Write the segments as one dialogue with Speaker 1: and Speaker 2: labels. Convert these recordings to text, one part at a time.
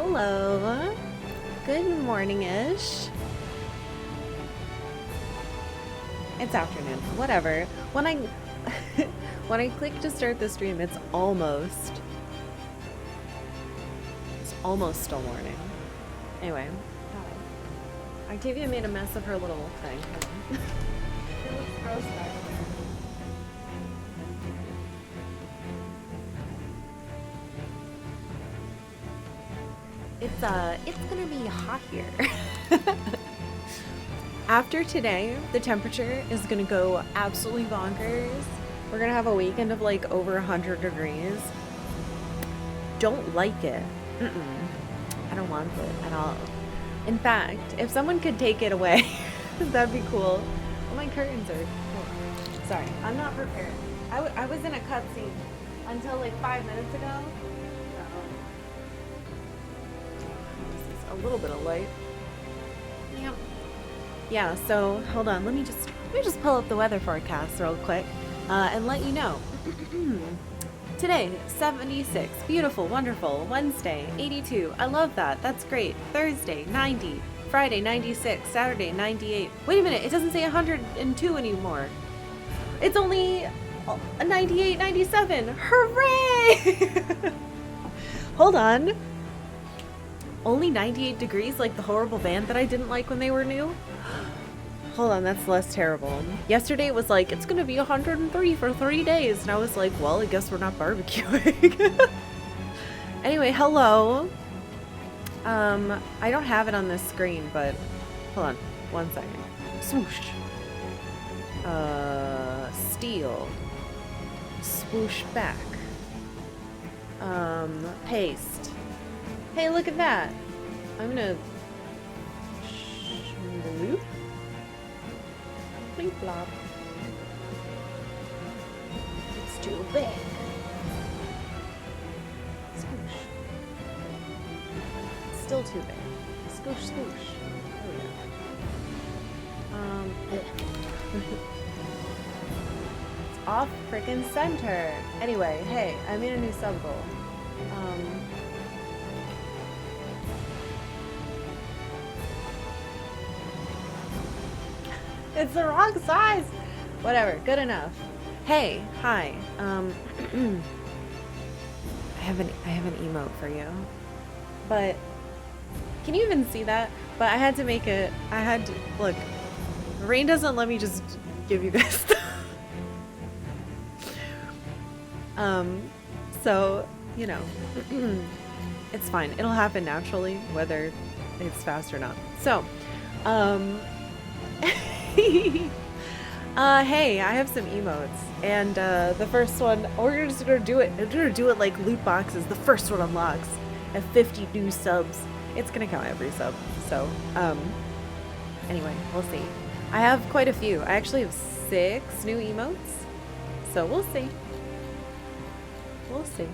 Speaker 1: Hello. Good morning-ish. It's afternoon. Whatever. When I when I click to start the stream, it's almost still morning. Anyway. Octavia made a mess of her little thing. It looks gross back there. It's gonna be hot here. After today, the temperature is gonna go absolutely bonkers. We're gonna have a weekend of like over 100 degrees. Don't like it. I don't want it at all. In fact, if someone could take it away, that'd be cool. Oh, my curtains are cool. Sorry, I'm not prepared. I was in a cutscene until like 5 minutes ago. A little bit of light. Yep. Yeah, so hold on, let me just pull up the weather forecast real quick and let you know. Today, 76, beautiful, wonderful. Wednesday, 82, I love that, that's great. Thursday, 90, Friday, 96, Saturday, 98. Wait a minute, it doesn't say 102 anymore. It's only 98, 97, hooray! Hold on. Only 98 degrees, like the horrible band that I didn't like when they were new? Hold on, that's less terrible. Yesterday it was like, it's gonna be 103 for 3 days. And I was like, well, I guess we're not barbecuing. Anyway, hello. I don't have it on this screen, but hold on, 1 second. Swoosh. Steel. Swoosh back. Paste. Hey, look at that. I'm gonna bloop. Blink blop. It's too big. Scoosh. It's still too big. Scoosh, scoosh. Oh yeah. It's off frickin' center. Anyway, hey, I made a new sub goal. It's the wrong size. Whatever, good enough. Hey, hi. I have an emote for you. But can you even see that? But I had to make it. Look. Rain doesn't let me just give you guys stuff. So, you know, it's fine. It'll happen naturally, whether it's fast or not. So, hey, I have some emotes, and the first one, we're just gonna do it. We're gonna do it like loot boxes. The first one unlocks at 50 new subs. It's gonna count every sub. So, anyway, we'll see. I have quite a few. I actually have 6 new emotes, so we'll see. We'll see.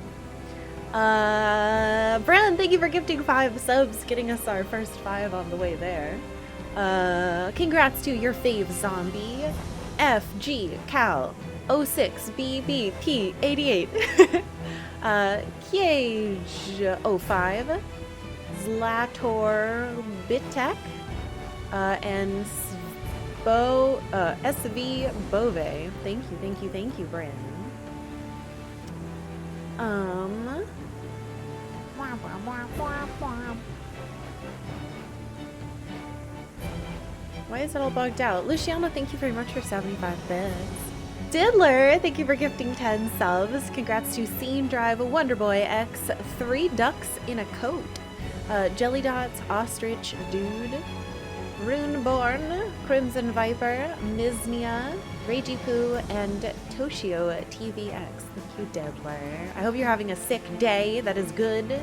Speaker 1: Brandon, thank you for gifting 5 subs, getting us our first 5 on the way there. Congrats to your fave zombie, FG Cal 06BBP88, Kiege 05, Zlator Bitek, and SV Bove. Thank you, Brandon. Why is it all bugged out? Luciana, thank you very much for 75 bits. Diddler, thank you for gifting 10 subs. Congrats to Scene Drive, Wonderboy X, 3 Ducks in a Coat, Jelly Dots, Ostrich Dude, Runeborn, Crimson Viper, Miznia, Ragey Poo, and Toshio TVX. Thank you, Diddler. I hope you're having a sick day. That is good.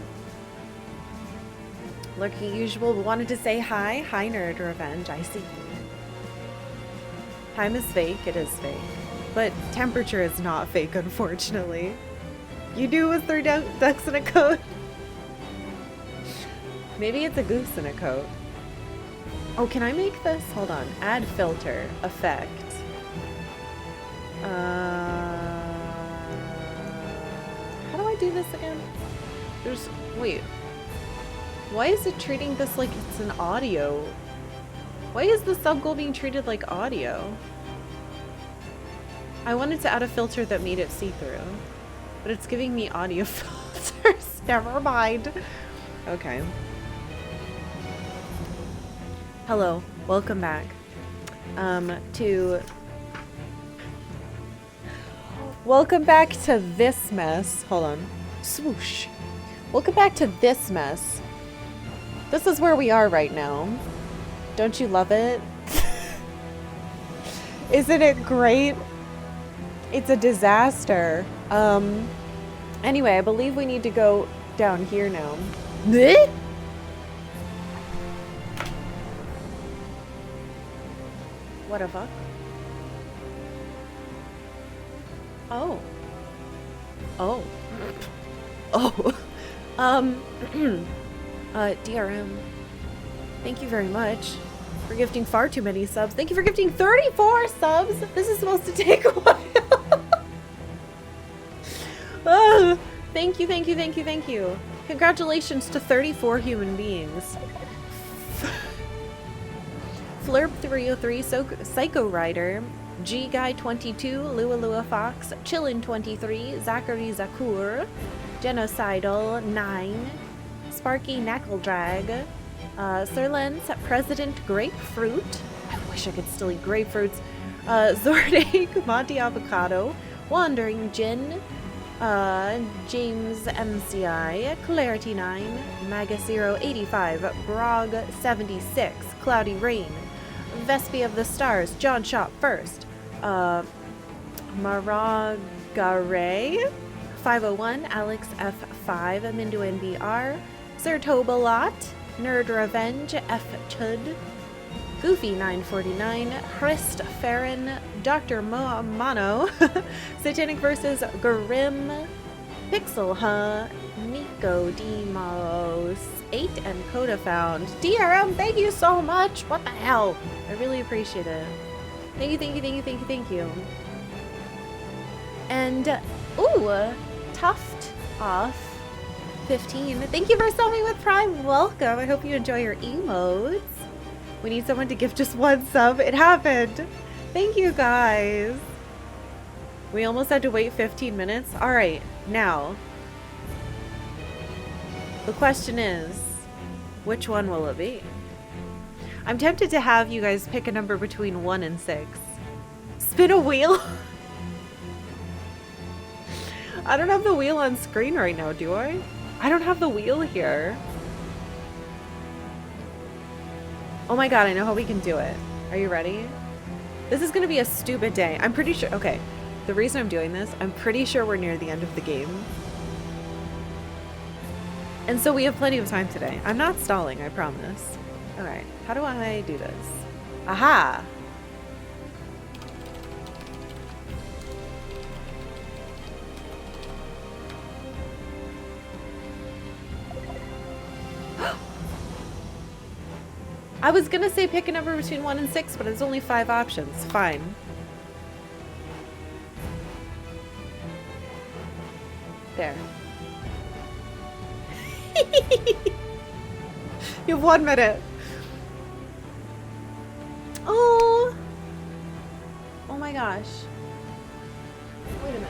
Speaker 1: Lurking usual, wanted to say hi. Hi, Nerd Revenge. I see you. Time is fake. It is fake. But temperature is not fake, unfortunately. You do with 3 ducks in a coat. Maybe it's a goose in a coat. Oh, can I make this? Hold on. Add filter. Effect. How do I do this again? Wait. Why is it treating this like it's an audio? Why is the sub goal being treated like audio? I wanted to add a filter that made it see-through, but it's giving me audio filters. Never mind. Okay. Hello, welcome back. Welcome back to this mess. Hold on. Swoosh. Welcome back to this mess. This is where we are right now. Don't you love it? Isn't it great? It's a disaster. Anyway, I believe we need to go down here now. Bleh? What the fuck? Oh. Oh. Oh. DRM. Thank you very much for gifting far too many subs. Thank you for gifting 34 subs. This is supposed to take a while. Oh, thank you, thank you, thank you, thank you. Congratulations to 34 human beings. Flurb 303, Psycho Rider, G Guy 22, Lua Lua Fox, Chillin 23, Zachary Zakur, Genocidal 9, Sparky Knackledrag, Sir Lens, President Grapefruit. I wish I could still eat grapefruits. Zordeg, Monty Avocado, Wandering Jin, James MCI, Clarity 9, Magazero 85, Brog 76, Cloudy Rain, Vespi of the Stars, John Shop First, Maragare 501, Alex F5, Mindu NBR, Sir Tobalot, Nerd Revenge, F Chud, Goofy 949, Christ Farron, Dr. Mono, Satanic Versus Grim, Pixel Huh, Nico Demos 8, and Coda Found. DRM, thank you so much. What the hell? I really appreciate it. Thank you, thank you, thank you, thank you, thank you. And ooh, Tuft Off 15. Thank you for subbing with Prime. Welcome. I hope you enjoy your emotes. We need someone to give just one sub. It happened. Thank you guys. We almost had to wait 15 minutes. All right, now the question is, which one will it be? I'm tempted to have you guys pick a number between 1 and 6. Spin a wheel? I don't have the wheel on screen right now, do I? I don't have the wheel here. Oh my god, I know how we can do it. Are you ready? This is gonna be a stupid day. I'm pretty sure, okay. The reason I'm doing this, I'm pretty sure we're near the end of the game. And so we have plenty of time today. I'm not stalling, I promise. Alright, how do I do this? Aha! I was gonna say pick a number between 1 and 6, but it's only 5 options. Fine. There. You have 1 minute. Oh. Oh my gosh. Wait a minute.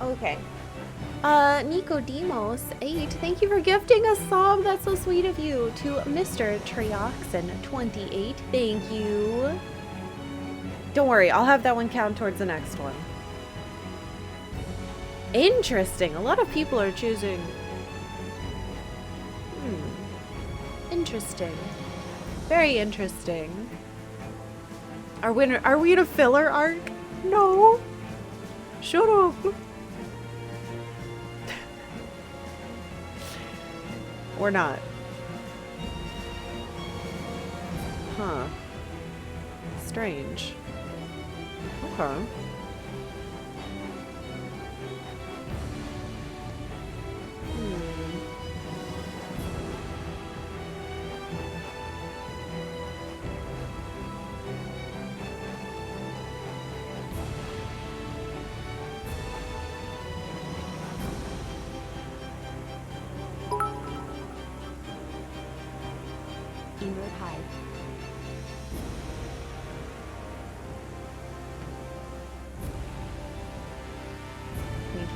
Speaker 1: Okay. Nicodemos 8, thank you for gifting a sub. That's so sweet of you. To Mr. Trioxin 28, thank you. Don't worry, I'll have that one count towards the next one. Interesting. A lot of people are choosing. Interesting. Very interesting. Are we in a filler arc? No. Shut up. Or not. Huh. Strange. Okay.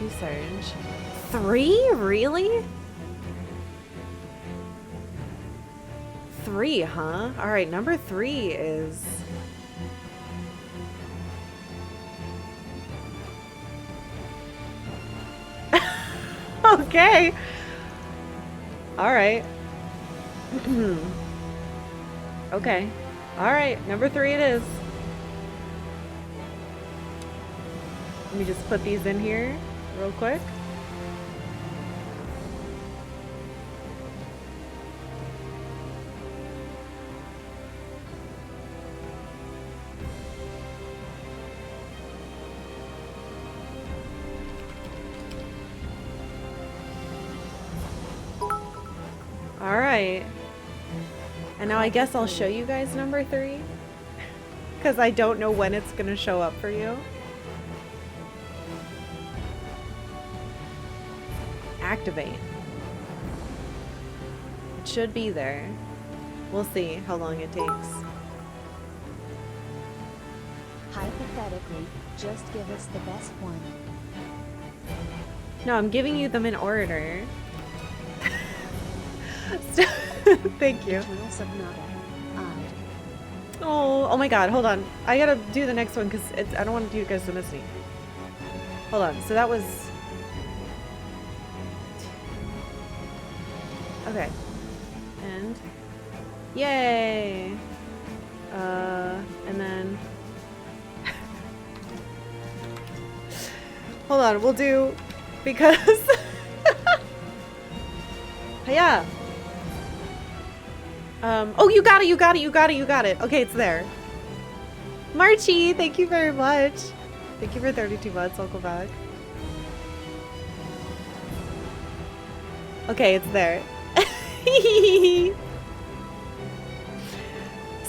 Speaker 1: you, Serge. 3? Really? 3, huh? Alright, number 3 is... Okay. Alright. Okay. Alright, number 3 it is. Let me just put these in here real quick. Alright. And now I guess I'll show you guys number 3. Because I don't know when it's going to show up for you. Activate. It should be there. We'll see how long it takes.
Speaker 2: Hypothetically, just give us the best one.
Speaker 1: No, I'm giving you them in order. Thank you.
Speaker 2: Eternal Sonata.
Speaker 1: Oh my god, hold on. I gotta do the next one because I don't want you guys to miss me. Hold on, so that was... Okay. And... Yay! And then... Hold on, we'll do... Because... Yeah! Oh, you got it. Okay, it's there. Marchie, thank you very much. Thank you for 32 months. I'll go back. Okay, it's there.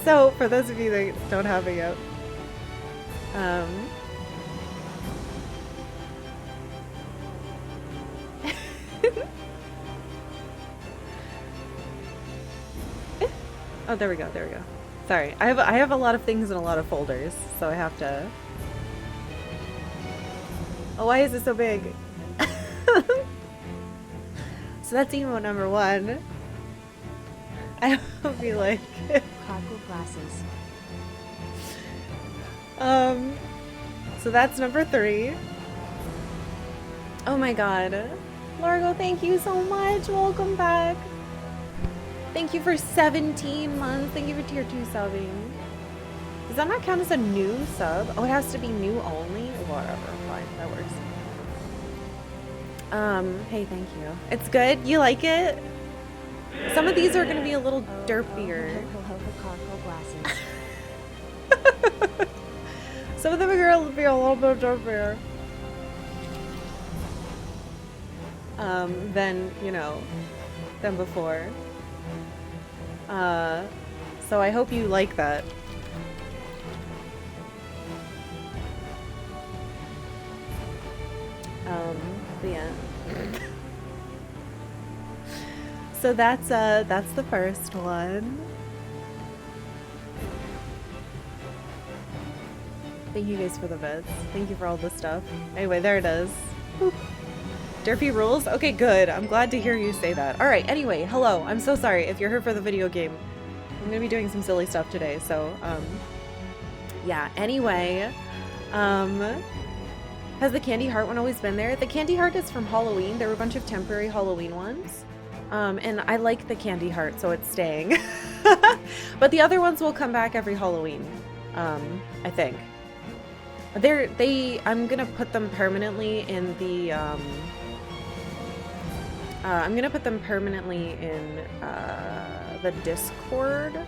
Speaker 1: So, for those of you that don't have it yet, oh, there we go. Sorry, I have a lot of things in a lot of folders, so I have to... Oh, why is it so big? So that's emote number 1. I will be like...
Speaker 2: Karkalla glasses.
Speaker 1: So that's number 3. Oh my god. Largo, thank you so much. Welcome back. Thank you for 17 months. Thank you for tier 2 subbing. Does that not count as a new sub? Oh, it has to be new only? Whatever, fine, that works. Hey, thank you. It's good? You like it? Some of these are gonna be a little derpier. Some of them are gonna be a little bit derpier. Than, you know, than before. So I hope you like that. But yeah. So that's the first one. Thank you guys for the bits. Thank you for all this stuff. Anyway, there it is. Boop. Derpy rules? Okay, good. I'm glad to hear you say that. Alright, anyway, hello. I'm so sorry if you're here for the video game. I'm gonna be doing some silly stuff today, so, yeah. Anyway, has the candy heart one always been there? The candy heart is from Halloween. There were a bunch of temporary Halloween ones. And I like the candy heart, so it's staying. But the other ones will come back every Halloween, I think. I'm gonna put them permanently in the, I'm gonna put them permanently in the Discord,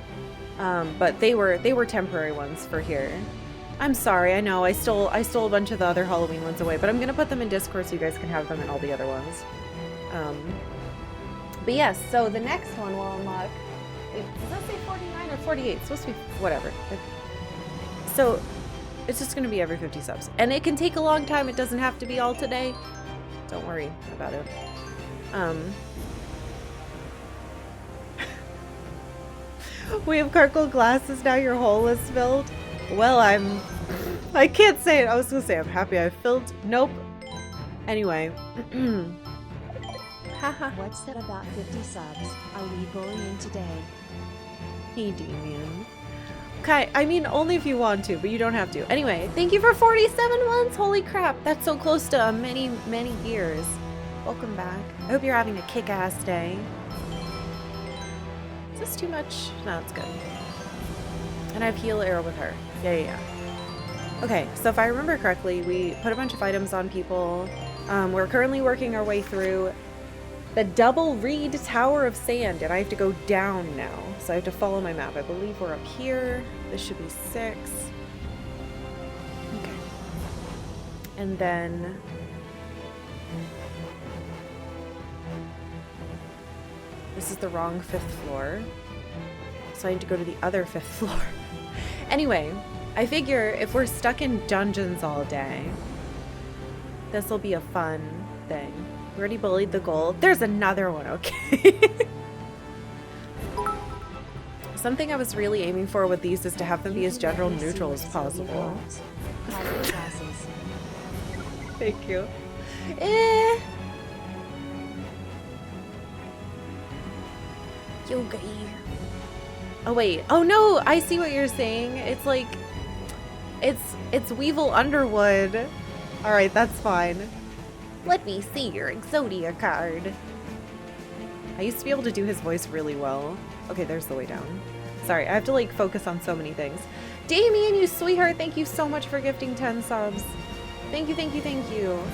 Speaker 1: but they were temporary ones for here. I'm sorry, I know I stole a bunch of the other Halloween ones away, but I'm gonna put them in Discord so you guys can have them in all the other ones. But yes, so the next one will unlock. Does that say 49 or 48? It's supposed to be whatever. So it's just gonna be every 50 subs, and it can take a long time. It doesn't have to be all today. Don't worry about it. We have Karkalla glasses now. Your hole is filled. Well, I can't say it. I was gonna say I'm happy I filled. Nope. Anyway. Haha.
Speaker 2: What's that about 50 subs? Are we bullying today?
Speaker 1: Hey, Damien. Okay, I mean, only if you want to, but you don't have to. Anyway, thank you for 47 months. Holy crap, that's so close to many, many years. Welcome back. I hope you're having a kick-ass day. Is this too much? No, it's good. And I have heal arrow with her. Yeah. Okay, so if I remember correctly, we put a bunch of items on people. We're currently working our way through the double reed tower of sand, and I have to go down now. So I have to follow my map. I believe we're up here. This should be 6. Okay. And then... this is the wrong 5th floor. So I need to go to the other 5th floor. Anyway, I figure if we're stuck in dungeons all day, this will be a fun thing. We already bullied the gold. There's another one, okay. Something I was really aiming for with these is to have them be as general neutral as possible. Thank you. Yogi. Oh wait. Oh no, I see what you're saying. It's like it's Weevil Underwood. Alright, that's fine. Let me see your Exodia card. I used to be able to do his voice really well. Okay, there's the way down. Sorry, I have to like focus on so many things. Damien, you sweetheart, thank you so much for gifting 10 subs. Thank you.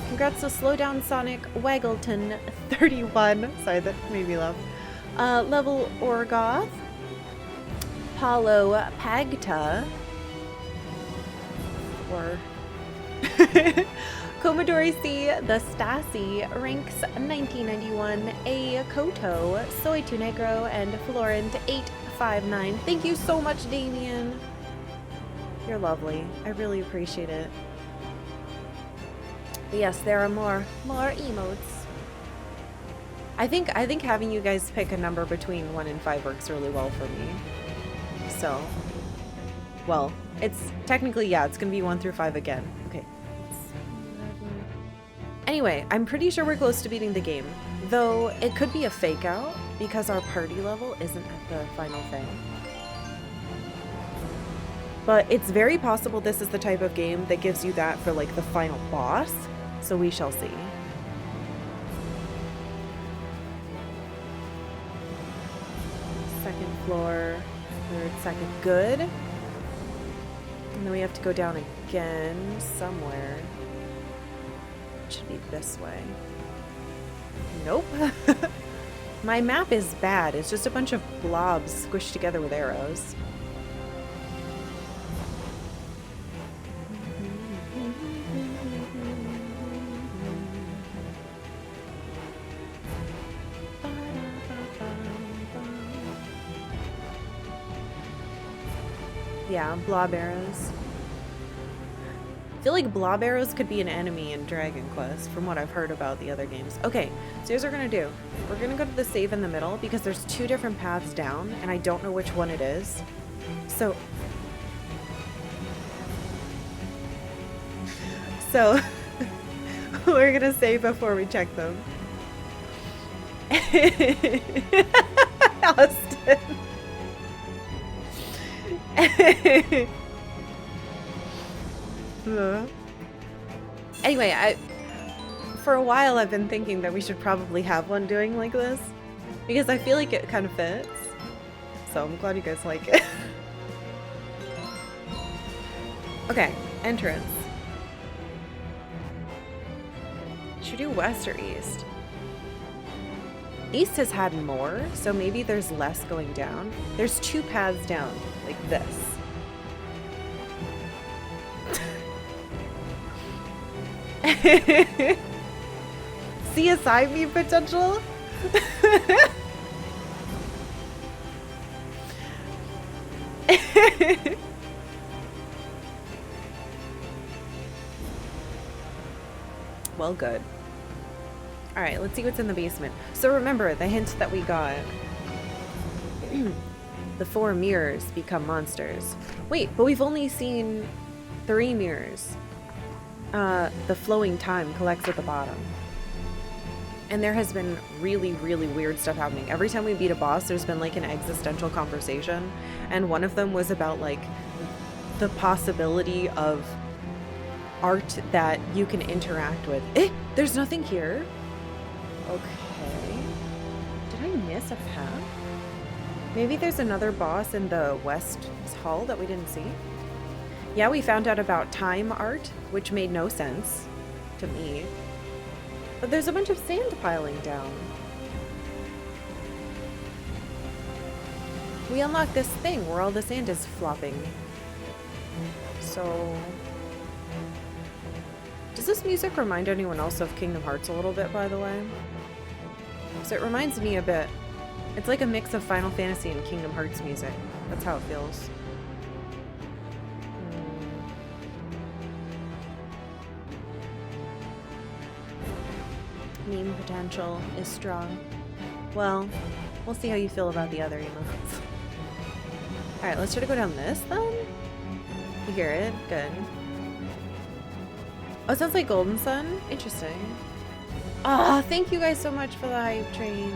Speaker 1: Congrats to Slow Down Sonic Waggleton 31. Sorry, that made me laugh. Level Orgoth. Paulo Pagta. Or... Commodore C, the Stasi, ranks 1991, A Koto, Soy Tu Negro, and Florent 859. Thank you so much, Damien. You're lovely. I really appreciate it. But yes, there are more emotes. I think having you guys pick a number between 1 and 5 works really well for me. So, well, it's technically, yeah, it's gonna be 1 through 5 again. Okay. Anyway, I'm pretty sure we're close to beating the game, though it could be a fake out because our party level isn't at the final thing. But it's very possible this is the type of game that gives you that for like the final boss, so we shall see. Second floor, 3rd, 2nd, good. And then we have to go down again somewhere. Should be this way. Nope. My map is bad. It's just a bunch of blobs squished together with arrows. Yeah, blob arrows. I feel like blob arrows could be an enemy in Dragon Quest from what I've heard about the other games. Okay, so here's what we're gonna do. We're gonna go to the save in the middle because there's 2 different paths down and I don't know which one it is. So we're gonna save before we check them. Austin. Anyway, for a while I've been thinking that we should probably have one doing like this because I feel like it kind of fits. So I'm glad you guys like it. Okay, entrance. Should we do west or east? East has had more, so maybe there's less going down. There's 2 paths down, like this. CSI me potential? Well, good. Alright, let's see what's in the basement. So remember, the hint that we got. The 4 mirrors become monsters. Wait, but we've only seen 3 mirrors. the flowing time collects at the bottom. And there has been really, really weird stuff happening. Every time we beat a boss, there's been like an existential conversation. And one of them was about like the possibility of art that you can interact with. There's nothing here. Okay. Did I miss a path? Maybe there's another boss in the West Hall that we didn't see. Yeah, we found out about time art, which made no sense to me. But there's a bunch of sand piling down. We unlocked this thing where all the sand is flopping. So... does this music remind anyone else of Kingdom Hearts a little bit, by the way? So it reminds me a bit. It's like a mix of Final Fantasy and Kingdom Hearts music. That's how it feels. Meme potential is strong. Well, we'll see how you feel about the other emotes. Alright, let's try to go down this then? You hear it? Good. Oh, it sounds like Golden Sun? Interesting. Ah, thank you guys so much for the hype train.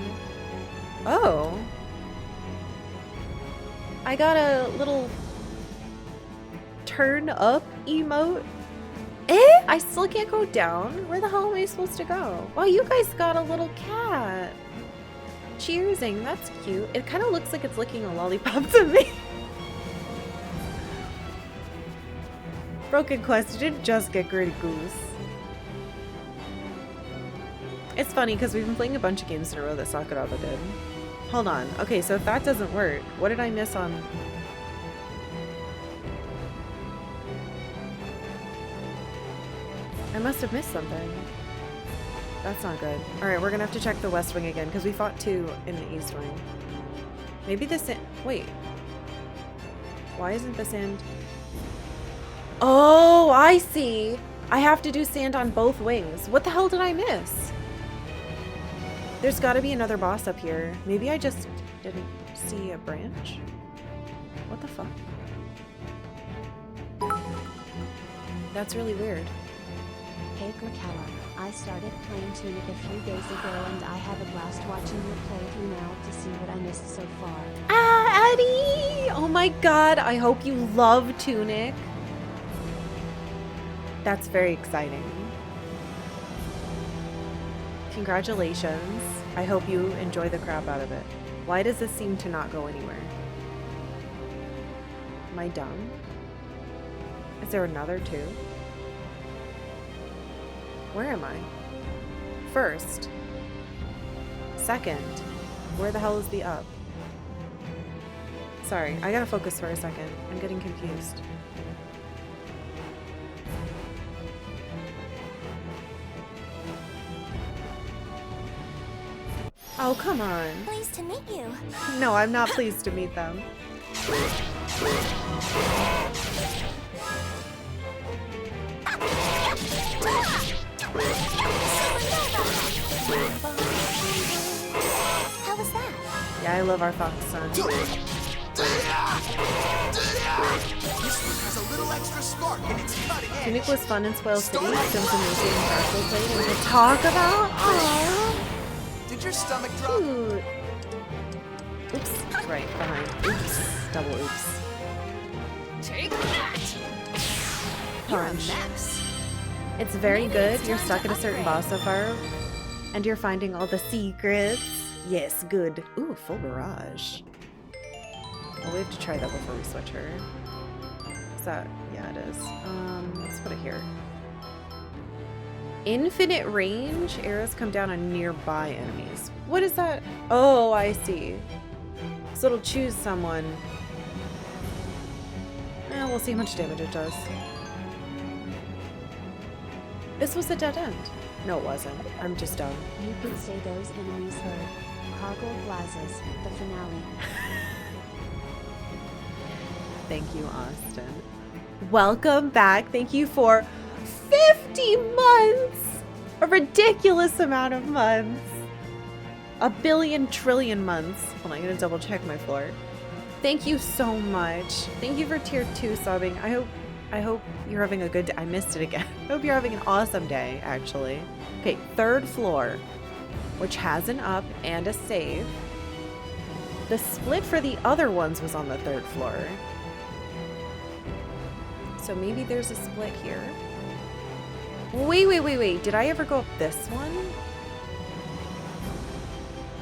Speaker 1: Oh. I got a little turn up emote. I still can't go down? Where the hell am I supposed to go? Wow, you guys got a little cat. Cheersing, that's cute. It kind of looks like it's licking a lollipop to me. Broken Quest, you didn't just get Gritty Goose. It's funny because we've been playing a bunch of games in a row that Sakuraba did. Hold on. Okay, so if that doesn't work, what did I miss on... I must have missed something. That's not good. Alright, we're gonna have to check the West Wing again, because we fought 2 in the East Wing. Maybe the sand... wait. Why isn't the sand... oh, I see! I have to do sand on both wings. What the hell did I miss? There's gotta be another boss up here. Maybe I just didn't see a branch? What the fuck? That's really weird.
Speaker 2: Hey Karkalla, I started playing Tunic a few days ago and I had a blast watching your playthrough now to see what I missed so far.
Speaker 1: Ah, Addie! Oh my god, I hope you love Tunic. That's very exciting. Congratulations. I hope you enjoy the crap out of it. Why does this seem to not go anywhere? Am I dumb? Is there another 2? Where am I? First. Second. Where the hell is the up? Sorry, I gotta focus for a second. I'm getting confused. Oh, come on.
Speaker 3: Pleased to meet you.
Speaker 1: No, I'm not pleased to meet them.
Speaker 3: How was that?
Speaker 1: Yeah, I love our fox son.
Speaker 4: This one has a little extra spark and it's cutting edge.
Speaker 1: Tunic was fun in Spoil City, since Amusi and Darko played and to talk about. Aww.
Speaker 4: Did your stomach drop?
Speaker 1: Cute. Oops. Right, behind. Oops. Double oops.
Speaker 3: Take that!
Speaker 1: Punch.
Speaker 3: Mess.
Speaker 1: It's very
Speaker 3: Maybe
Speaker 1: good.
Speaker 3: it's
Speaker 1: You're
Speaker 3: time
Speaker 1: stuck
Speaker 3: to
Speaker 1: at a certain
Speaker 3: upgrade.
Speaker 1: boss so far, and you're finding all the secrets. Yes, good. Ooh, full barrage. Well, we have to try that before we switch her. Is that... yeah, it is. Let's put it here. Infinite range? Arrows come down on nearby enemies. What is that? Oh, I see. So it'll choose someone. We'll see how much damage it does. This was a dead end. No, it wasn't. I'm just dumb.
Speaker 2: You could say those enemies were Karkalla Blazes, the finale.
Speaker 1: Thank you, Austin. Welcome back. Thank you for 50 months! A ridiculous amount of months. A billion trillion months. Hold on, I'm gonna double check my floor. Thank you so much. Thank you for tier 2 subbing. I hope I hope you're having a good day. I missed it again. I hope you're having an awesome day, actually. Okay, third floor, which has an up and a save. The split for the other ones was on the third floor. So maybe there's a split here. Wait. Did I ever go up this one?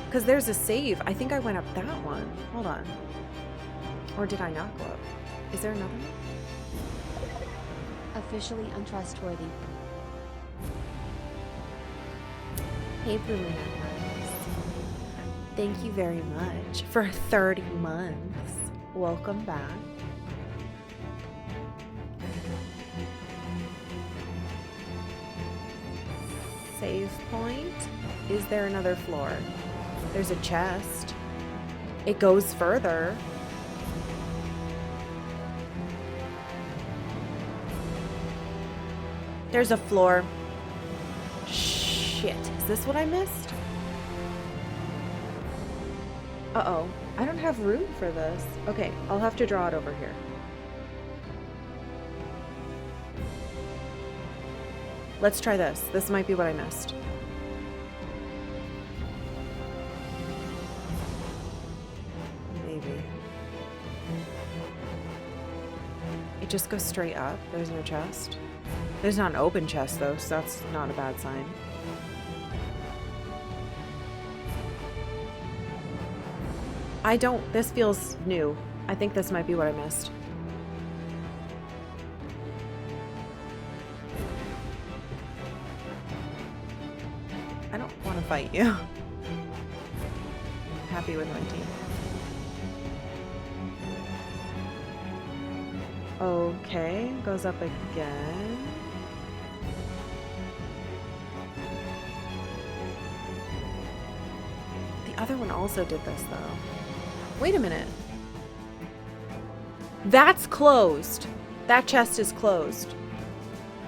Speaker 1: Because there's a save. I think I went up that one. Hold on. Or did I not go up? Is there another one?
Speaker 2: Officially untrustworthy.
Speaker 1: Hey, Blue Moon Eyes. Thank you very much for 30 months. Welcome back. Save point. Is there another floor? There's a chest. It goes further. There's a floor. Shit. Is this what I missed? Uh-oh. I don't have room for this. Okay, I'll have to draw it over here. Let's try this. This might be what I missed. Maybe. It just goes straight up. There's no chest. There's not an open chest, though, so that's not a bad sign. This feels new. I think this might be what I missed. I don't want to fight you. I'm happy with my team. Okay, goes up again. The other one also did this, though. Wait a minute. That's closed. That chest is closed.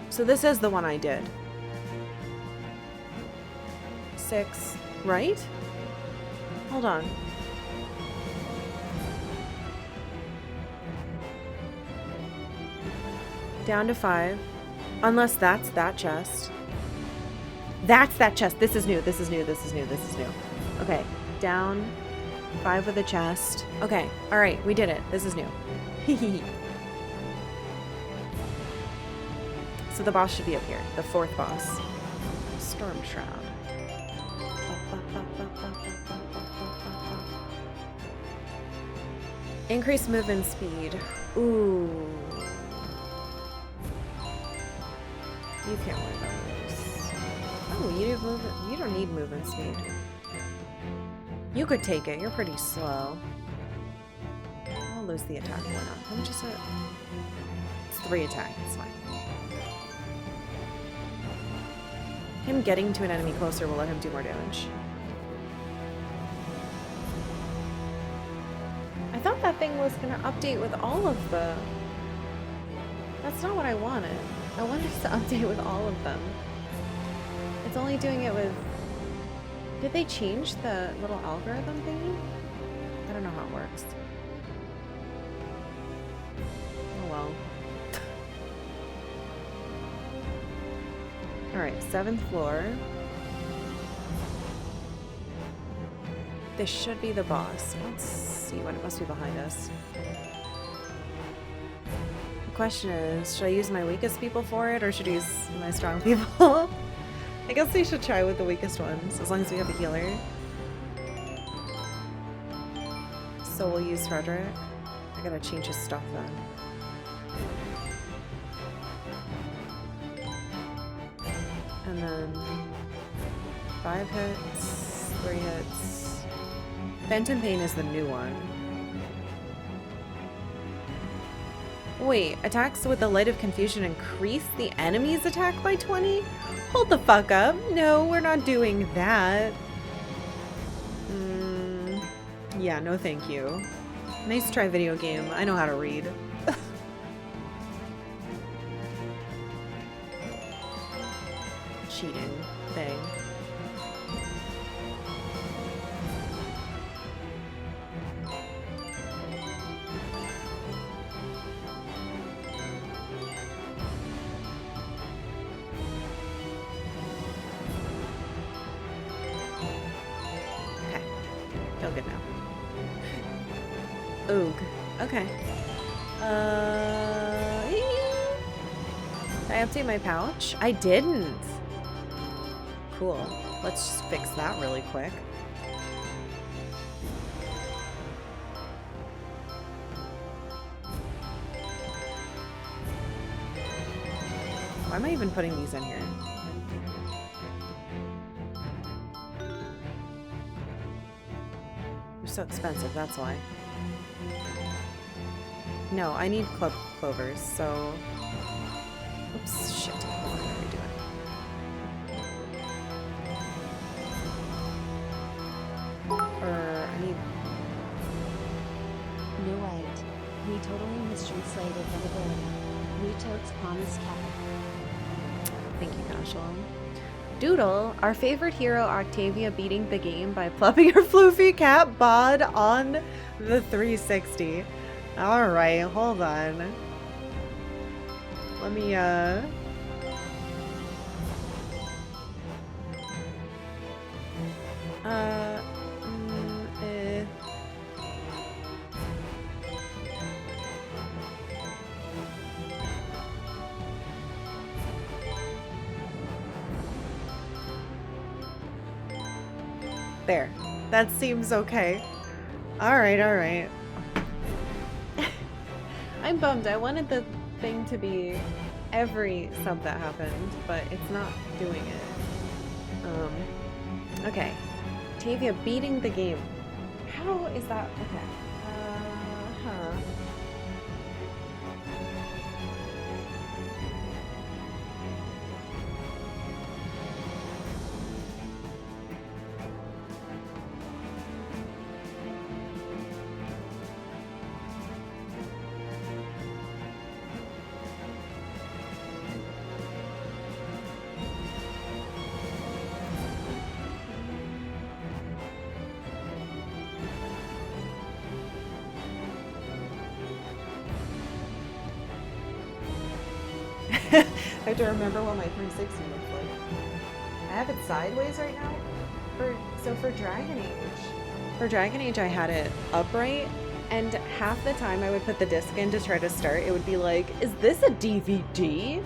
Speaker 1: So this is the one I did. 6, right? Hold on. Down to 5. Unless that's that chest. That's that chest. This is new. This is new. This is new. This is new. Okay. Down. 5 with a chest. Okay. All right. We did it. This is new. So the boss should be up here. The 4th boss. Storm Shroud. Increase movement speed. Ooh. You can't wear those. Oh, you don't need movement speed. You could take it. You're pretty slow. I'll lose the attack. Why not? How much is it? It's 3 attack. It's fine. Him getting to an enemy closer will let him do more damage. I thought that thing was going to update with all of the... That's not what I wanted. I wanted it to update with all of them. It's only doing it with... Did they change the little algorithm thingy? I don't know how it works. Oh well. Alright, 7th floor. This should be the boss. Let's see what it must be behind us. The question is, should I use my weakest people for it, or should I use my strong people? I guess we should try with the weakest ones, as long as we have a healer. So we'll use Frederick. I gotta change his stuff then. And then 5 hits, 3 hits. Phantom Pain is the new one. Wait, attacks with the Light of Confusion increase the enemy's attack by 20? Hold the fuck up. No, we're not doing that. Yeah, no thank you. Nice try, video game. I know how to read. Cheating thing. Oog. Okay. Did I update my pouch? I didn't. Cool. Let's just fix that really quick. Why am I even putting these in here? They're so expensive, that's why. No, I need club clovers, so... Oops, shit. Hold on, how do we do it? I need...
Speaker 2: No wait. We totally mistranslated that ability. We totes promise cap.
Speaker 1: Thank you, Cashel. Doodle, our favorite hero Octavia beating the game by plopping her floofy cat bod on the 360. Alright, hold on. Let me, There. That seems okay. Alright, alright. I'm bummed. I wanted the thing to be every sub that happened, but it's not doing it. Okay. Tavia beating the game. How is that? Okay. Huh. I have to remember what my 360 looks like. I have it sideways right now. For Dragon Age. For Dragon Age, I had it upright, and half the time I would put the disc in to try to start, it would be like, is this a DVD?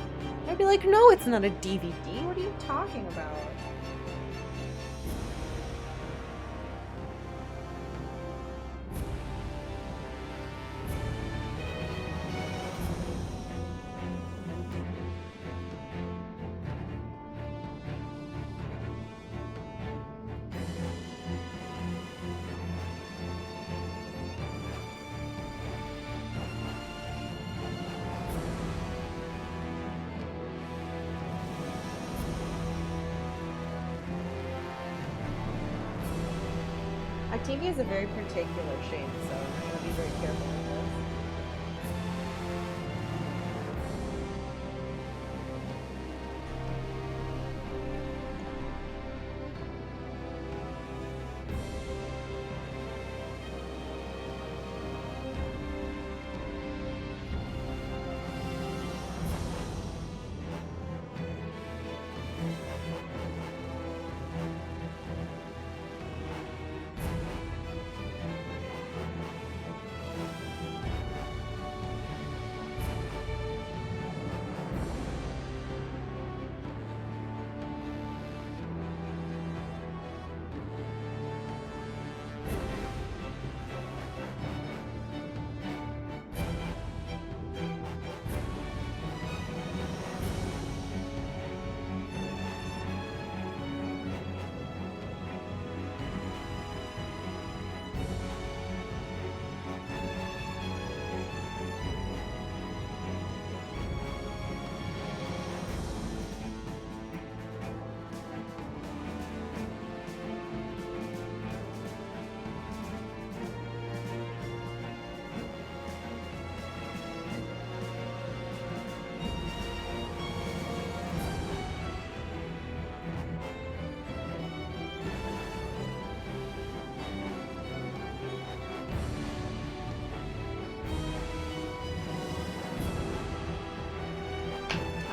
Speaker 1: I'd be like, no, it's not a DVD. What are you talking about? Octavia is a very particular shade, so I'm going to be very careful with this.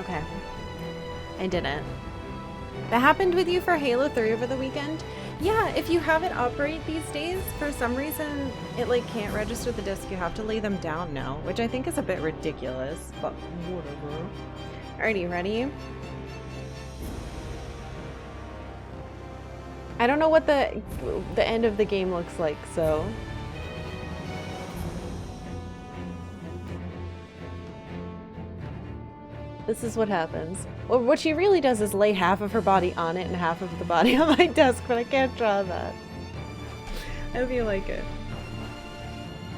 Speaker 1: Okay. I didn't. That happened with you for Halo 3 over the weekend? Yeah, if you have it operate these days, for some reason, it like can't register the disc. You have to lay them down now, which I think is a bit ridiculous, but whatever. Alrighty, ready? I don't know what the end of the game looks like, so... This is what happens. Well, what she really does is lay half of her body on it and half of the body on my desk, but I can't draw that. I hope you like it.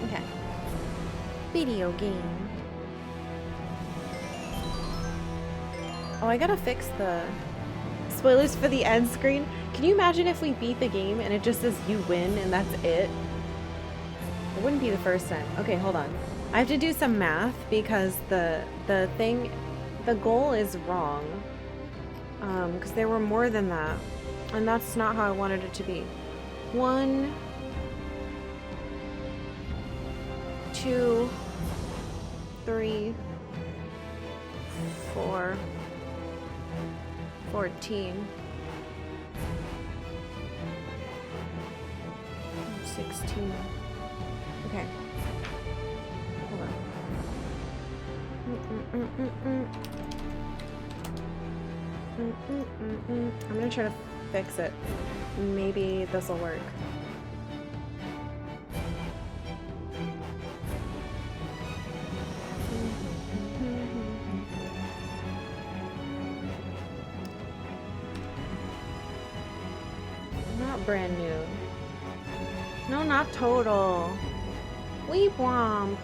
Speaker 1: Okay. Video game. Oh, I gotta fix the spoilers for the end screen. Can you imagine if we beat the game and it just says you win and that's it? It wouldn't be the first time. Okay, hold on. I have to do some math because the goal is wrong. Because there were more than that. And that's not how I wanted it to be. 1, 2, 3, 4, 14, 16. Okay. Hold on. I'm gonna try to fix it. Maybe this will work. Not brand new. No, not total. Weep womp.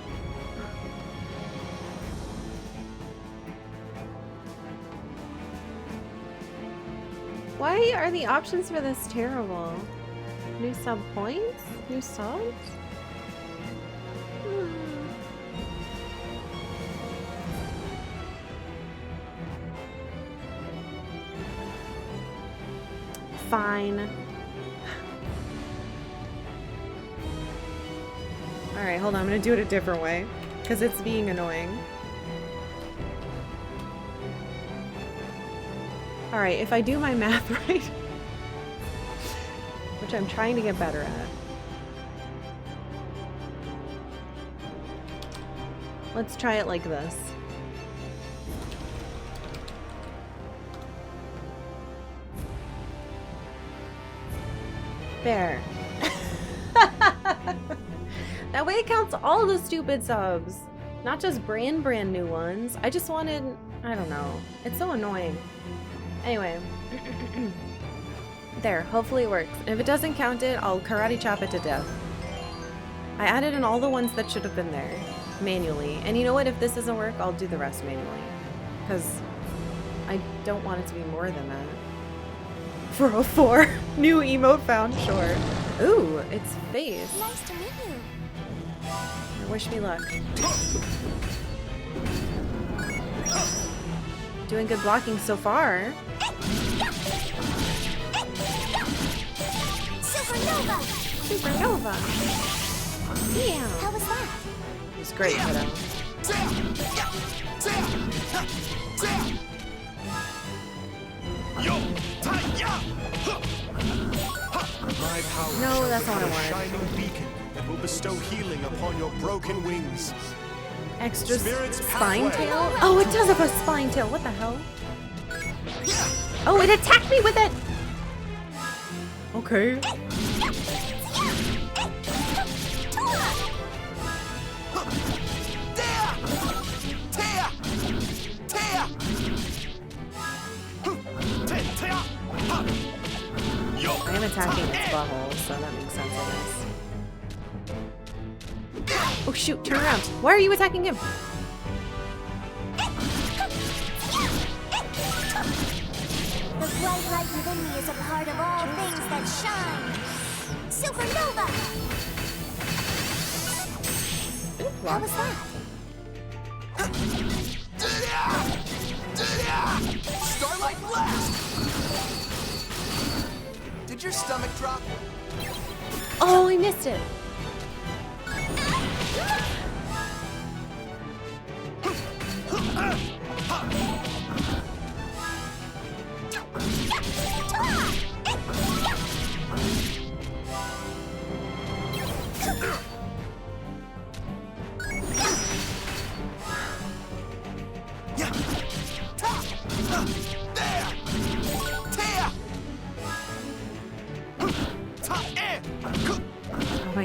Speaker 1: Why are the options for this terrible? New sub points? New subs? Fine. Alright, hold on. I'm gonna do it a different way. Because it's being annoying. Alright, if I do my math right, which I'm trying to get better at. Let's try it like this. There. That way it counts all the stupid subs, not just brand new ones. I just wanted, I don't know. It's so annoying. Anyway, there, hopefully it works. And if it doesn't count it, I'll karate chop it to death. I added in all the ones that should have been there, manually. And you know what, if this doesn't work, I'll do the rest manually. Because I don't want it to be more than that. For a 4, new emote found, sure. Ooh, it's face.
Speaker 3: Nice to meet you.
Speaker 1: Wish me luck. Doing good blocking so far.
Speaker 3: Supernova!
Speaker 1: Supernova! Yeah!
Speaker 3: How was that?
Speaker 1: It was great, kiddo.
Speaker 4: My power
Speaker 1: No,
Speaker 4: shall
Speaker 1: that's not what I
Speaker 4: become a
Speaker 1: wanted.
Speaker 4: shining beacon that will bestow healing upon your broken wings.
Speaker 1: Extra
Speaker 4: Spirit's
Speaker 1: spine
Speaker 4: pathway.
Speaker 1: tail? Oh, it does have a spine tail. What the hell? Oh, it attacked me with it! Okay. I am attacking its butthole, so that makes sense, I guess. Oh shoot, turn around. Why are you attacking him?
Speaker 3: The bright light within me is a part of all things that shine. Supernova! How was that?
Speaker 4: Starlight Blast! Did your stomach drop?
Speaker 1: Oh, I missed it.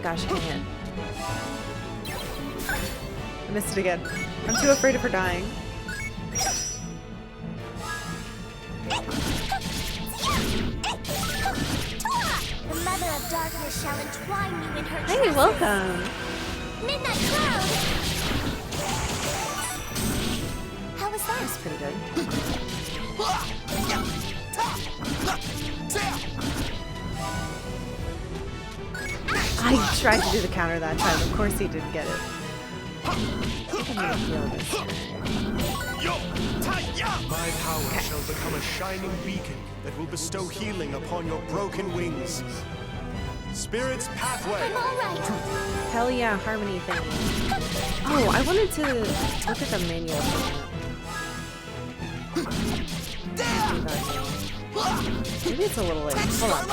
Speaker 1: gosh, dang it. I missed it again. I'm too afraid of her dying.
Speaker 3: The Mother of Darkness shall entwine you in her
Speaker 1: Hey,
Speaker 3: tresses.
Speaker 1: welcome.
Speaker 3: Midnight Cloud! How was that?
Speaker 1: That's pretty good. I tried to do the counter that time. Of course he didn't get it.
Speaker 4: My power shall become a shining beacon that will bestow healing upon your broken wings. Spirit's pathway.
Speaker 3: I'm all right.
Speaker 1: Hell yeah, harmony thing. Oh, I wanted to look at the manual. Maybe it's a little late. Hold on.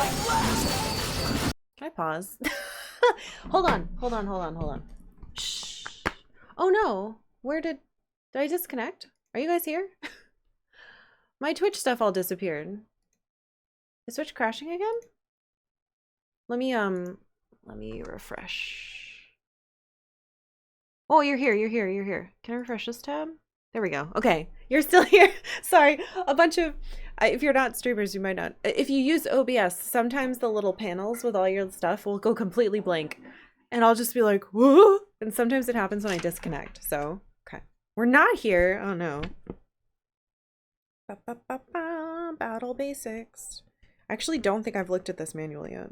Speaker 1: Can I pause? Hold on. Shh. Oh no. Did I disconnect? Are you guys here? My Twitch stuff all disappeared. Is Twitch crashing again? Let me refresh. Oh, you're here. Can I refresh this tab? There we go. Okay, you're still here. Sorry, a bunch of, if you're not streamers, you might not. If you use OBS, sometimes the little panels with all your stuff will go completely blank. And I'll just be like, whoa! And sometimes it happens when I disconnect, so, okay. We're not here. Oh no. Battle basics. I actually don't think I've looked at this manual yet.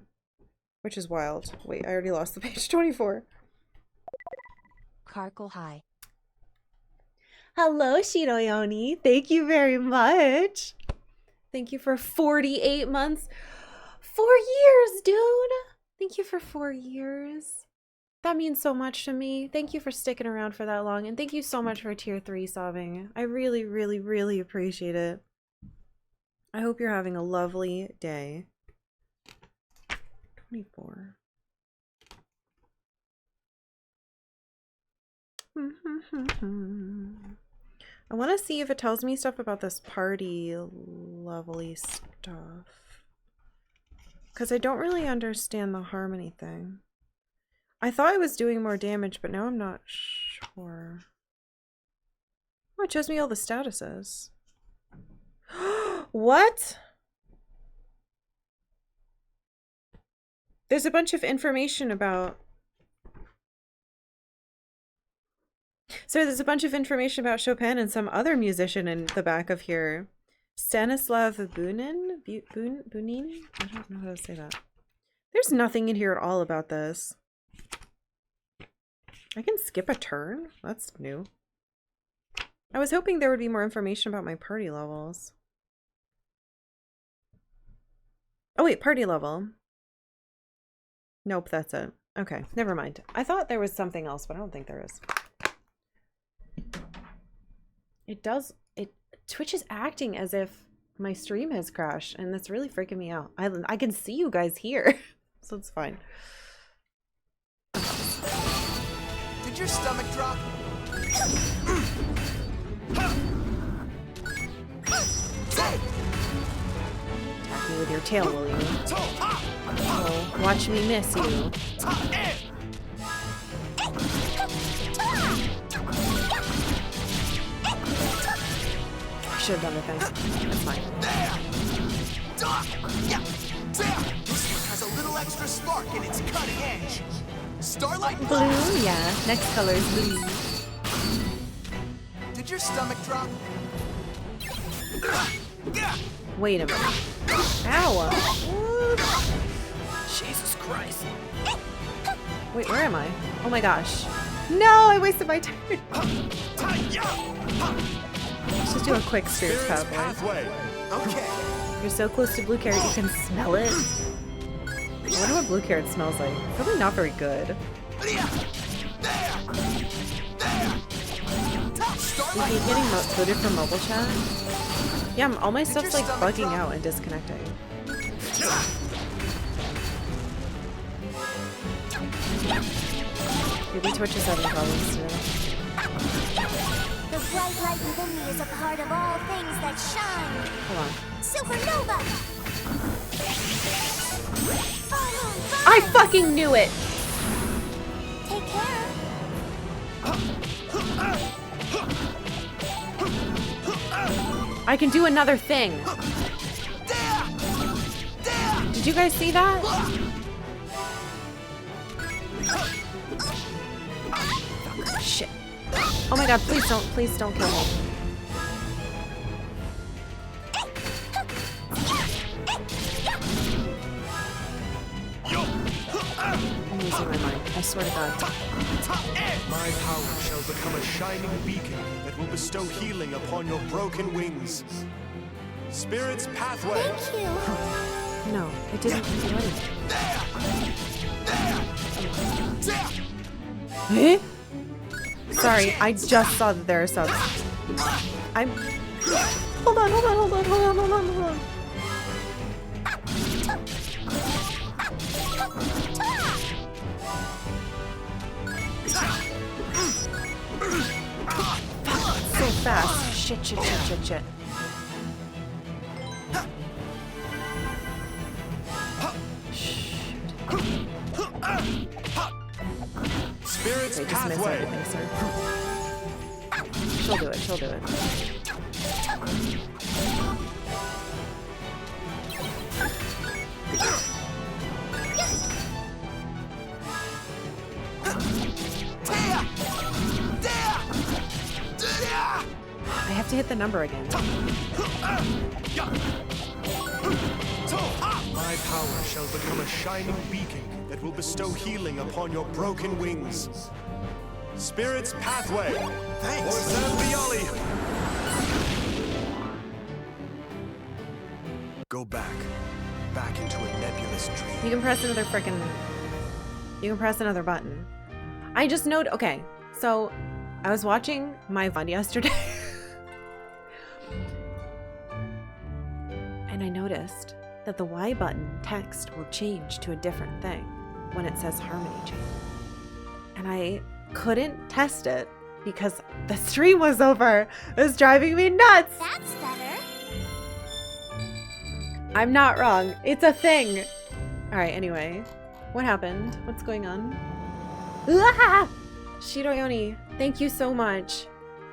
Speaker 1: Which is wild. Wait, I already lost the page 24.
Speaker 2: Karkalla, hi.
Speaker 1: Hello, Shiroyoni. Thank you very much. Thank you for 48 months. 4 years, dude. Thank you for 4 years. That means so much to me. Thank you for sticking around for that long. And thank you so much for tier 3 sobbing. I really, really, really appreciate it. I hope you're having a lovely day. 24. I want to see if it tells me stuff about this party lovely stuff. Because I don't really understand the harmony thing. I thought I was doing more damage, but now I'm not sure. Oh, it shows me all the statuses. What? There's a bunch of information about... So there's a bunch of information about Chopin and some other musician in the back of here. Stanislav Bunin? Bunin? I don't know how to say that. There's nothing in here at all about this. I can skip a turn? That's new. I was hoping there would be more information about my party levels. Oh wait, party level. Nope, that's it. Okay, never mind. I thought there was something else, but I don't think there is. Twitch is acting as if my stream has crashed, and that's really freaking me out. I can see you guys here, so it's fine.
Speaker 4: Did your stomach drop?
Speaker 1: Attack me with your tail, will you? Oh, watch me miss you. I should have done the thing. That's fine.
Speaker 4: This one has a little extra spark in its cutting edge. Starlight
Speaker 1: Blue, yeah. Next color is blue.
Speaker 4: Did your stomach drop?
Speaker 1: Wait a minute. Ow! Jesus Christ. Wait, where am I? Oh my gosh. No, I wasted my turn. Let's just do a quick Spirit's Pathway.
Speaker 4: Okay.
Speaker 1: You're so close to blue carrot, you can smell it. I wonder what blue carrot smells like. Probably not very good. We keep getting voted from mobile chat. Yeah, all my stuff's like bugging out and disconnecting. Maybe Twitch is having problems too.
Speaker 3: The bright light within me is a part of all things that shine.
Speaker 1: Hold on.
Speaker 3: Supernova!
Speaker 1: I fucking knew it! I can do another thing. Did you guys see that? Fuck, shit. Oh my god, please don't kill me. I'm losing my mind. I swear to God.
Speaker 4: My power shall become a shining beacon that will bestow healing upon your broken wings. Spirit's pathway.
Speaker 3: Thank you.
Speaker 1: No, it didn't do anything. Eh? Sorry, I just saw that there are subs. I'm... Hold on. So fast. Shit.
Speaker 4: Spirit's
Speaker 1: Okay, just miss
Speaker 4: pathway.
Speaker 1: everything, sir. She'll do it. I have to hit the number again.
Speaker 4: My power shall become a shining beacon that will bestow healing upon your broken wings. Spirit's pathway. Thanks. Or Zambiali. Go back into a nebulous dream.
Speaker 1: You can press another frickin'... You can press another button. I just noted... Okay, so I was watching my VOD yesterday. And I noticed that the Y button text will change to a different thing when it says Harmony Chain. And I couldn't test it because the stream was over. It was driving me nuts.
Speaker 3: That's better.
Speaker 1: I'm not wrong. It's a thing. All right, anyway. What happened? What's going on? Ah! Shiroyoni, thank you so much.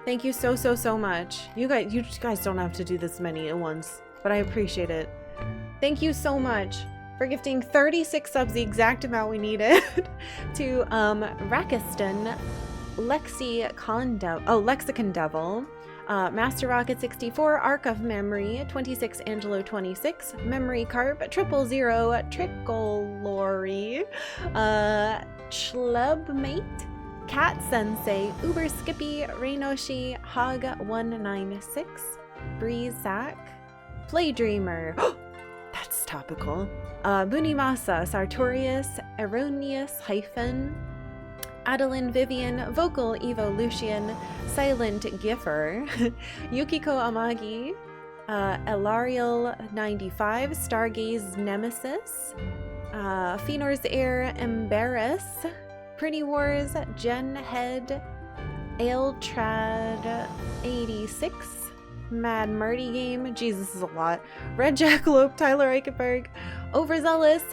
Speaker 1: Thank you so much. You guys don't have to do this many at once, but I appreciate it. Thank you so much for gifting 36 subs, the exact amount we needed, to Rakiston, Lexicon Devil, Master Rocket 64, Arc of Memory 26, Angelo 26, Memory Carp 000, Tricolori, Schlubmate, Cat Sensei, Uber Skippy, Reinoshi, Hog 196, Breeze Sack, Playdreamer. That's topical. Bunimasa, Sartorius, Erroneous Hyphen, Adeline Vivian, Vocal Evolution, Silent Giffer, Yukiko Amagi, Elariel 95, Stargaze Nemesis, Phenor's Air Embarrass, Pretty Wars, Jen Head, Ailtrad 86, Mad Murdy Game, Jesus this is a lot, Red Jackalope, Tyler Eichenberg, Overzealous,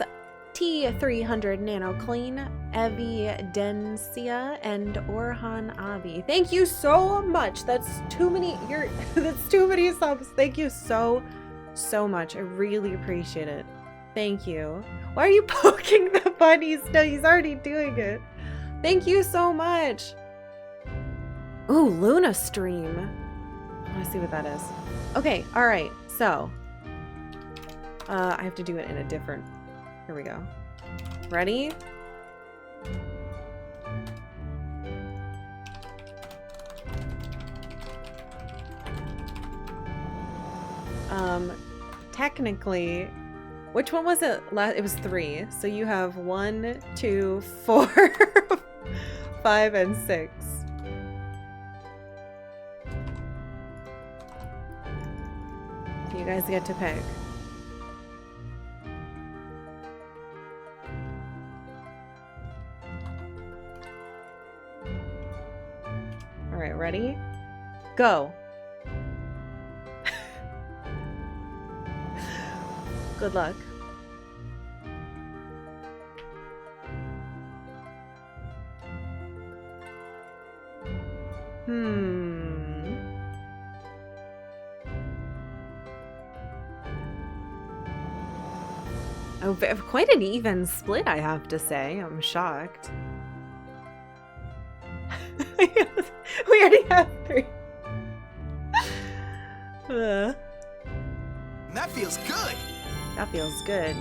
Speaker 1: T300 Nano Clean, Evidencia, and Orhan Avi. Thank you so much. That's too many. That's too many subs. Thank you so much. I really appreciate it. Thank you. Why are you poking the bunnies? No, he's already doing it. Thank you so much. Ooh, Luna stream. I want to see what that is. Okay, all right. So, I have to do it in a different. Here we go. Ready? Technically, which one was it? It was 3. So you have 1, 2, 4, 5, and 6. You guys get to pick. All right, ready? Go. Good luck. Oh, quite an even split, I have to say. I'm shocked. We already have 3.
Speaker 5: That feels good.
Speaker 1: That feels good.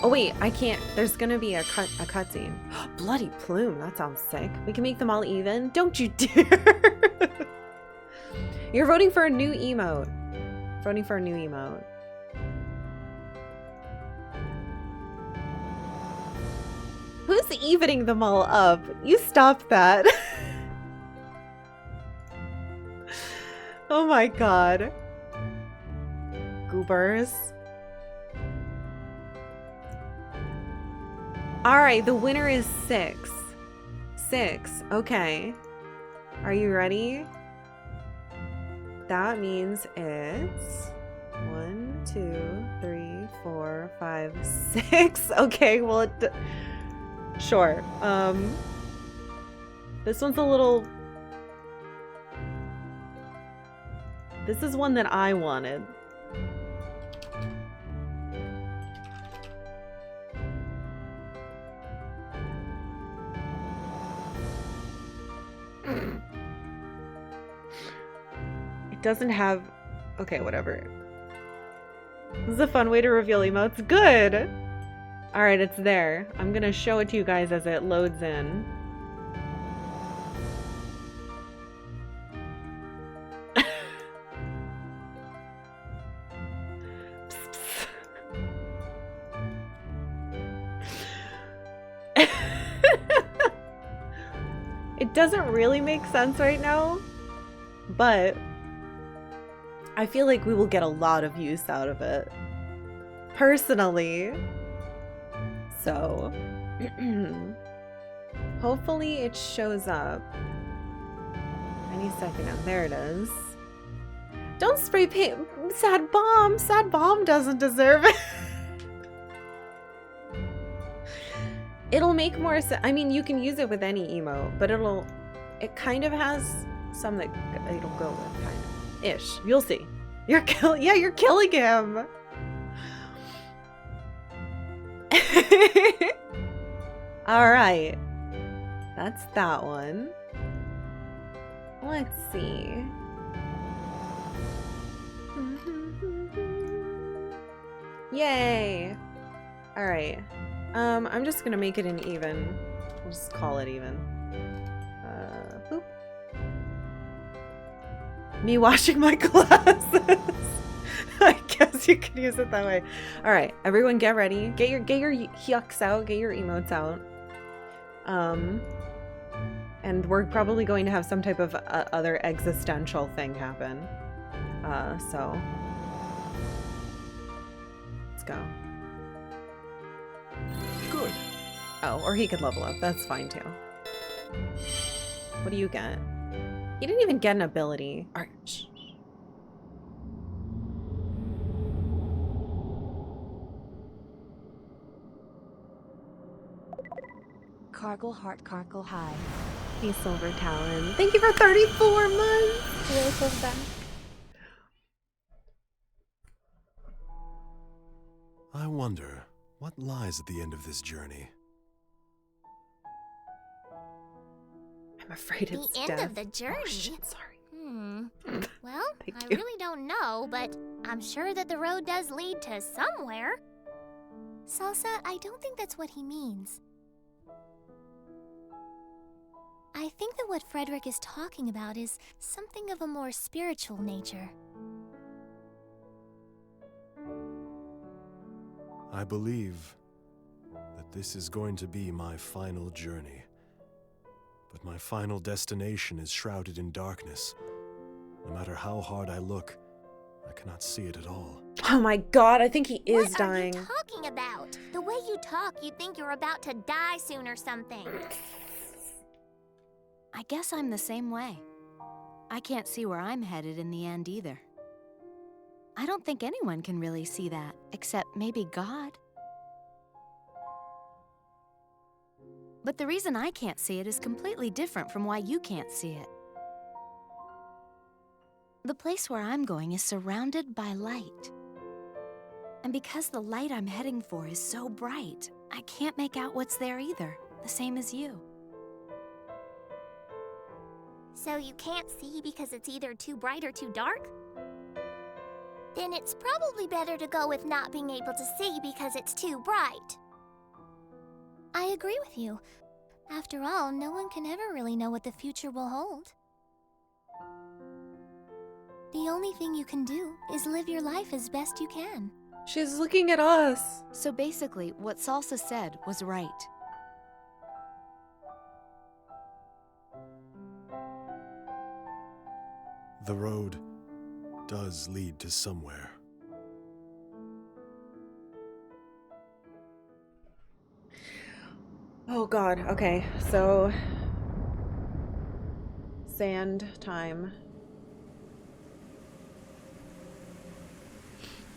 Speaker 1: Oh wait, I can't. There's gonna be a cutscene. Bloody plume. That sounds sick. We can make them all even. Don't you dare! You're voting for a new emote. Voting for a new emote. Who's evening them all up? You stop that. Oh my god. Goobers. Alright, the winner is 6. 6. Okay. Are you ready? That means it's 1, 2, 3, 4, 5, 6. Okay, well sure. This one's a little... This is one that I wanted. It doesn't have... Okay, whatever. This is a fun way to reveal emotes. Good! Alright, it's there. I'm gonna show it to you guys as it loads in. It doesn't really make sense right now, but I feel like we will get a lot of use out of it. Personally. So, hopefully it shows up any second now. There it is. Don't spray paint Sad Bomb. Sad Bomb doesn't deserve it. It'll make more sense. I mean, you can use it with any emote, but it kind of has some that it'll go with, kind of. Ish. You'll see. You're killing him. Alright. That's that one. Let's see. Yay! Alright. I'm just gonna make it an even. We'll just call it even. Boop. Me washing my glasses. I guess you could use it that way. All right, everyone, get ready. Get your yucks out. Get your emotes out. And we're probably going to have some type of other existential thing happen. So let's go.
Speaker 5: Good.
Speaker 1: Oh, or he could level up. That's fine too. What do you get? He didn't even get an ability. All right. Shh.
Speaker 2: Karkle Heart Karkle High.
Speaker 1: Hey, Silver Talon. Thank you for 34 months. Welcome back.
Speaker 4: I wonder what lies at the end of this journey.
Speaker 1: I'm afraid it's
Speaker 3: The end
Speaker 1: death.
Speaker 3: of the journey?
Speaker 1: Oh, shit, sorry.
Speaker 3: Well,
Speaker 1: Thank
Speaker 3: I
Speaker 1: you.
Speaker 3: really don't know, but I'm sure that the road does lead to somewhere. Salsa, I don't think that's what he means. I think that what Frederick is talking about is something of a more spiritual nature.
Speaker 4: I believe that this is going to be my final journey. But my final destination is shrouded in darkness. No matter how hard I look, I cannot see it at all.
Speaker 1: Oh my god, I think he is dying.
Speaker 3: What are you talking about? The way you talk, you'd think you're about to die soon or something.
Speaker 2: I guess I'm the same way. I can't see where I'm headed in the end either. I don't think anyone can really see that, except maybe God. But the reason I can't see it is completely different from why you can't see it. The place where I'm going is surrounded by light. And because the light I'm heading for is so bright, I can't make out what's there either, the same as you.
Speaker 3: So you can't see because it's either too bright or too dark? Then it's probably better to go with not being able to see because it's too bright. I agree with you. After all, no one can ever really know what the future will hold. The only thing you can do is live your life as best you can.
Speaker 1: She's looking at us.
Speaker 2: So basically, what Salsa said was right.
Speaker 4: The road does lead to somewhere.
Speaker 1: Oh god, okay, so sand time.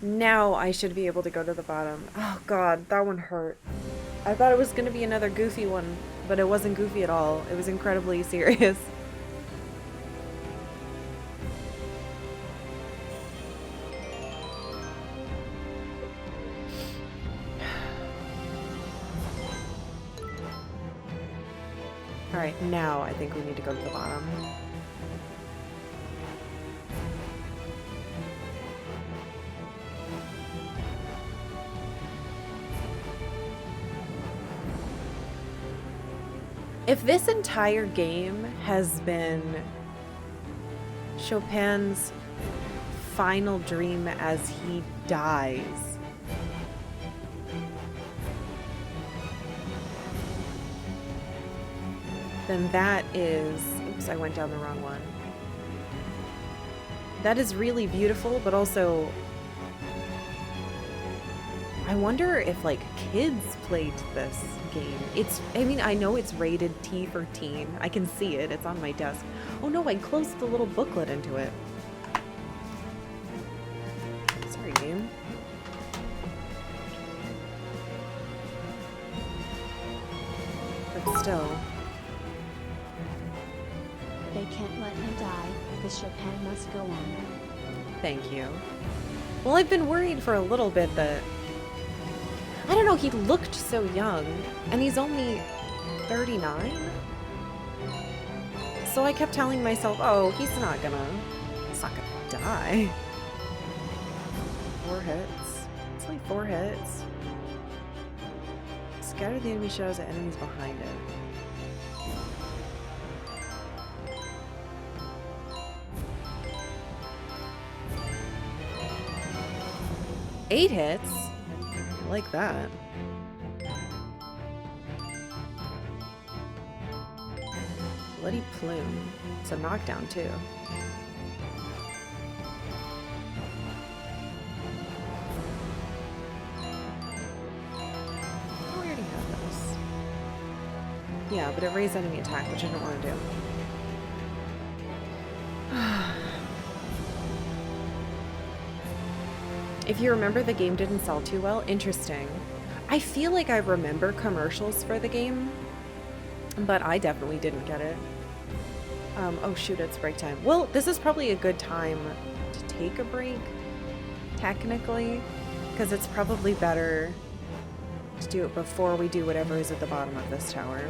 Speaker 1: Now I should be able to go to the bottom. Oh god, that one hurt. I thought it was gonna be another goofy one, but it wasn't goofy at all. It was incredibly serious. Alright, now I think we need to go to the bottom. If this entire game has been Chopin's final dream as he dies, then that is... Oops, I went down the wrong one. That is really beautiful, but also... I wonder if, like, kids played this game. I mean, I know it's rated T for teen. I can see it. It's on my desk. Oh no, I closed the little booklet into it. Sorry, game. But still...
Speaker 5: They can't let him die. The Chopin must go on.
Speaker 1: Thank you. Well, I've been worried for a little bit that... I don't know, he looked so young, and he's only 39? So I kept telling myself, oh, he's not gonna die. 4 hits. It's like 4 hits. Scatter the enemy shadows at enemies behind it. Eight hits? I like that. Bloody Plume. It's a knockdown, too. Oh, we already have this. Yeah, but it raised enemy attack, which I don't want to do. If you remember, the game didn't sell too well. Interesting. I feel like I remember commercials for the game, but I definitely didn't get it. Oh shoot, it's break time. Well, this is probably a good time to take a break, technically, because it's probably better to do it before we do whatever is at the bottom of this tower.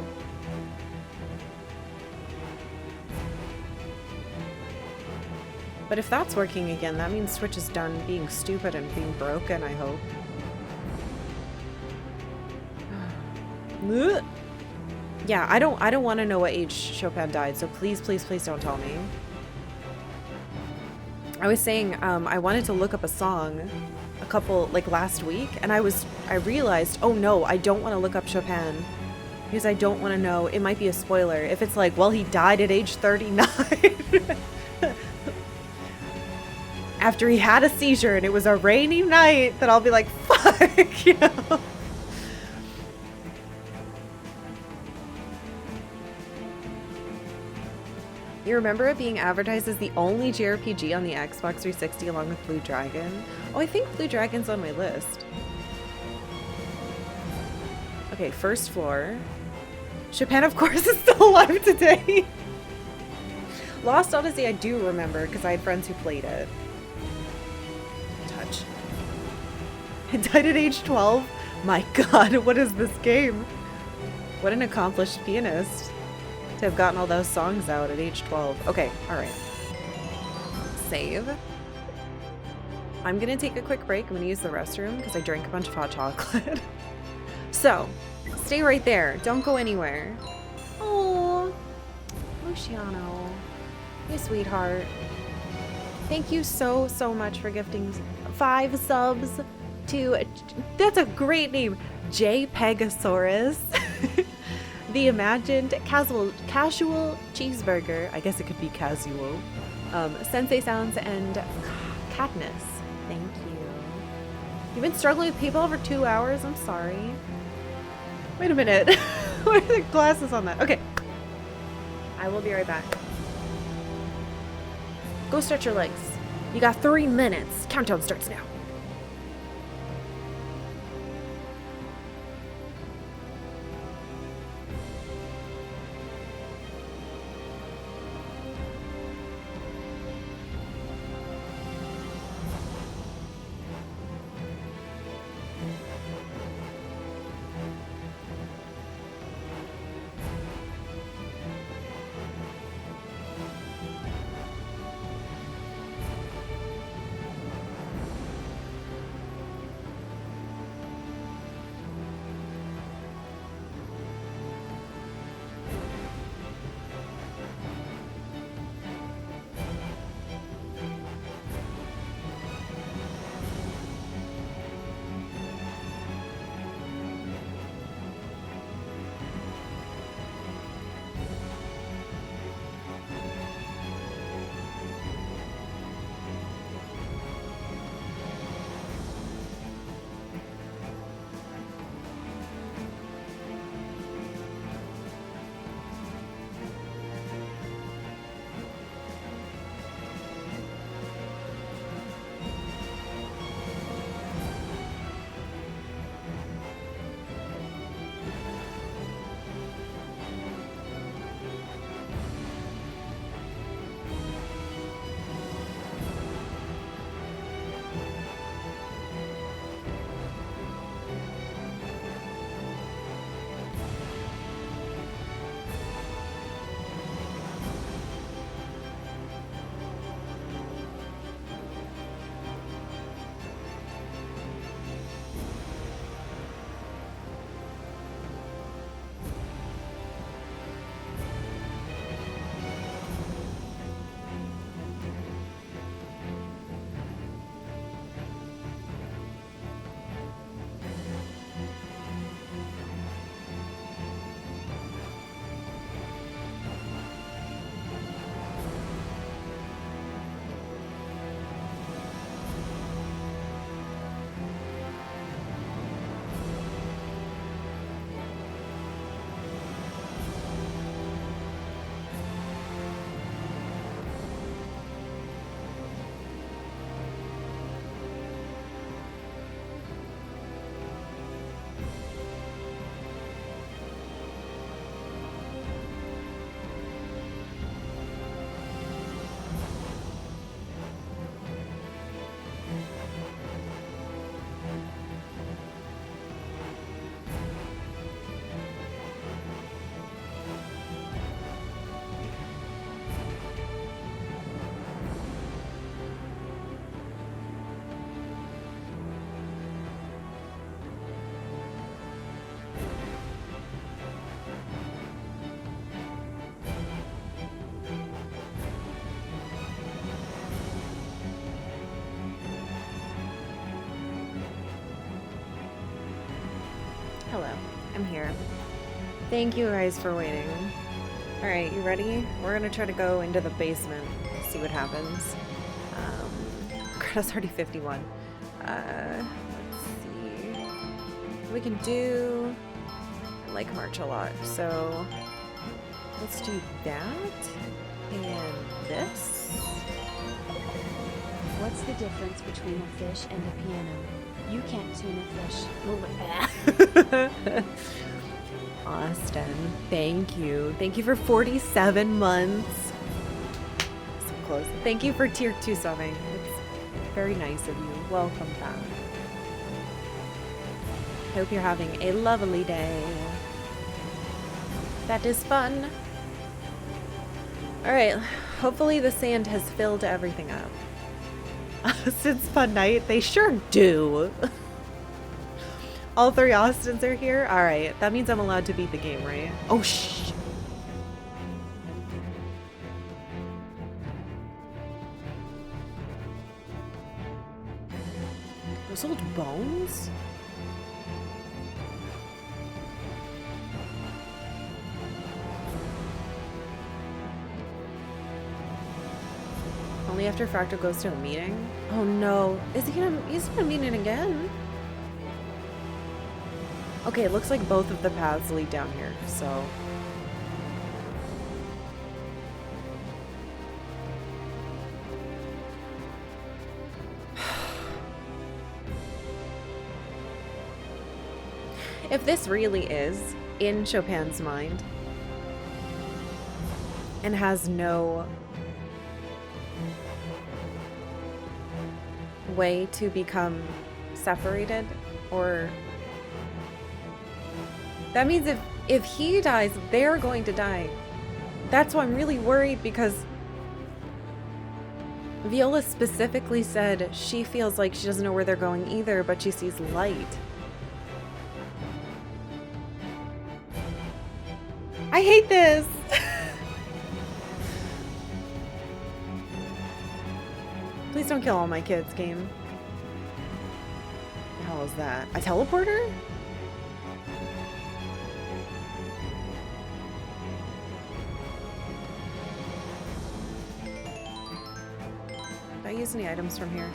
Speaker 1: But if that's working again, that means Switch is done being stupid and being broken, I hope. Yeah, I don't want to know what age Chopin died, so please, please, please don't tell me. I was saying, I wanted to look up a song a couple, like last week, and I realized, oh no, I don't want to look up Chopin, because I don't want to know, it might be a spoiler, if it's like, well, he died at age 39. After he had a seizure and it was a rainy night, then I'll be like, fuck, you know? You remember it being advertised as the only JRPG on the Xbox 360 along with Blue Dragon? Oh, I think Blue Dragon's on my list. Okay, first floor. Chopin, of course, is still alive today. Lost Odyssey I do remember because I had friends who played it. I died at age 12? My god, what is this game? What an accomplished pianist to have gotten all those songs out at age 12. Okay, alright. Save. I'm gonna take a quick break. I'm gonna use the restroom because I drank a bunch of hot chocolate. So, stay right there. Don't go anywhere. Oh, Luciano. Hey, sweetheart. Thank you so much for gifting 5 subs to, that's a great name, JPegasaurus. The Imagined Casual Cheeseburger, I guess it could be casual, Sensei Sounds, and Katniss. Thank you. You've been struggling with PayPal for 2 hours? I'm sorry. Wait a minute. Where are the glasses on that? Okay. I will be right back. Go stretch your legs. You got 3 minutes. Countdown starts now. Hello, I'm here. Thank you guys for waiting. Alright, you ready? We're gonna try to go into the basement, see what happens. Greta's already 51. Let's see. We can do... I like March a lot, so... Let's do that. And this.
Speaker 5: What's the difference between a fish and a piano? You can't tune a fish.
Speaker 1: Austin, thank you. Thank you for 47 months. So close. Thank you for tier 2 subbing. It's very nice of you. Welcome back. Hope you're having a lovely day. That is fun. Alright, hopefully the sand has filled everything up. Since fun night, they sure do. All three Austins are here? Alright, that means I'm allowed to beat the game, right? Oh, shh. Those old bones? Only after Fractal goes to a meeting? Oh no. He's gonna meet it again. Okay, it looks like both of the paths lead down here, so. If this really is in Chopin's mind and has no way to become separated, or that means if he dies, they're going to die. That's why I'm really worried, because Viola specifically said she feels like she doesn't know where they're going either, but she sees light. I hate this. Please don't kill all my kids, game. What the hell is that? A teleporter? Did I use any items from here?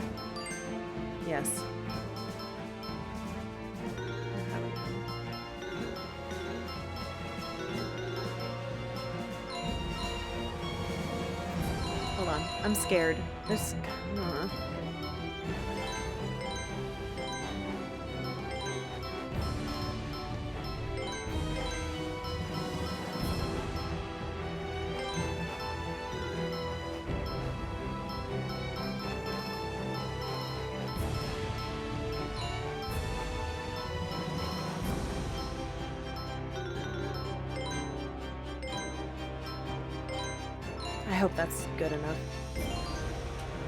Speaker 1: Yes. Hold on. I'm scared. There's... I hope that's good enough.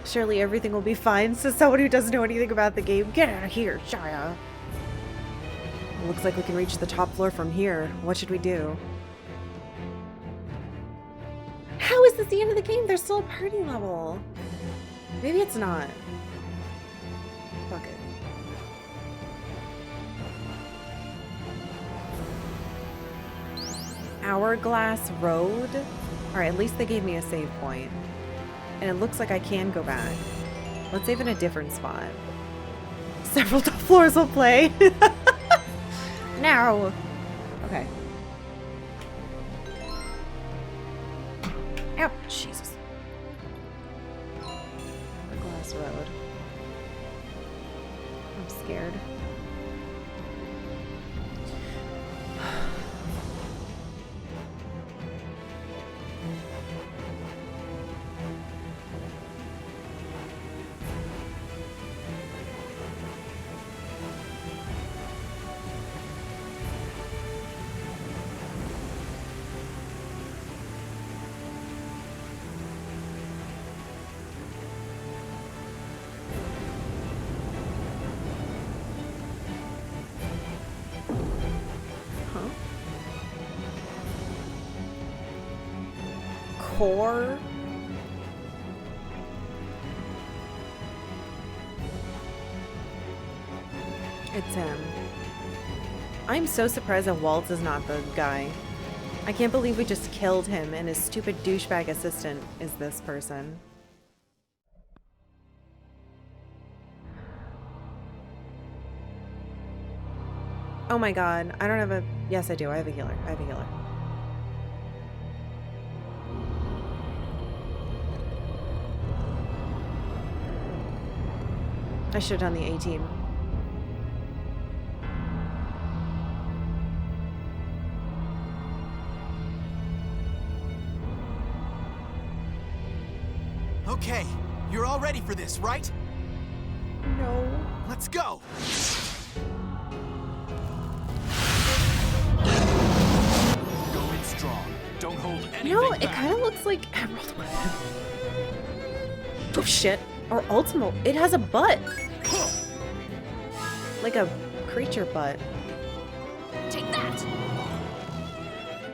Speaker 1: Surely everything will be fine, says someone who doesn't know anything about the game. Get out of here, Shia. Looks like we can reach the top floor from here. What should we do? How is this the end of the game? There's still a party level. Maybe it's not. Fuck it. Hourglass Road? Alright, at least they gave me a save point. And it looks like I can go back. Let's save in a different spot. Several top floors will play. Now. Okay. Ow, Jesus. Glass Road. I'm scared. Core. It's him. I'm so surprised that Waltz is not the guy. I can't believe we just killed him and his stupid douchebag assistant is this person. Oh my god, I don't have a... Yes, I do. I have a healer. I have a healer. I should have done the A-team.
Speaker 6: Okay, you're all ready for this, right?
Speaker 1: No.
Speaker 6: Let's go!
Speaker 1: You know, it kind of looks like Emerald Weapon. Oh shit. Or Ultimo. It has a butt. Like a creature butt.
Speaker 3: Take that!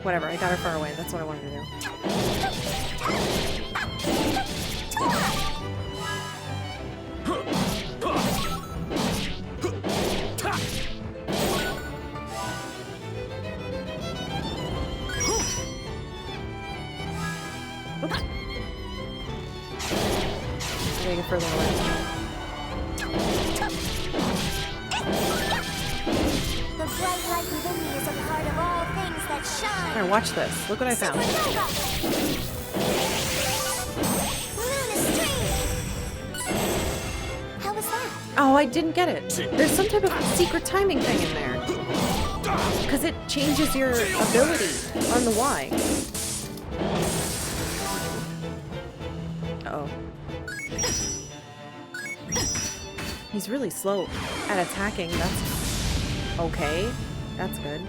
Speaker 1: Whatever, I got her far away. That's what I wanted to do. Oops. I gotta get further away.
Speaker 3: The bright light within me is a part of all things that shine.
Speaker 1: Here, watch this. Look what I found.
Speaker 3: How was that?
Speaker 1: Oh, I didn't get it. There's some type of secret timing thing in there. Because it changes your ability on the Y. Uh-oh. He's really slow at attacking. That's okay. That's good.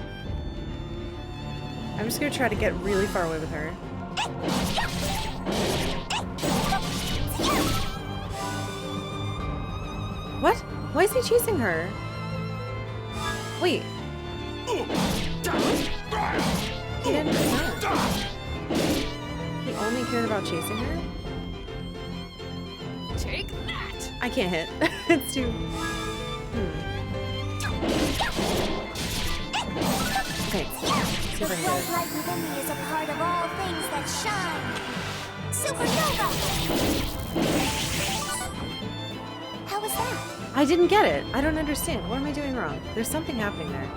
Speaker 1: I'm just gonna try to get really far away with her. What? Why is he chasing her? Wait. He didn't attack. He only cared about chasing her?
Speaker 3: Take that!
Speaker 1: I can't hit. It's too... Okay. See
Speaker 3: The
Speaker 1: if I can
Speaker 3: bright
Speaker 1: get it.
Speaker 3: light within me is a part of all things that shine. Supernova! How was that?
Speaker 1: I didn't get it. I don't understand. What am I doing wrong? There's something happening there.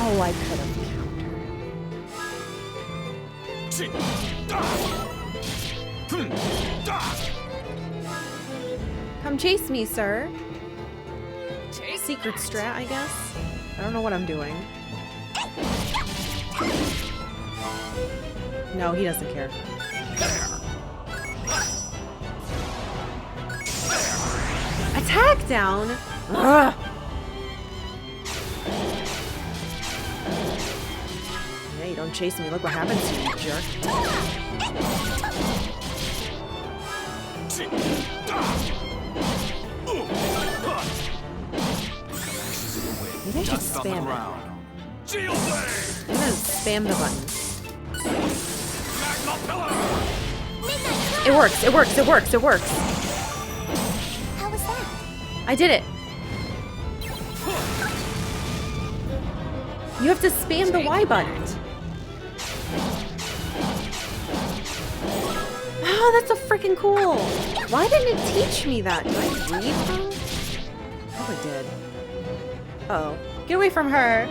Speaker 1: Oh, I could have countered. Come chase me, sir. Secret strat, I guess. I don't know what I'm doing. No, he doesn't care. Attack down! Ugh. Yeah, you don't chase me. Look what happens to you, you jerk. Maybe I should spam it. I'm gonna spam the button. It works, it works, it works, it works.
Speaker 3: How was that?
Speaker 1: I did it. You have to spam the Y button. Oh, that's so freaking cool. Why didn't it teach me that? Did I read wrong? Probably did. Uh-oh. Get away from her.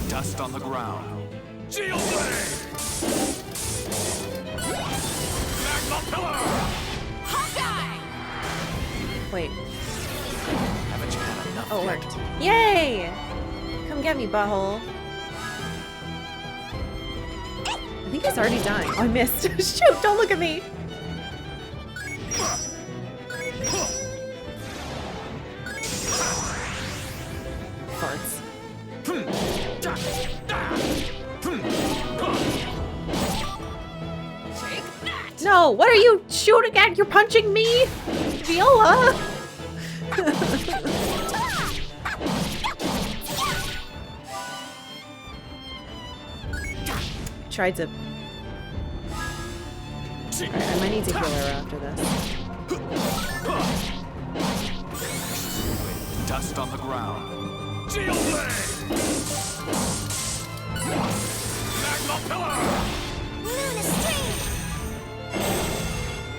Speaker 6: Dust on the ground. Shield blade! Magma pillar! Hawkeye!
Speaker 1: Wait.
Speaker 6: Haven't you had enough
Speaker 1: Oh, it
Speaker 6: yet?
Speaker 1: worked. Yay! Come get me, butthole. I think he's already dying. Oh, I missed. Shoot, don't look at me. Farts. No, what are you shooting at? You're punching me? Viola! Tried to... Alright, I might need to heal her after this.
Speaker 6: Dust on the ground. Shield blade! Magma pillar!
Speaker 3: Luna stream!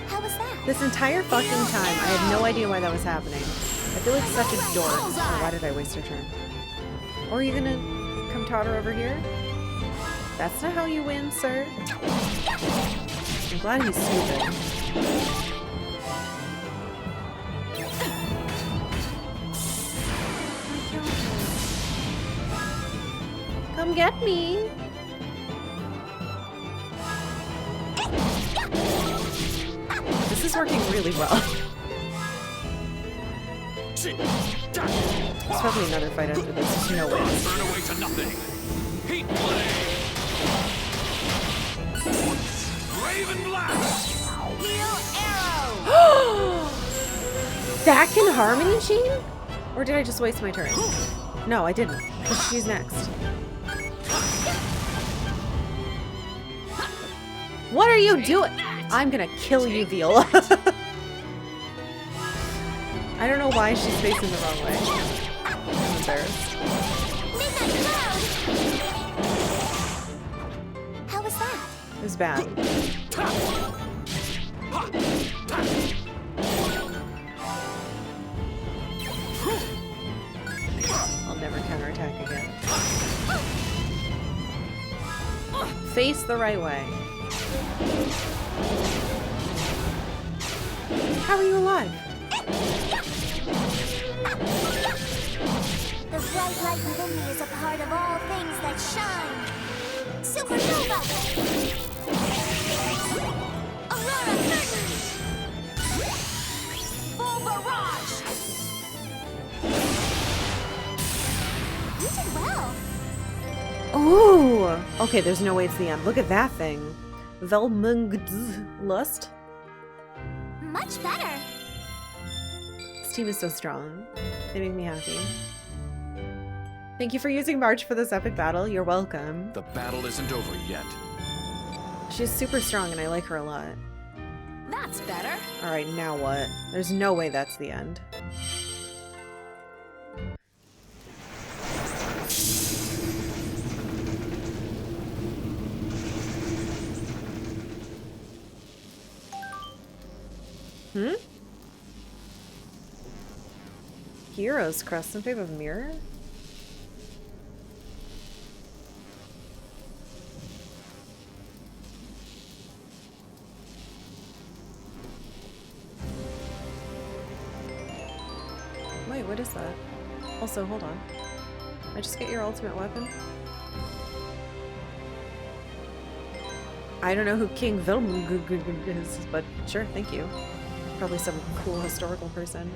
Speaker 3: How was that?
Speaker 1: This entire fucking time, I had no idea why that was happening. I feel like such a dork. Oh, why did I waste her turn? Or are you gonna come totter over here? That's not how you win, sir. I'm glad he's stupid. Come get me. This This is working really well. There's probably another fight after this. There's no way.
Speaker 6: Burn away to nothing. Heat blade. Raven blast.
Speaker 3: Heal arrow.
Speaker 1: That can Harmony Chain? Or did I just waste my turn? No, I didn't. Because she's next. What are you doing? I'm gonna kill you, Viola. I don't know why she's facing the wrong way. I'm embarrassed.
Speaker 3: Midnight cloud. How was that?
Speaker 1: It was bad. I'll never counterattack again. Face the right way. How are you alive?
Speaker 3: The bright light within me is a part of all things that shine. Supernova! Aurora curtain! Full barrage! You did well.
Speaker 1: Ooh! Okay, there's no way it's the end. Look at that thing. Lust?
Speaker 3: Much better.
Speaker 1: This team is so strong. They make me happy. Thank you for using March for this epic battle. You're welcome.
Speaker 6: The battle isn't over yet.
Speaker 1: She's super strong and I like her a lot.
Speaker 2: That's better.
Speaker 1: Alright, now what? There's no way that's the end. Hmm? Heroes crest in favor of mirror? Wait, what is that? Also, hold on. I just get your ultimate weapon? I don't know who King Vilmung is, but sure, thank you. Probably some cool historical person.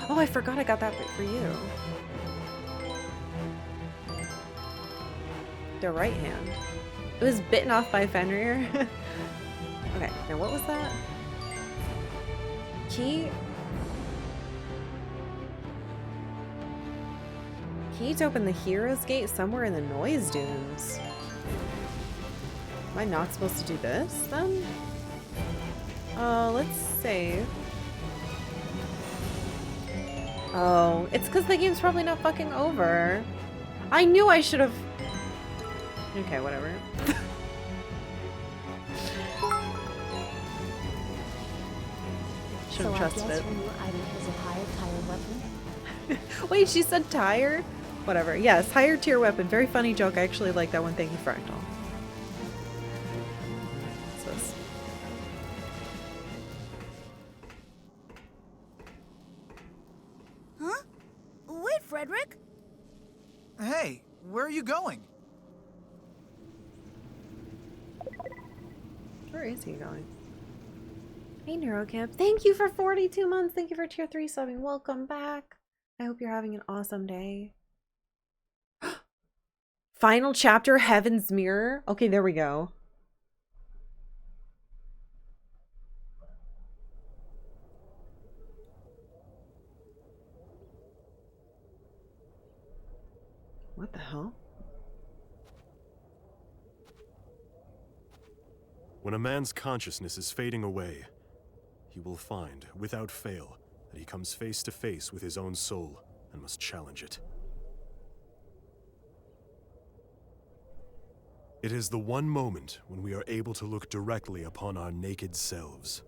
Speaker 1: Oh, I forgot I got that for you. The right hand. It was bitten off by Fenrir. Okay, now what was that? Key? Key to open the Hero's Gate somewhere in the Noise Dunes. Am I not supposed to do this, then? Let's save. Oh, it's because the game's probably not fucking over. I knew I should have... Okay, whatever. Should have trusted it.
Speaker 5: Your new item is a higher tire weapon?
Speaker 1: Wait, she said tire? Whatever. Yes, higher tier weapon. Very funny joke. I actually like that one. Thank you, Fractal. What's this?
Speaker 7: Huh? Wait, Frederick.
Speaker 8: Hey, where are you going?
Speaker 1: Where is he going? Hey, Neurocamp. Thank you for 42 months. Thank you for tier 3 subbing. Welcome back. I hope you're having an awesome day. Final chapter, Heaven's Mirror. Okay, there we go. What the hell?
Speaker 4: When a man's consciousness is fading away, he will find, without fail, that he comes face to face with his own soul and must challenge it. It is the one moment when we are able to look directly upon our naked selves.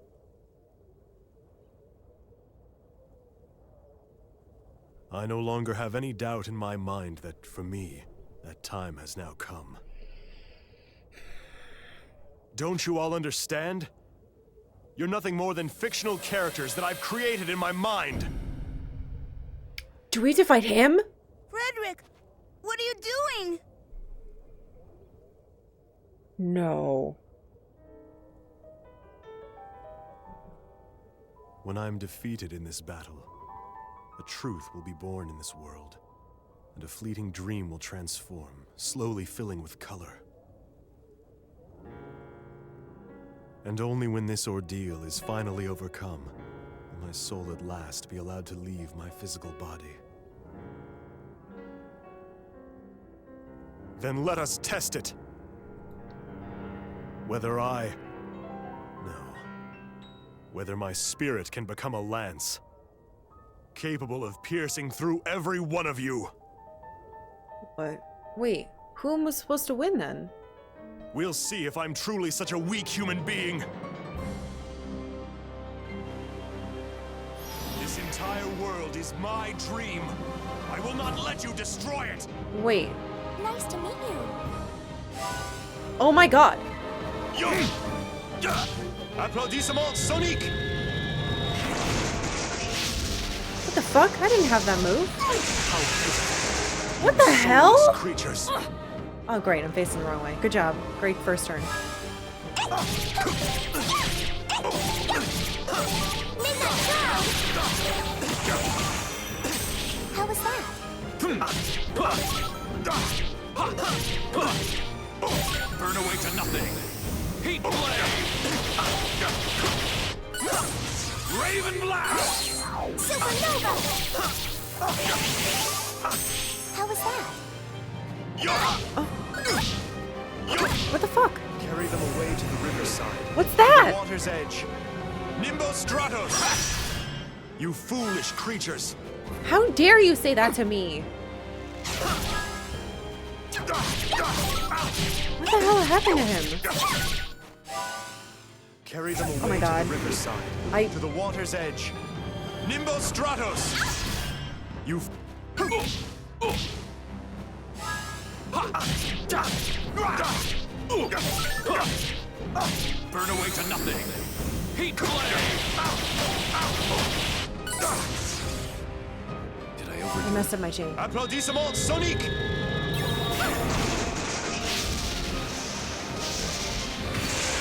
Speaker 4: I no longer have any doubt in my mind that, for me, that time has now come. Don't you all understand? You're nothing more than fictional characters that I've created in my mind.
Speaker 1: Do we have to fight him?
Speaker 7: Frederick, what are you doing?
Speaker 1: No.
Speaker 4: When I'm defeated in this battle, a truth will be born in this world, and a fleeting dream will transform, slowly filling with color. And only when this ordeal is finally overcome will my soul at last be allowed to leave my physical body. Then let us test it! Whether whether my spirit can become a lance, capable of piercing through every one of you.
Speaker 1: What? Wait, who am I supposed to win then?
Speaker 4: We'll see if I'm truly such a weak human being. This entire world is my dream. I will not let you destroy it.
Speaker 1: Wait.
Speaker 3: Nice to meet you.
Speaker 1: Oh my god!
Speaker 4: Yo! Applaudissement Sonic!
Speaker 1: What the fuck? I didn't have that move. What the hell?
Speaker 4: Creatures.
Speaker 1: Oh great, I'm facing the wrong way. Good job. Great first turn.
Speaker 3: How was that?
Speaker 6: Burn away to nothing. Heat blade. Raven blast.
Speaker 3: Supernova! How was that?
Speaker 1: What the fuck?
Speaker 4: Carry them away to the riverside.
Speaker 1: What's
Speaker 4: To
Speaker 1: that?
Speaker 4: the water's edge. Nimbostratos! You foolish creatures!
Speaker 1: How dare you say that to me? What the hell happened to him?
Speaker 4: Carry them away
Speaker 1: Oh my god.
Speaker 4: to the riverside. To the water's edge. Nimbostratos! You
Speaker 6: Burn away to nothing. Heat blade. Did I
Speaker 1: I
Speaker 6: overdo
Speaker 1: messed up my chain.
Speaker 4: Applaudissement Sonic!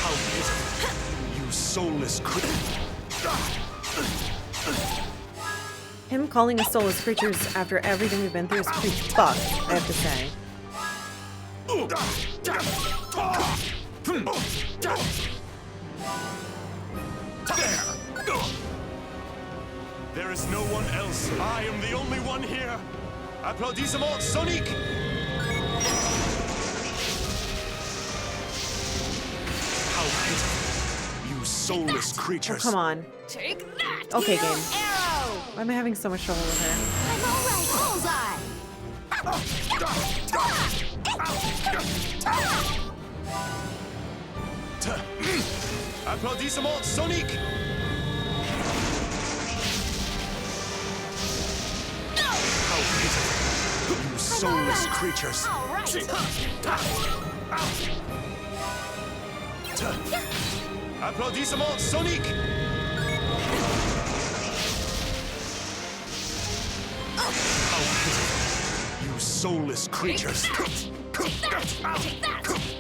Speaker 4: How pitiful, you soulless creature.
Speaker 1: Him calling us soulless creatures after everything we've been through is pretty fucked, I have to say.
Speaker 4: There is no one else. I am the only one here. Applaudissement Sonic! How pitiful, you soulless
Speaker 1: Oh,
Speaker 4: creatures.
Speaker 1: come on.
Speaker 3: Take that!
Speaker 1: Okay,
Speaker 3: Heal
Speaker 1: game.
Speaker 3: Arrow!
Speaker 1: Why am I having so much trouble with her?
Speaker 3: I'm alright, bullseye!
Speaker 4: Applaudissement Sonic! How pitiful, you soulless creatures.
Speaker 3: Alright!
Speaker 4: Applaudissement Sonic! How pitiful, you soulless creatures.
Speaker 3: Take that!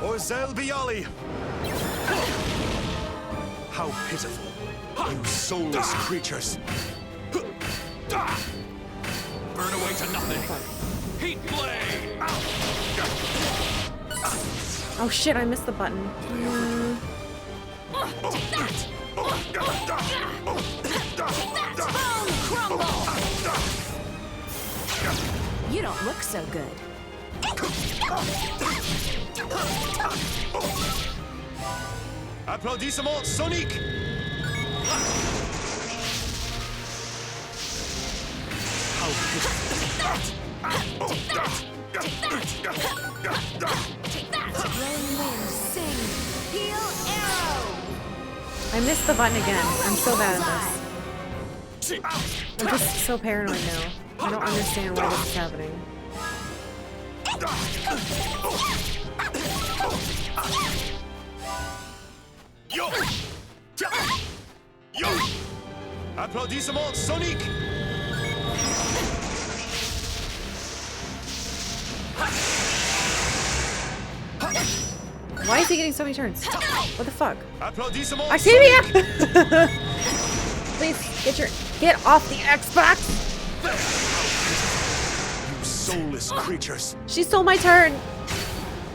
Speaker 4: Orzel Bialy! How pitiful, you soulless creatures.
Speaker 6: Burn away to nothing. Heat blade.
Speaker 1: Oh shit, I missed the button.
Speaker 3: Take that! Bone crumble!
Speaker 2: You don't look so good.
Speaker 4: Applaudissement Sonic! How
Speaker 2: Blowing wind, sing, heal arrow.
Speaker 1: I missed the button again. I'm so bad at this. I'm just so paranoid now. I don't understand why this is happening.
Speaker 4: Yo! Yo! Applaudissement Sonic!
Speaker 1: Why is he getting so many turns? What the fuck?
Speaker 4: Applaudissements!
Speaker 1: Octavia! Please, get off the Xbox!
Speaker 4: You soulless creatures!
Speaker 1: She stole my turn!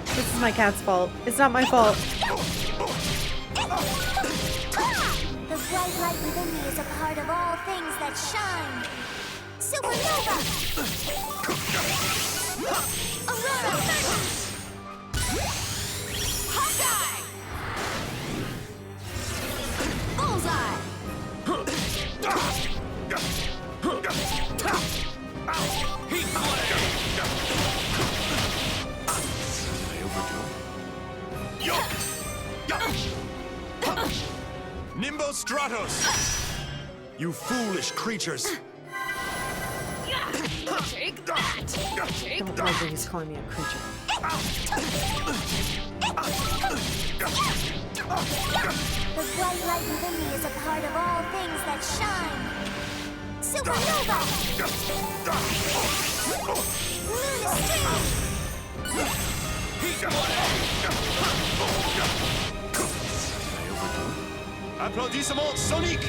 Speaker 1: This is my cat's fault. It's not my fault.
Speaker 3: The bright light within me is a part of all things that shine. Supernova! Aurora! Hawkeye! Bullseye!
Speaker 6: Heat blade!
Speaker 4: Nimbo Stratos! You foolish creatures!
Speaker 6: Take that! Take
Speaker 1: Don't like that he's calling me a creature.
Speaker 3: The bright light within me is a part of all things that shine. Supernova! Lunar
Speaker 4: Applaudissements Sonic!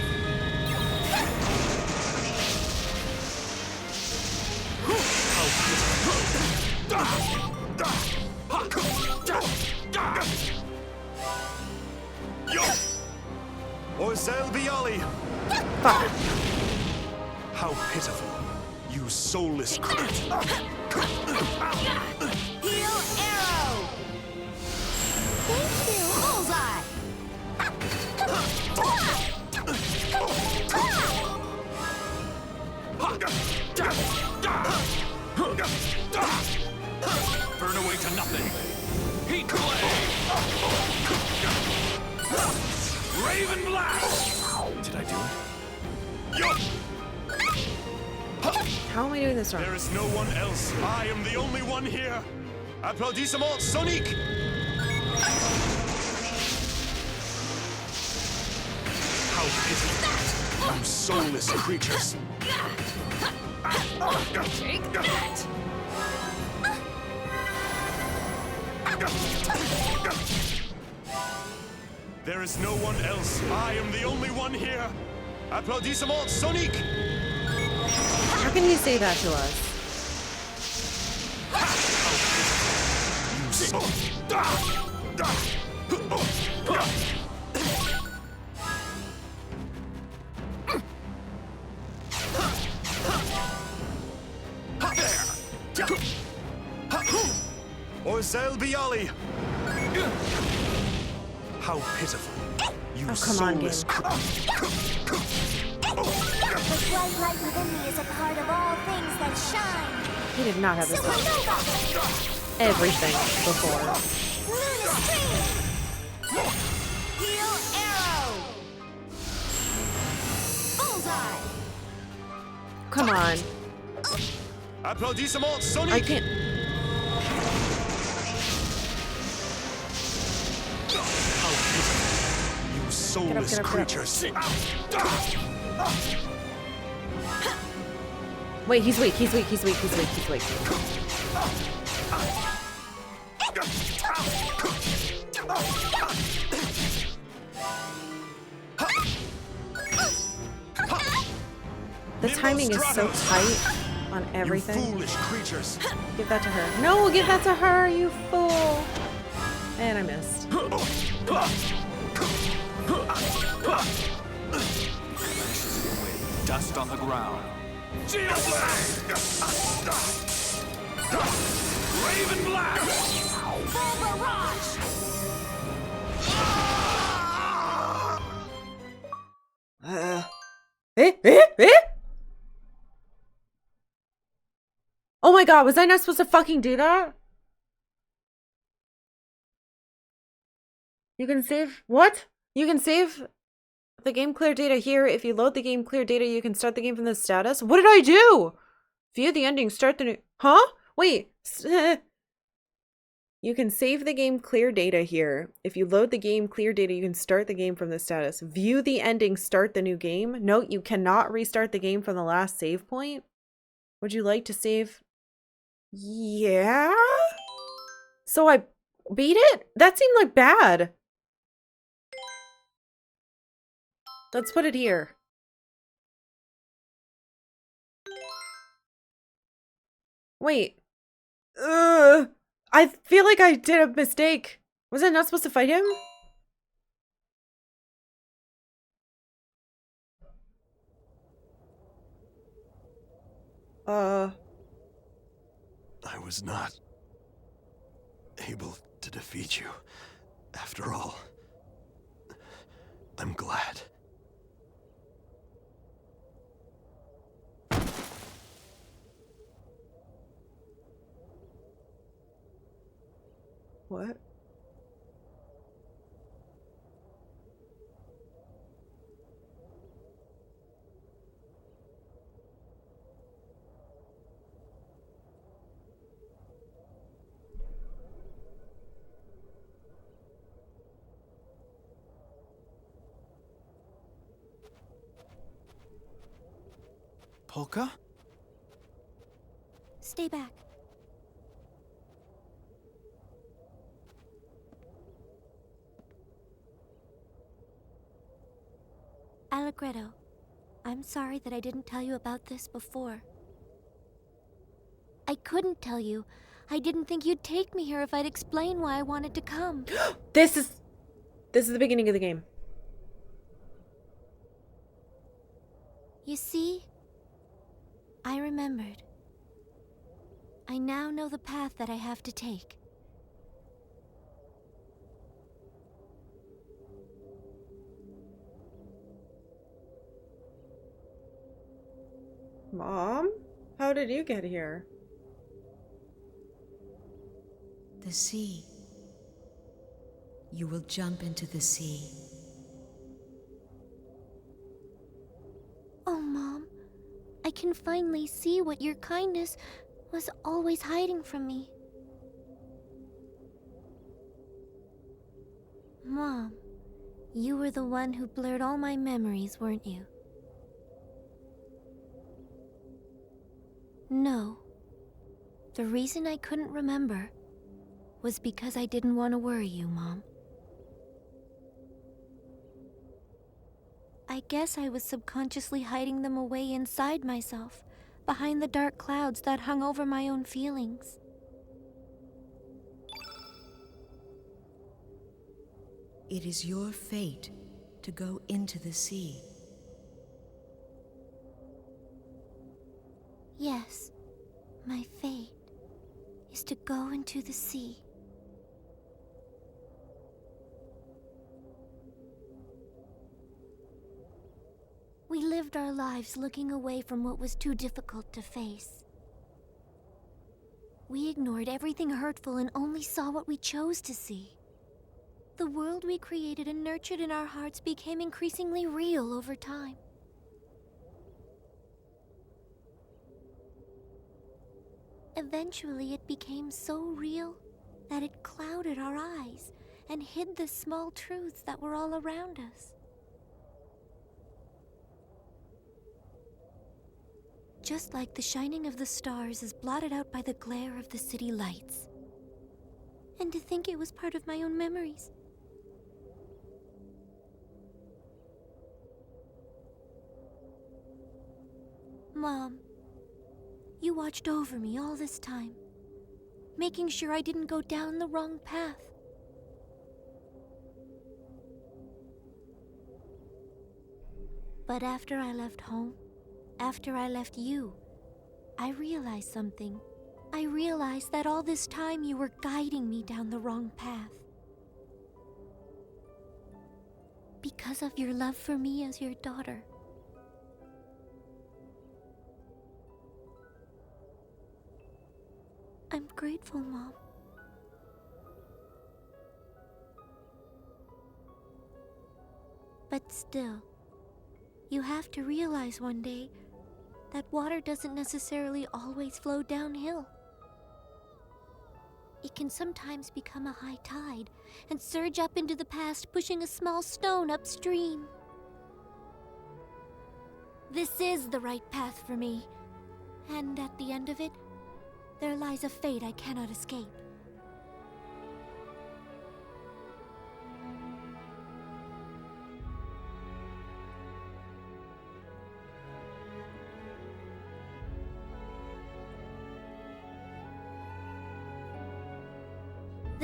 Speaker 4: Orzel Bialy!
Speaker 1: Fuck.
Speaker 4: How pitiful, you soulless creatures!
Speaker 3: Heal arrow! Thank you! Bullseye!
Speaker 6: Burn away to nothing! Heat blade! Raven blast!
Speaker 4: Did I do it?
Speaker 1: How am I doing this wrong?
Speaker 4: There is no one else. I am the only one here. Applaudissements Sonic! How pitiful, you soulless creatures!
Speaker 6: Take that!
Speaker 4: There is no one else. I am the only one here. Applaudissements Sonic!
Speaker 1: How can you say that to us?
Speaker 4: You so Orzel Bialy! How pitiful, you
Speaker 1: Oh, come on,
Speaker 4: soulless
Speaker 1: game.
Speaker 3: The bright light within me is a part of all things that shine.
Speaker 1: He did not have this one.
Speaker 3: Supernova!
Speaker 1: Everything before.
Speaker 3: Lunar stream! Heal arrow! Bullseye!
Speaker 1: Come on.
Speaker 4: Applaudissements Sonic!
Speaker 1: I can't.
Speaker 4: How pitiful, you soulless
Speaker 1: get up.
Speaker 4: creatures!
Speaker 1: Wait, he's weak. He's weak. The timing is so tight on
Speaker 4: You
Speaker 1: everything.
Speaker 4: foolish creatures!
Speaker 1: Give that to her. No, give that to her, you fool. And I missed.
Speaker 6: Dust on the ground. Shield blade! Raven blast!
Speaker 3: Full barrage!
Speaker 1: Eh? Oh my god, was I not supposed to fucking do that? You can save... What? You can save the game clear data here. If you load the game clear data, you can start the game from the status. What did I do? View the ending, start the new... Huh? Wait. You can save the game clear data here. If you load the game clear data, you can start the game from the status. View the ending, start the new game. Note, you cannot restart the game from the last save point. Would you like to save? Yeah? So Beat it? That seemed like bad. Let's put it here. Wait. Ugh. I feel like I did a mistake. Was I not supposed to fight him?
Speaker 4: I was not able to defeat you. After all, I'm glad.
Speaker 1: What?
Speaker 8: Polka?
Speaker 3: Stay back. Allegretto, I'm sorry that I didn't tell you about this before. I couldn't tell you. I didn't think you'd take me here if I'd explain why I wanted to come.
Speaker 1: This is the beginning of the game.
Speaker 3: You see? I remembered. I now know the path that I have to take.
Speaker 1: Mom? How did you get here?
Speaker 9: The sea. You will jump into the sea.
Speaker 3: Oh, Mom. I can finally see what your kindness was always hiding from me. Mom, you were the one who blurred all my memories, weren't you? No. The reason I couldn't remember was because I didn't want to worry you, Mom. I guess I was subconsciously hiding them away inside myself, behind the dark clouds that hung over my own feelings.
Speaker 9: It is your fate to go into the sea.
Speaker 3: Yes, my fate is to go into the sea. We lived our lives looking away from what was too difficult to face. We ignored everything hurtful and only saw what we chose to see. The world we created and nurtured in our hearts became increasingly real over time. Eventually, it became so real that it clouded our eyes and hid the small truths that were all around us. Just like the shining of the stars is blotted out by the glare of the city lights. And to think it was part of my own memories. Mom, you watched over me all this time, making sure I didn't go down the wrong path. But after I left home, after I left you, I realized something. I realized that all this time you were guiding me down the wrong path. Because of your love for me as your daughter. I'm grateful, Mom. But still, you have to realize one day that water doesn't necessarily always flow downhill. It can sometimes become a high tide and surge up into the past, pushing a small stone upstream. This is the right path for me, and at the end of it, there lies a fate I cannot escape.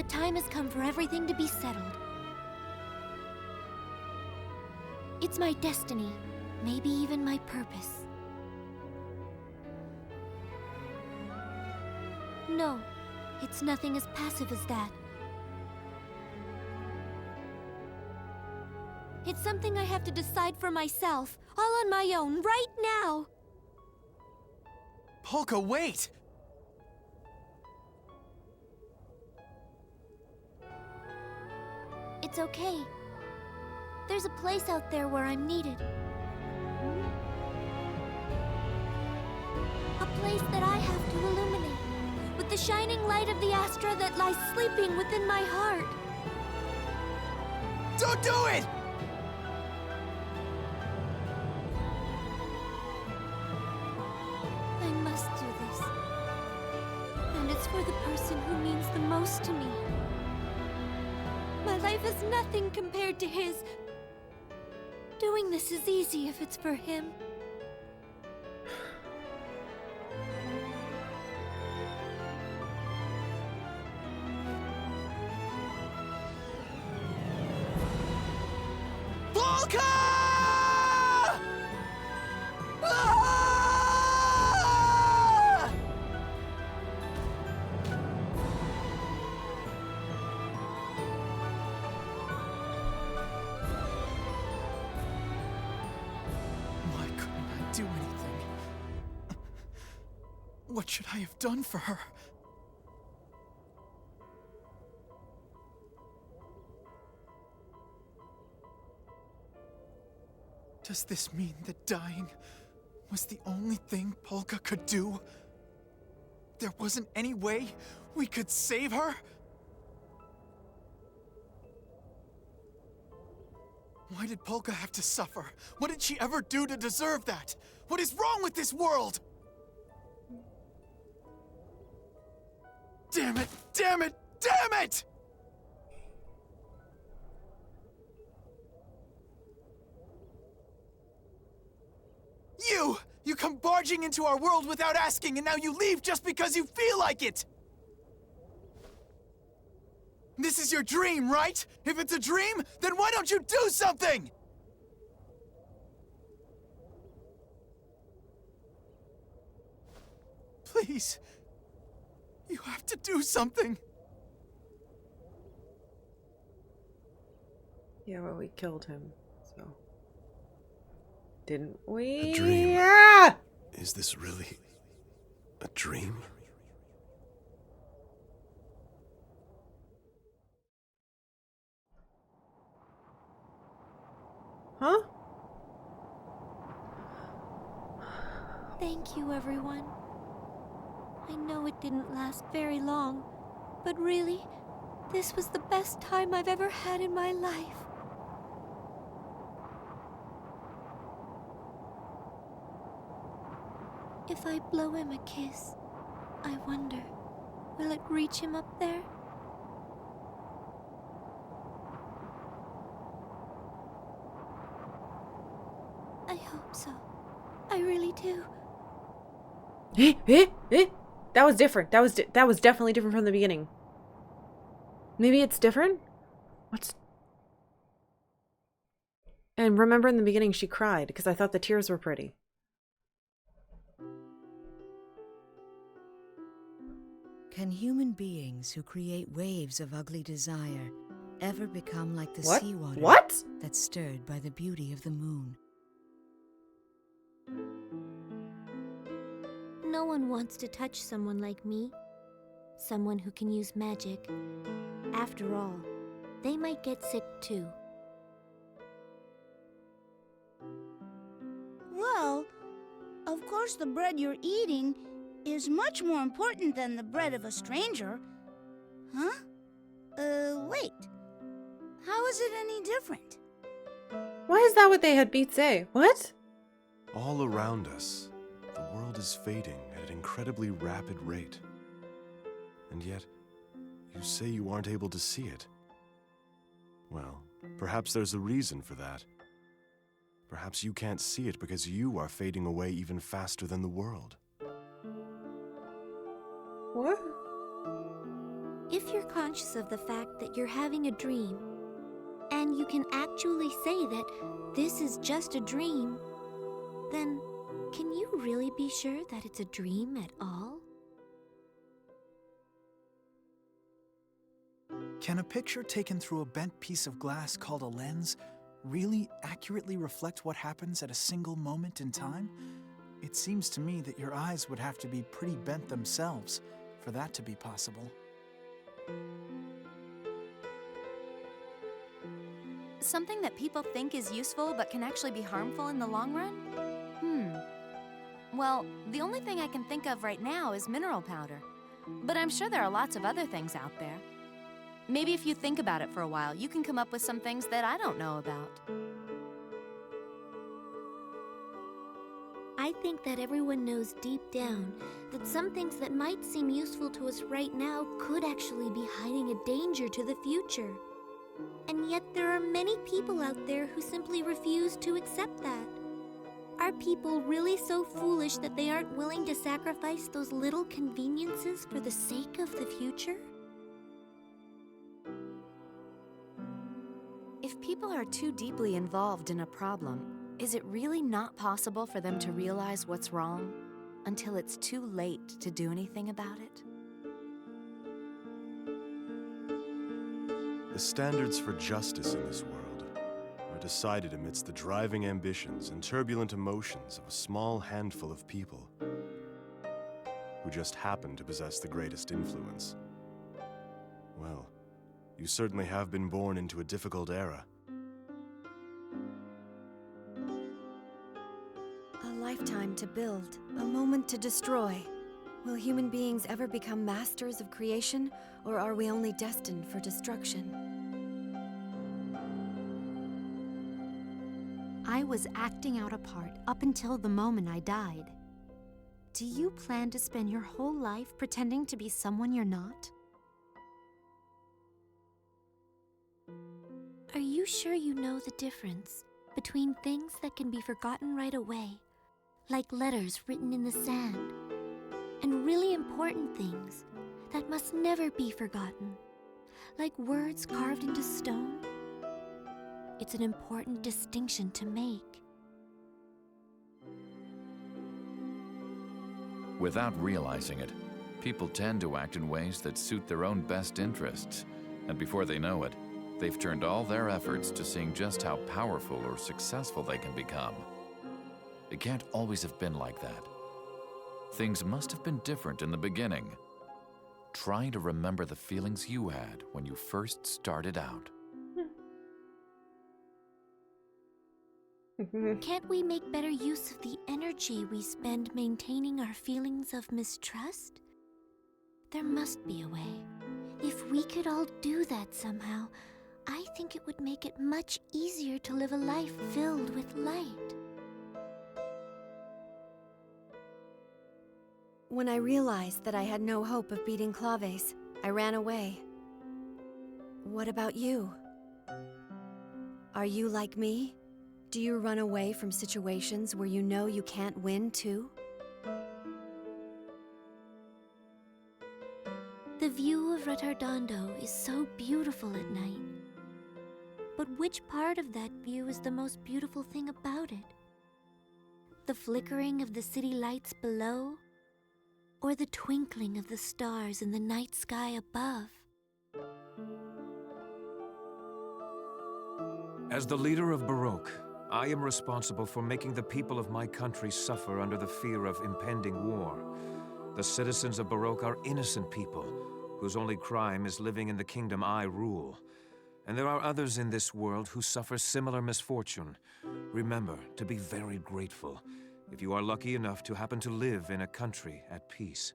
Speaker 3: The time has come for everything to be settled. It's my destiny, maybe even my purpose. No, it's nothing as passive as that. It's something I have to decide for myself, all on my own, right now.
Speaker 8: Polka, wait!
Speaker 3: It's okay. There's a place out there where I'm needed. A place that I have to illuminate, with the shining light of the Astra that lies sleeping within my heart.
Speaker 8: Don't do it!
Speaker 3: I must do this. And it's for the person who means the most to me. My life is nothing compared to his. Doing this is easy if it's for him.
Speaker 8: Polka! Ah! Why couldn't I do anything? What should I have done for her? Does this mean that dying was the only thing Polka could do? There wasn't any way we could save her? Why did Polka have to suffer? What did she ever do to deserve that? What is wrong with this world? Damn it! Damn it! Damn it! You come barging into our world without asking, and now you leave just because you feel like it! This is your dream, right? If it's a dream, then why don't you do something? Please. You have to do something.
Speaker 1: Yeah, well, we killed him, so. Didn't we?
Speaker 4: A dream.
Speaker 1: Yeah!
Speaker 4: Is this really a dream?
Speaker 1: Huh?
Speaker 3: Thank you, everyone. I know it didn't last very long, but really, this was the best time I've ever had in my life. If I blow him a kiss, I wonder, will it reach him up there? I hope so. I really do.
Speaker 1: That was different. That was definitely different from the beginning. Maybe it's different? What's... And remember in the beginning she cried because I thought the tears were pretty.
Speaker 9: Can human beings who create waves of ugly desire ever become like the
Speaker 1: What?
Speaker 9: seawater
Speaker 1: What?
Speaker 9: that's stirred by the beauty of the moon?
Speaker 3: No one wants to touch someone like me. Someone who can use magic. After all, they might get sick too.
Speaker 7: Well, of course the bread you're eating is much more important than the bread of a stranger. Huh? Wait. How is it any different?
Speaker 1: Why is that what they had Beat say? What?
Speaker 4: All around us, the world is fading at an incredibly rapid rate. And yet, you say you aren't able to see it. Well, perhaps there's a reason for that. Perhaps you can't see it because you are fading away even faster than the world.
Speaker 1: What?
Speaker 10: If you're conscious of the fact that you're having a dream, and you can actually say that this is just a dream, then can you really be sure that it's a dream at all?
Speaker 8: Can a picture taken through a bent piece of glass called a lens really accurately reflect what happens at a single moment in time? It seems to me that your eyes would have to be pretty bent themselves for that to be possible.
Speaker 2: Something that people think is useful but can actually be harmful in the long run? Well, the only thing I can think of right now is mineral powder. But I'm sure there are lots of other things out there. Maybe if you think about it for a while, you can come up with some things that I don't know about.
Speaker 10: I think that everyone knows deep down that some things that might seem useful to us right now could actually be hiding a danger to the future. And yet there are many people out there who simply refuse to accept that. Are people really so foolish that they aren't willing to sacrifice those little conveniences for the sake of the future?
Speaker 2: If people are too deeply involved in a problem, is it really not possible for them to realize what's wrong until it's too late to do anything about it?
Speaker 4: The standards for justice in this world are decided amidst the driving ambitions and turbulent emotions of a small handful of people who just happen to possess the greatest influence. Well, you certainly have been born into a difficult era.
Speaker 11: A lifetime to build, a moment to destroy. Will human beings ever become masters of creation, or are we only destined for destruction?
Speaker 10: I was acting out a part up until the moment I died. Do you plan to spend your whole life pretending to be someone you're not? Are you sure you know the difference between things that can be forgotten right away, like letters written in the sand, and really important things that must never be forgotten, like words carved into stone? It's an important distinction to make.
Speaker 6: Without realizing it, people tend to act in ways that suit their own best interests, and before they know it, they've turned all their efforts to seeing just how powerful or successful they can become. It can't always have been like that. Things must have been different in the beginning. Try to remember the feelings you had when you first started out.
Speaker 10: Can't we make better use of the energy we spend maintaining our feelings of mistrust? There must be a way. If we could all do that somehow, I think it would make it much easier to live a life filled with light.
Speaker 11: When I realized that I had no hope of beating Claves, I ran away. What about you? Are you like me? Do you run away from situations where you know you can't win too?
Speaker 10: The view of Retardondo is so beautiful at night. But which part of that view is the most beautiful thing about it? The flickering of the city lights below? Or the twinkling of the stars in the night sky above?
Speaker 12: As the leader of Baroque, I am responsible for making the people of my country suffer under the fear of impending war. The citizens of Baroque are innocent people, whose only crime is living in the kingdom I rule. And there are others in this world who suffer similar misfortune. Remember to be very grateful if you are lucky enough to happen to live in a country at peace.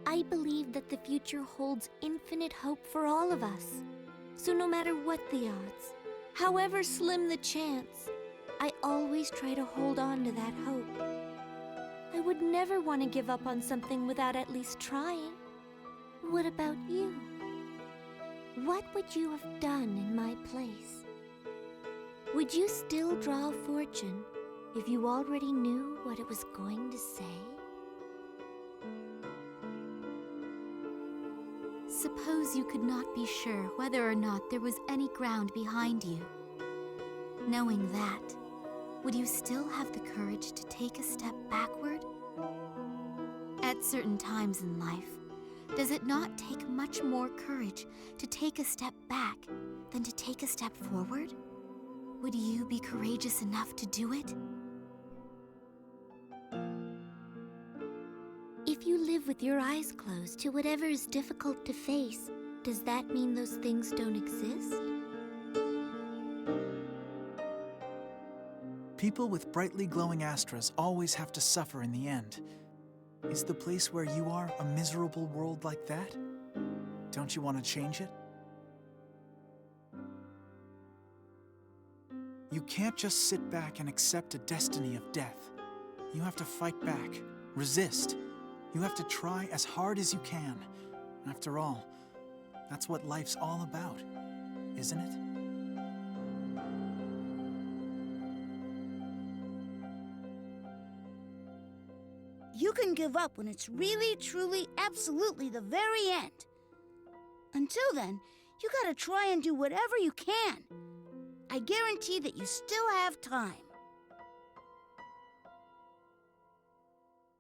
Speaker 10: I believe that the future holds infinite hope for all of us. So no matter what the odds, however slim the chance, I always try to hold on to that hope. I would never want to give up on something without at least trying. What about you? What would you have done in my place? Would you still draw a fortune if you already knew what it was going to say? Suppose you could not be sure whether or not there was any ground behind you. Knowing that, would you still have the courage to take a step backward? At certain times in life, does it not take much more courage to take a step back than to take a step forward? Would you be courageous enough to do it?
Speaker 3: If you live with your eyes closed to whatever is difficult to face, does that mean those things don't exist?
Speaker 8: People with brightly glowing astras always have to suffer in the end. Is the place where you are a miserable world like that? Don't you want to change it? You can't just sit back and accept a destiny of death. You have to fight back, resist. You have to try as hard as you can. After all, that's what life's all about, isn't it?
Speaker 7: You can give up when it's really, truly, absolutely the very end. Until then, you gotta try and do whatever you can. I guarantee that you still have time.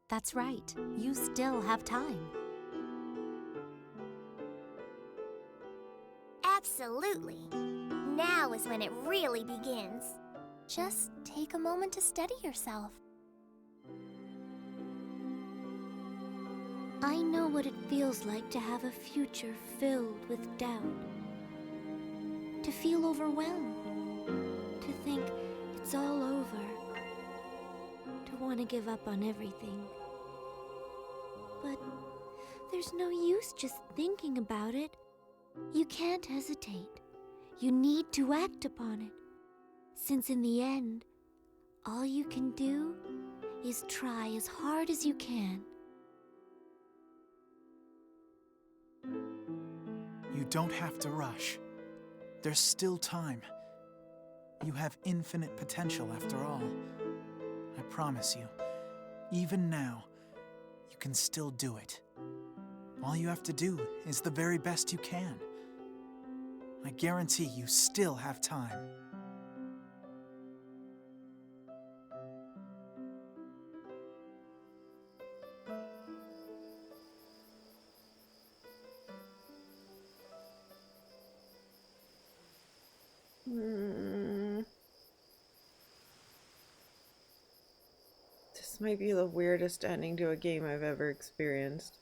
Speaker 10: That's right. You still have time.
Speaker 3: Absolutely. Now is when it really begins. Just take a moment to steady yourself. I know what it feels like to have a future filled with doubt. To feel overwhelmed. To think it's all over. To want to give up on everything. But there's no use just thinking about it. You can't hesitate. You need to act upon it. Since in the end, all you can do is try as hard as you can.
Speaker 8: You don't have to rush. There's still time. You have infinite potential after all. I promise you, even now, you can still do it. All you have to do is the very best you can. I guarantee you still have time.
Speaker 1: This might be the weirdest ending to a game I've ever experienced.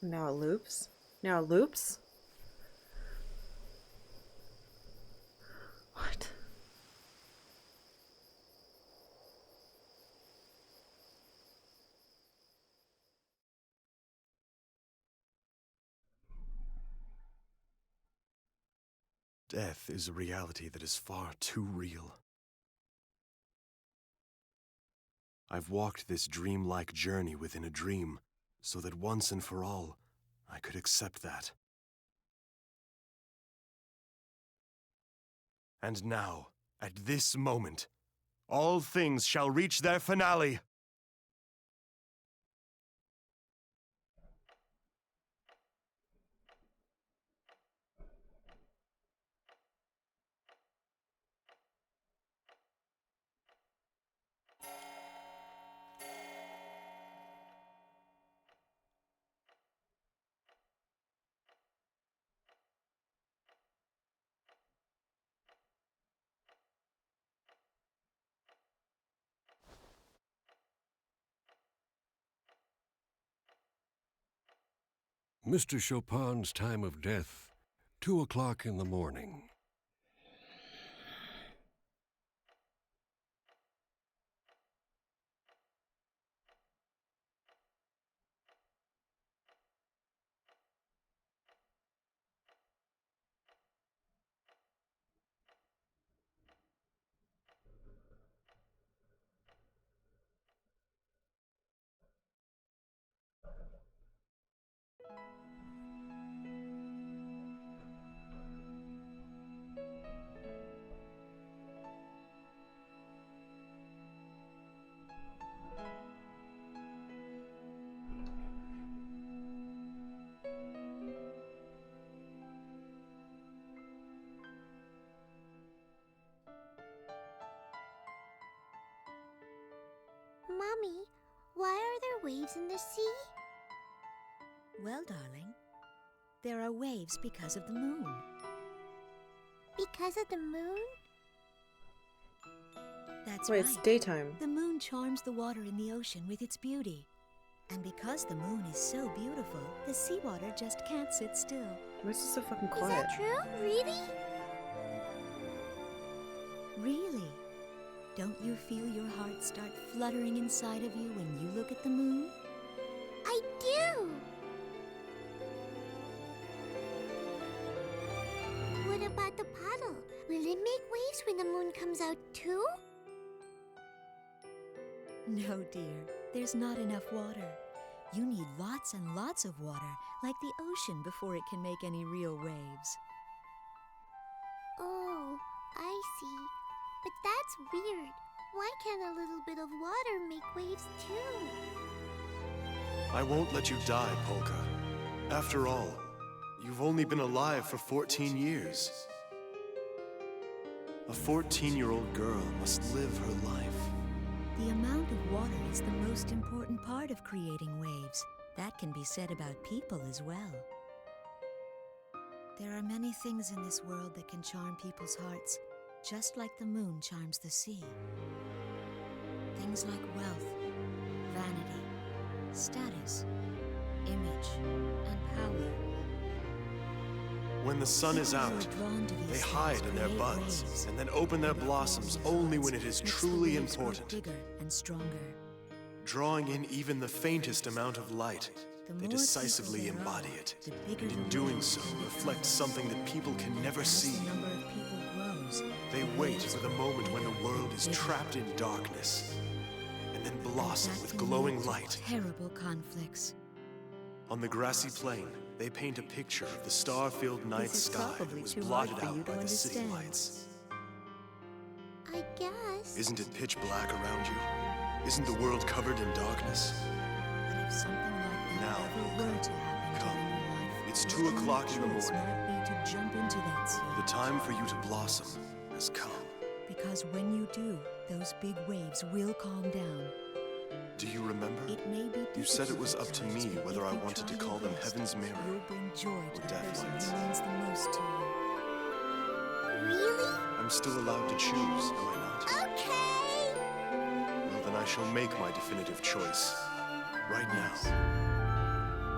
Speaker 1: Now it loops? Now it loops? What?
Speaker 4: Death is a reality that is far too real. I've walked this dreamlike journey within a dream, so that once and for all, I could accept that. And now, at this moment, all things shall reach their finale.
Speaker 13: Mr. Chopin's time of death, 2 o'clock in the morning.
Speaker 3: waves in the sea?
Speaker 9: Well, darling, there are waves because of the moon.
Speaker 3: Because of the moon?
Speaker 9: That's
Speaker 1: Wait,
Speaker 9: right.
Speaker 1: it's daytime.
Speaker 9: The moon charms the water in the ocean with its beauty. And because the moon is so beautiful, the seawater just can't sit still.
Speaker 1: Why is it so fucking
Speaker 3: Is
Speaker 1: quiet?
Speaker 3: that true? Really?
Speaker 9: Really? Don't you feel your heart start fluttering inside of you when you look at the moon?
Speaker 3: I do! What about the puddle? Will it make waves when the moon comes out too?
Speaker 9: No, dear. There's not enough water. You need lots and lots of water, like the ocean, before it can make any real waves.
Speaker 3: Oh, I see. But that's weird. Why can't a little bit of water make waves too?
Speaker 4: I won't let you die, Polka. After all, you've only been alive for 14 years. A 14-year-old girl must live her life.
Speaker 9: The amount of water is the most important part of creating waves. That can be said about people as well. There are many things in this world that can charm people's hearts, just like the moon charms the sea. Things like wealth, vanity, status, image, and power.
Speaker 4: When the sun is out, they hide in their buds and then open their blossoms only when it is truly important.
Speaker 9: Bigger and stronger.
Speaker 4: Drawing in even the faintest amount of light, they decisively embody it. And in doing so, reflect something that people can never see. They wait for the moment when the world is trapped in darkness, and then blossom with glowing light.
Speaker 9: Terrible conflicts.
Speaker 4: On the grassy plain, they paint a picture of the star-filled night sky that was blotted out by the city lights.
Speaker 3: I guess.
Speaker 4: Isn't it pitch black around you? Isn't the world covered in darkness?
Speaker 9: But if something like that
Speaker 4: Now,
Speaker 9: ever were to happen
Speaker 4: come.
Speaker 9: in your life,
Speaker 4: It's 2 o'clock in the
Speaker 9: choice
Speaker 4: morning.
Speaker 9: might be to jump into that sea.
Speaker 4: The time for you to blossom has come.
Speaker 9: Because when you do, those big waves will calm down.
Speaker 4: Do you remember?
Speaker 9: It may be
Speaker 4: You said it was up to me
Speaker 9: difficult, but
Speaker 4: whether
Speaker 9: if
Speaker 4: I
Speaker 9: you
Speaker 4: wanted to
Speaker 9: try
Speaker 4: call
Speaker 9: your
Speaker 4: them
Speaker 9: best,
Speaker 4: Heaven's Mirror
Speaker 9: You'll bring joy to the
Speaker 4: Death
Speaker 9: person
Speaker 4: Lights.
Speaker 9: who means the most to you.
Speaker 3: Really?
Speaker 4: I'm still allowed to choose, am I not?
Speaker 3: Okay!
Speaker 4: Well, then I shall make my definitive choice. Right now.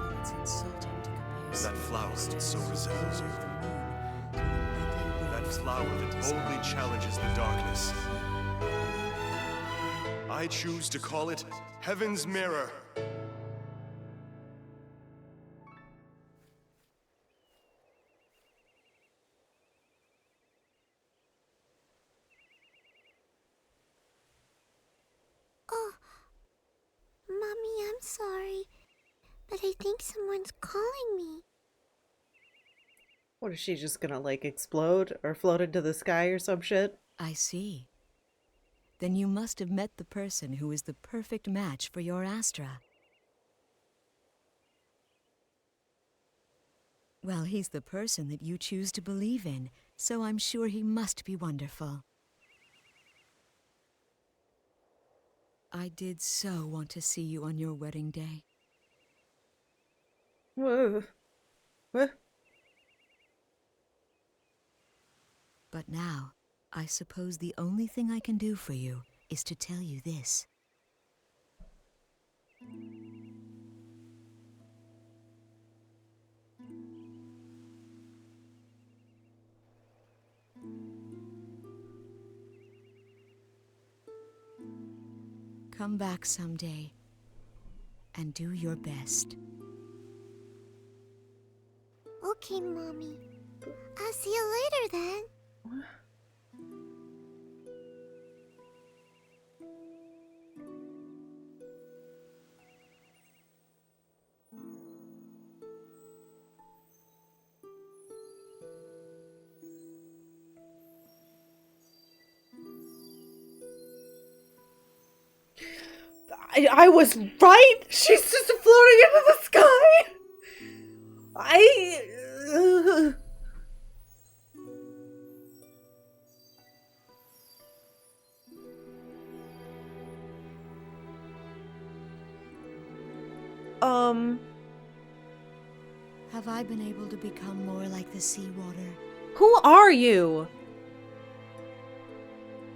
Speaker 9: But it's insulting to compare
Speaker 4: That flower
Speaker 9: someone
Speaker 4: that so
Speaker 9: to
Speaker 4: resembles
Speaker 9: the
Speaker 4: you.
Speaker 9: moon to the ugly
Speaker 4: That
Speaker 9: waves
Speaker 4: flower that boldly challenges the darkness. I choose to call it Heaven's Mirror.
Speaker 3: Oh, Mommy, I'm sorry, but I think someone's calling me.
Speaker 1: What is she just gonna like explode or float into the sky or some shit?
Speaker 9: I see. Then you must have met the person who is the perfect match for your Astra. Well, he's the person that you choose to believe in, so I'm sure he must be wonderful. I did so want to see you on your wedding day.
Speaker 1: Whoa. What?
Speaker 9: But now, I suppose the only thing I can do for you is to tell you this. Come back someday and do your best.
Speaker 3: Okay, Mommy. I'll see you later then.
Speaker 1: I was right. She's just floating into the sky.
Speaker 9: I been able to become more like the seawater
Speaker 1: Who are you?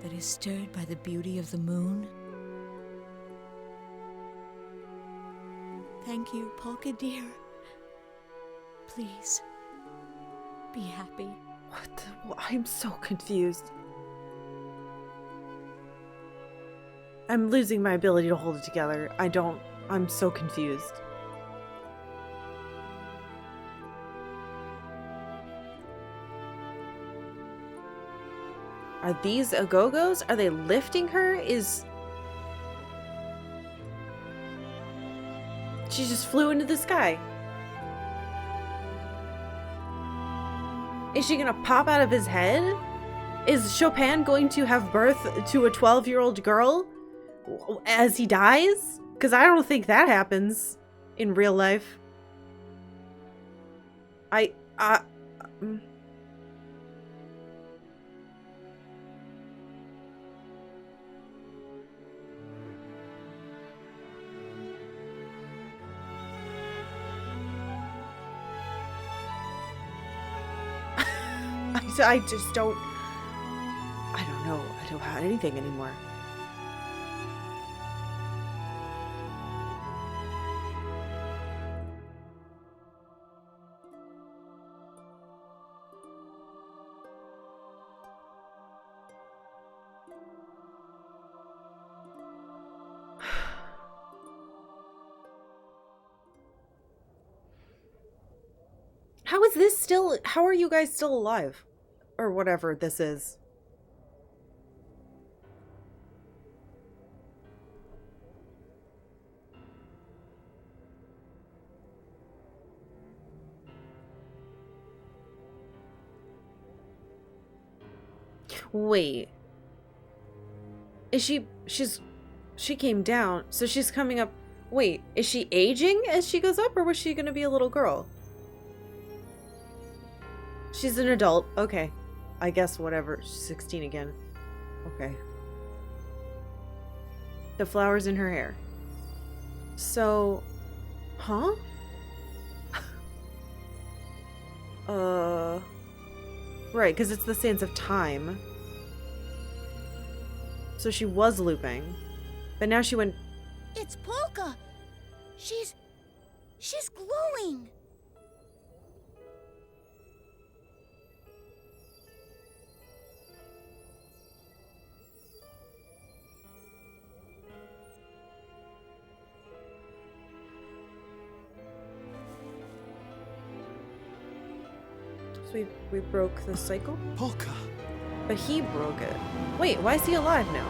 Speaker 9: that is stirred by the beauty of the moon? Thank you, Polka dear. Please, be happy.
Speaker 1: What? I'm so confused. I'm losing my ability to hold it together. I'm so confused. Are these Agogos? Are they lifting her? She just flew into the sky. Is she gonna pop out of his head? Is Chopin going to have birth to a 12-year-old girl as he dies? Because I don't think that happens in real life. mm. I just don't... I don't know. I don't have anything anymore. How is this still... How are you guys still alive? Or whatever this is. Wait. Is she came down, so she's coming up. Wait, is she aging as she goes up, or was she gonna be a little girl? She's an adult. Okay. I guess whatever. She's 16 again. Okay. The flowers in her hair. So... Huh? Right, because it's the sands of time. So she was looping. But now she went...
Speaker 7: It's Polka! She's glowing!
Speaker 1: So we broke the cycle?
Speaker 8: Polka!
Speaker 1: But he broke it. Wait, why is he alive now?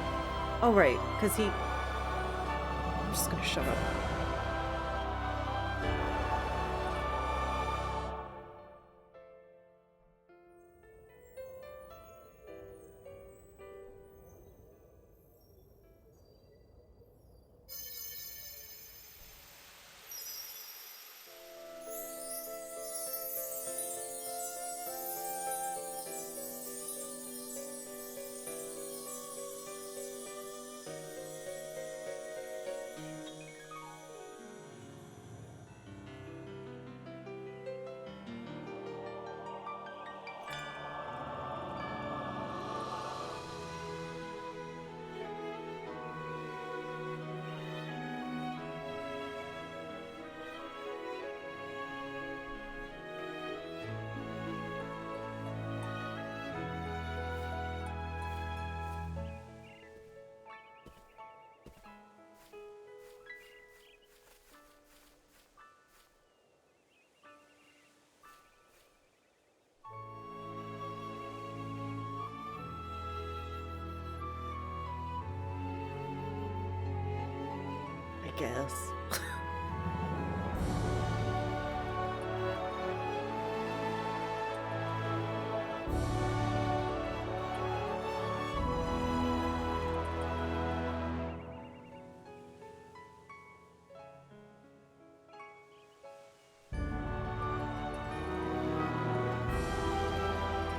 Speaker 1: Oh, right, because he... I'm just gonna shut up. I guess.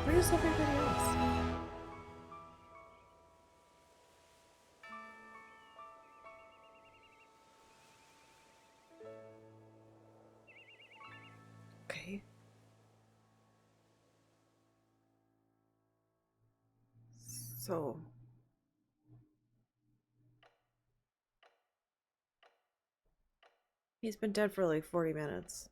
Speaker 1: Where's everybody else? Okay. So... He's been dead for like 40 minutes.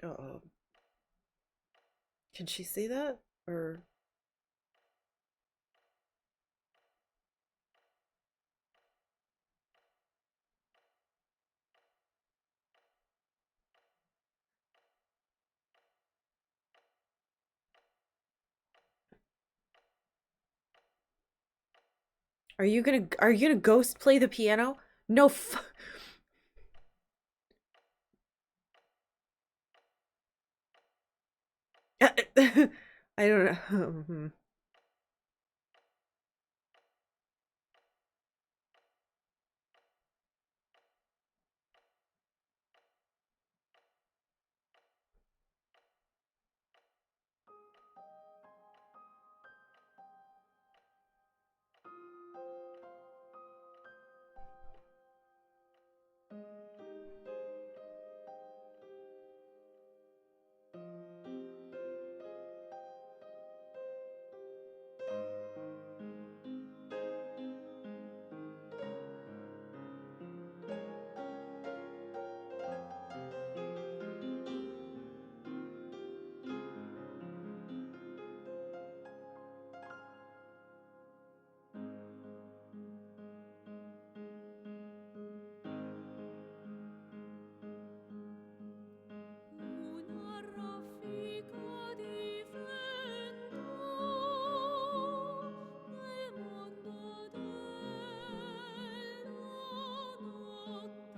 Speaker 1: Uh-oh. Can she see that? Or... Are you gonna ghost play the piano? No f- I don't know.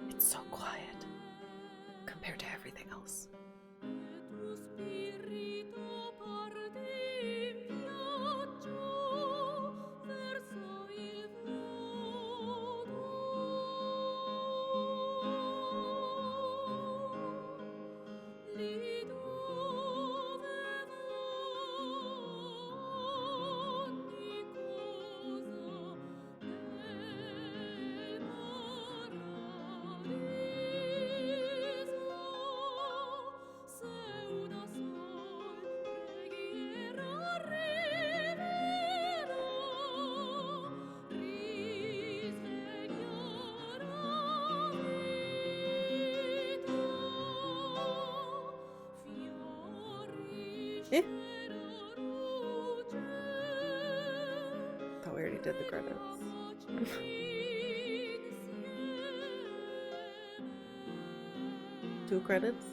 Speaker 1: It's so quiet compared to everything else. Eh? Thought we already did the credits. 2 credits?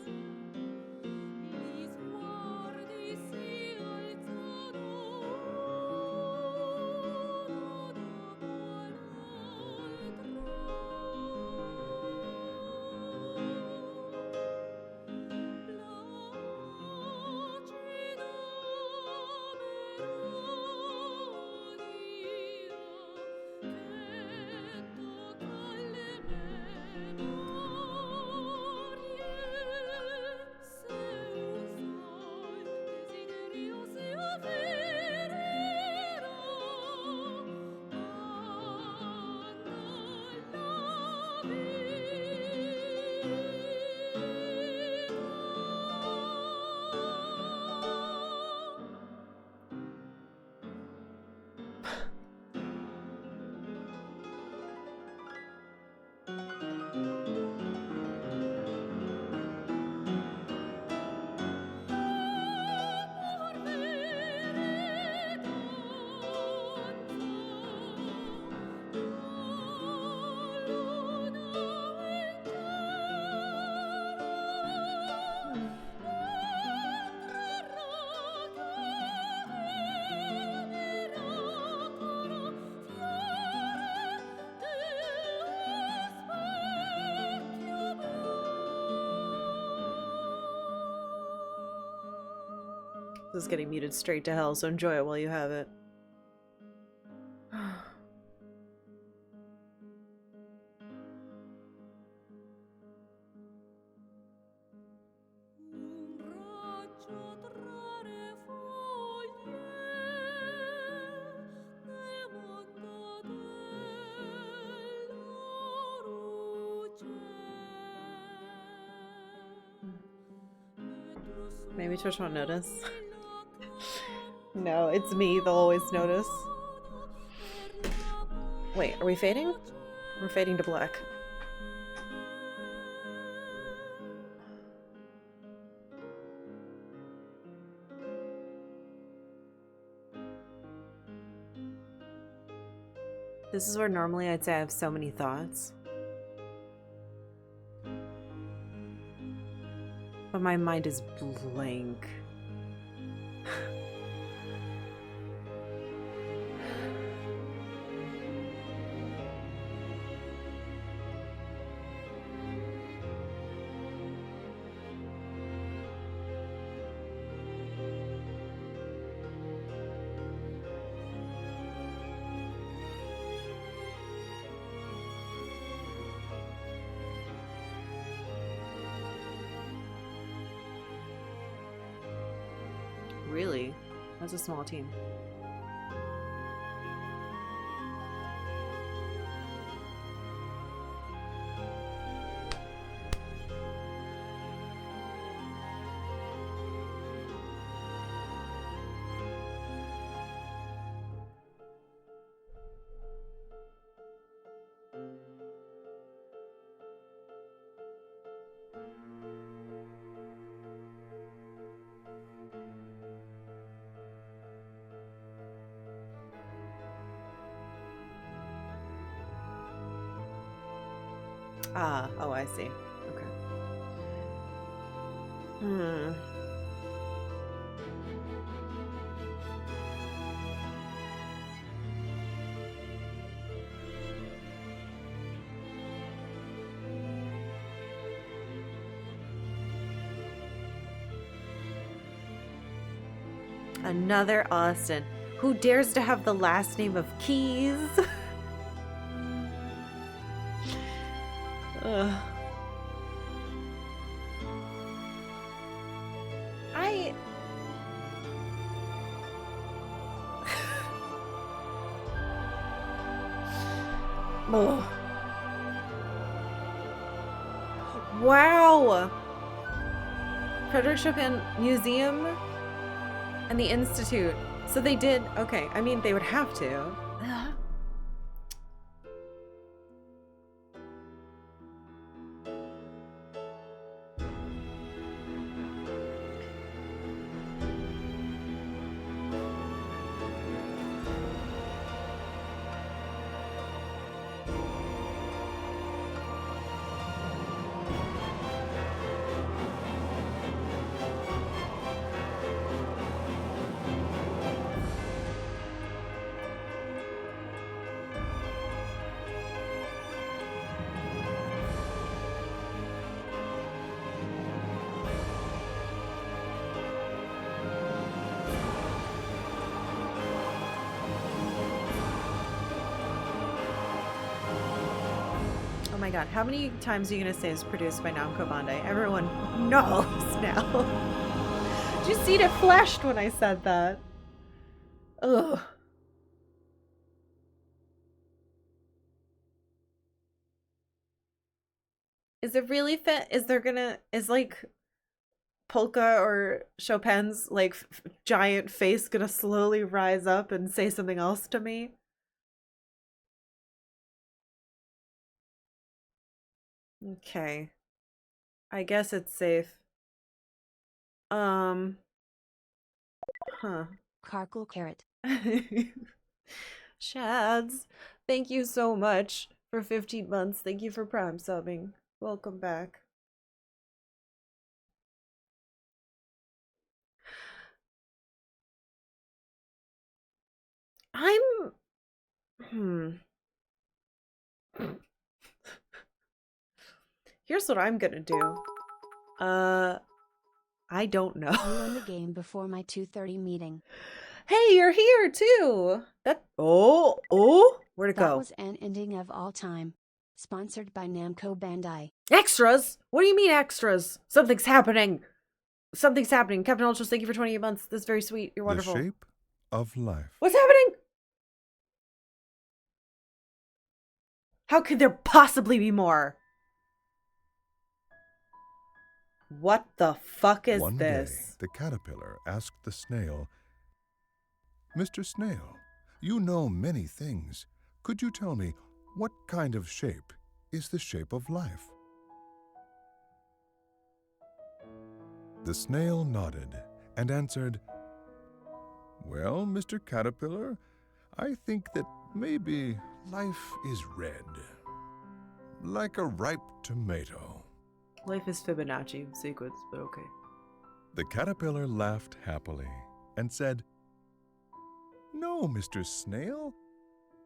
Speaker 1: This is getting muted straight to hell, so enjoy it while you have it. Maybe Twitch won't notice. No, it's me. They'll always notice. Wait, are we fading? We're fading to black. This is where normally I'd say I have so many thoughts. But my mind is blank. Really? That's a small team. Ah, oh, I see. Okay. Hmm. Another Austin. Who dares to have the last name of Keys? Ugh. Ugh. Wow! Frederick Chopin Museum and the Institute. So they did, okay, I mean, they would have to. Ugh. Oh my god, how many times are you going to say it's produced by Namco Bandai? Everyone knows now. Did you see it flashed when I said that? Ugh. Is it really fit? Is there gonna, is like Polka or Chopin's like giant face gonna slowly rise up and say something else to me? Okay. I guess it's safe. Huh.
Speaker 5: Karkal carrot.
Speaker 1: Shads, thank you so much for 15 months. Thank you for prime subbing. Welcome back. Here's what I'm gonna do. I don't know.
Speaker 5: You won the game before my 2:30 meeting.
Speaker 1: Hey, you're here too. Where'd it go?
Speaker 5: That was an ending of all time. Sponsored by Namco Bandai.
Speaker 1: Extras? What do you mean extras? Something's happening. Something's happening. Captain Ultras, thank you for 28 months. That's very sweet. You're wonderful.
Speaker 14: The shape of life.
Speaker 1: What's happening? How could there possibly be more? What the fuck is
Speaker 14: One
Speaker 1: this?
Speaker 14: day, the caterpillar asked the snail, Mr. Snail, you know many things. Could you tell me what kind of shape is the shape of life? The snail nodded and answered, Well, Mr. Caterpillar, I think that maybe life is red, like a ripe tomato.
Speaker 1: Life is Fibonacci sequence, but okay.
Speaker 14: The caterpillar laughed happily and said, No, Mr. Snail,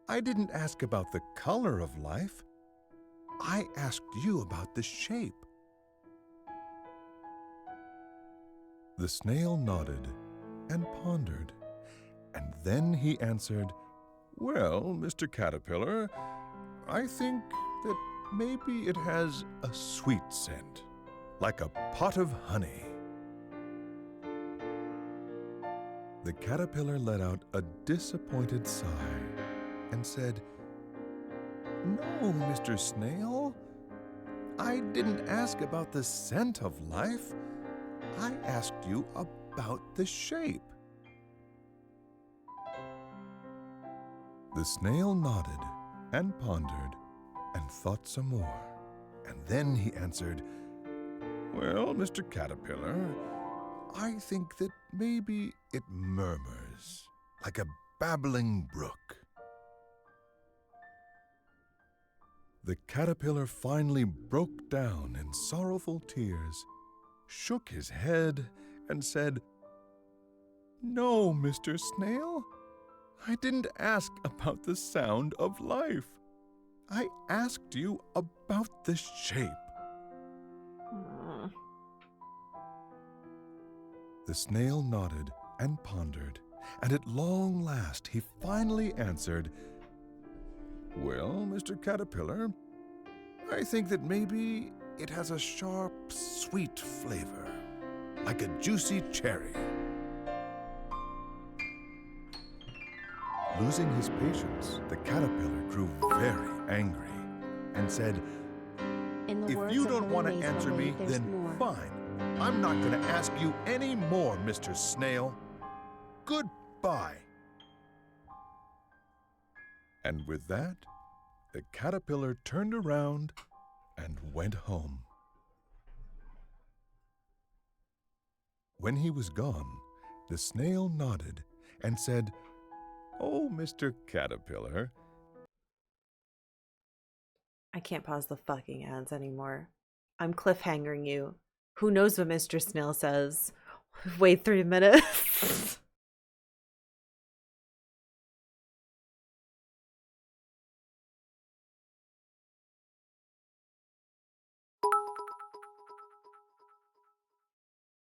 Speaker 14: I didn't ask about the color of life. I asked you about the shape. The snail nodded and pondered, and then he answered, Well, Mr. Caterpillar, I think that maybe it has a sweet scent, like a pot of honey. The caterpillar let out a disappointed sigh and said, No, Mr. Snail, I didn't ask about the scent of life. I asked you about the shape. The snail nodded and pondered and thought some more, and then he answered, Well, Mr. Caterpillar, I think that maybe it murmurs like a babbling brook. The caterpillar finally broke down in sorrowful tears, shook his head, and said, No, Mr. Snail, I didn't ask about the sound of life. I asked you about the shape. The snail nodded and pondered, and at long last he finally answered, Well, Mr. Caterpillar, I think that maybe it has a sharp, sweet flavor, like a juicy cherry. Losing his patience, the caterpillar grew very angry and said, If you don't want to answer me, then fine. I'm not going to ask you any more, Mr. Snail. Goodbye. And with that, the caterpillar turned around and went home. When he was gone, the snail nodded and said, Oh, Mr. Caterpillar.
Speaker 1: I can't pause the fucking ads anymore. I'm cliffhangering you. Who knows what Mr. Snail says? Wait 3 minutes.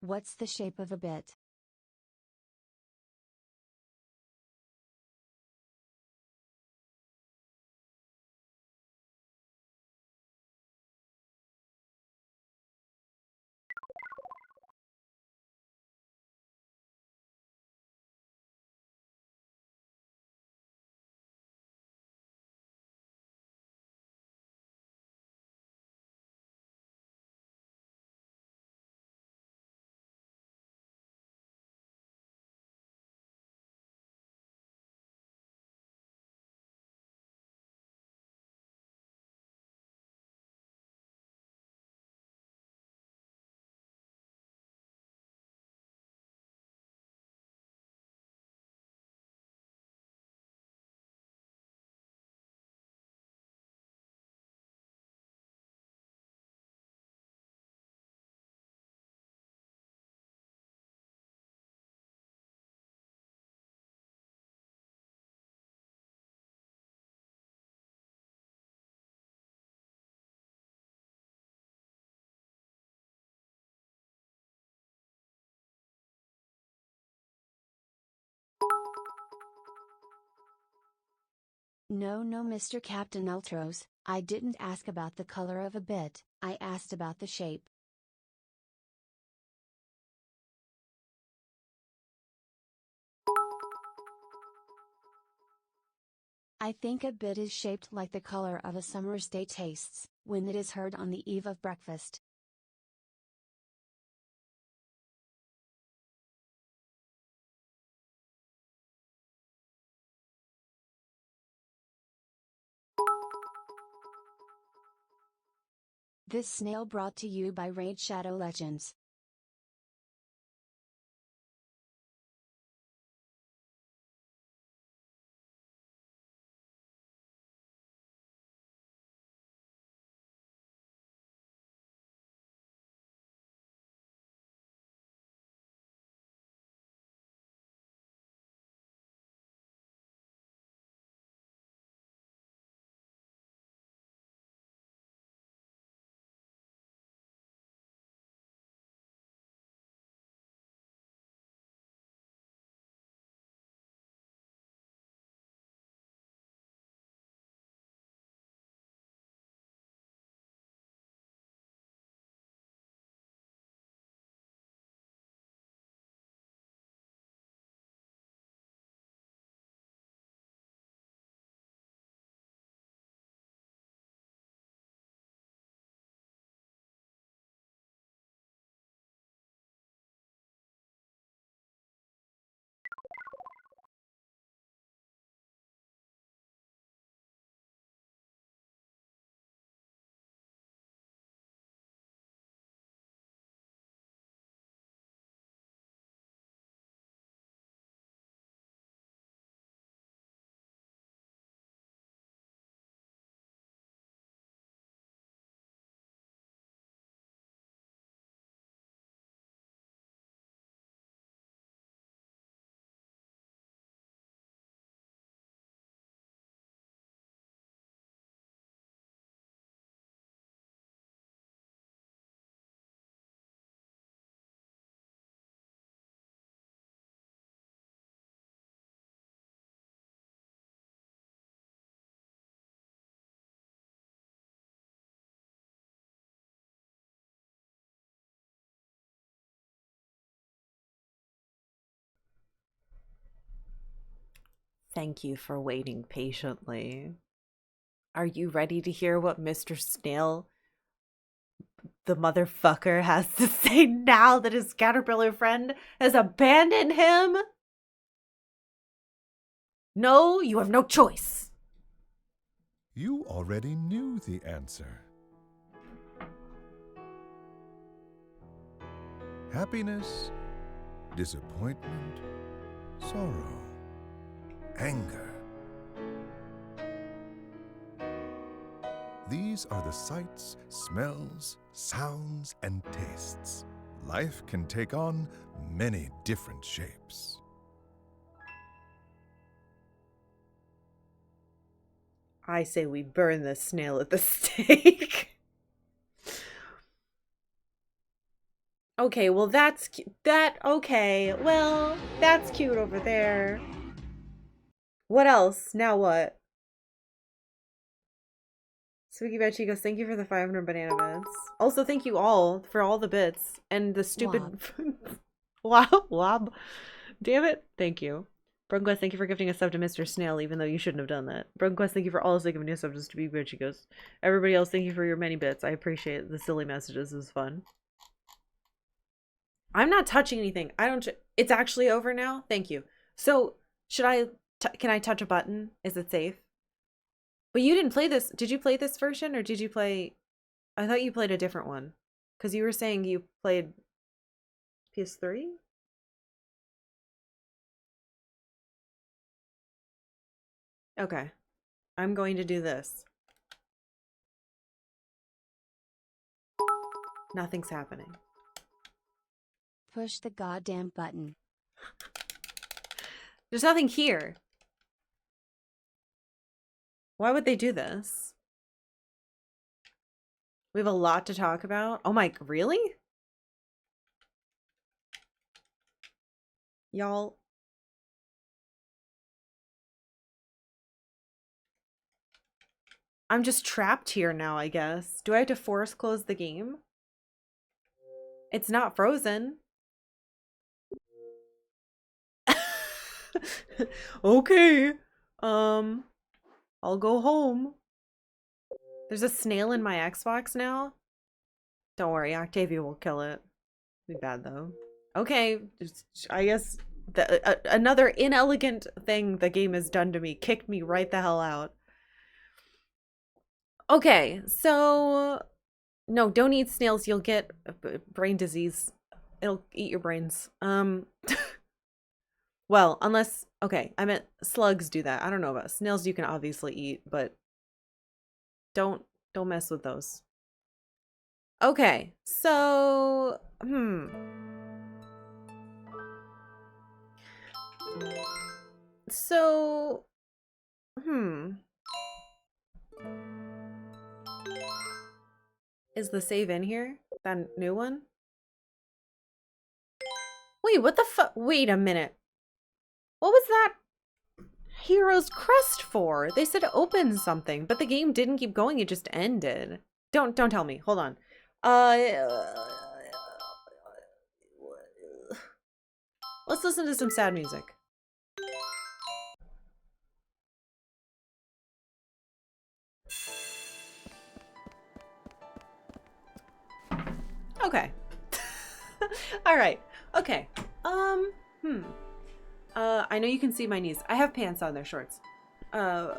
Speaker 5: What's the shape of a bit? No, Mr. Captain Ultros, I didn't ask about the color of a bit, I asked about the shape. I think a bit is shaped like the color of a summer's day tastes, when it is heard on the eve of breakfast. This snail brought to you by Raid Shadow Legends.
Speaker 1: Thank you for waiting patiently. Are you ready to hear what Mr. Snail, the motherfucker, has to say now that his caterpillar friend has abandoned him? No, you have no choice.
Speaker 14: You already knew the answer. Happiness, disappointment, sorrow, anger. These are the sights, smells, sounds, and tastes. Life can take on many different shapes.
Speaker 1: I say we burn the snail at the stake. Okay, well that's okay. Well, that's cute over there. What else? Now what? Spooky Bad Chicos, thank you for the 500 banana bits. Also, thank you all for all the bits and the stupid wob. Damn it. Thank you. Brunquest, thank you for gifting a sub to Mr. Snail, even though you shouldn't have done that. Brunquest, thank you for also giving a sub to Spooky Bad Chicos. Everybody else, thank you for your many bits. I appreciate the silly messages. It was fun. I'm not touching anything. I don't. It's actually over now. Thank you. So, can I touch a button? Is it safe? But you didn't play this. Did you play this version or did you play? I thought you played a different one. Because you were saying you played PS3? Okay. I'm going to do this. Nothing's happening.
Speaker 5: Push the goddamn button.
Speaker 1: There's nothing here. Why would they do this? We have a lot to talk about. Oh my, really? Y'all. I'm just trapped here now, I guess. Do I have to force close the game? It's not frozen. Okay. I'll go home. There's a snail in my Xbox now. Don't worry, Octavia will kill it. Be bad though. Okay, I guess another inelegant thing the game has done to me. Kicked me right the hell out. Okay, so No, don't eat snails. You'll get brain disease. It'll eat your brains. Well, unless, okay, I meant slugs do that. I don't know about snails. You can obviously eat, but don't mess with those. Okay, so, So, is the save in here? That new one? Wait, what the fuck? Wait a minute. What was that hero's crest for? They said open something, but the game didn't keep going. It just ended. Don't tell me. Hold on. Let's listen to some sad music. Okay. All right. Okay. I know you can see my knees. I have pants on, they're shorts. Okay.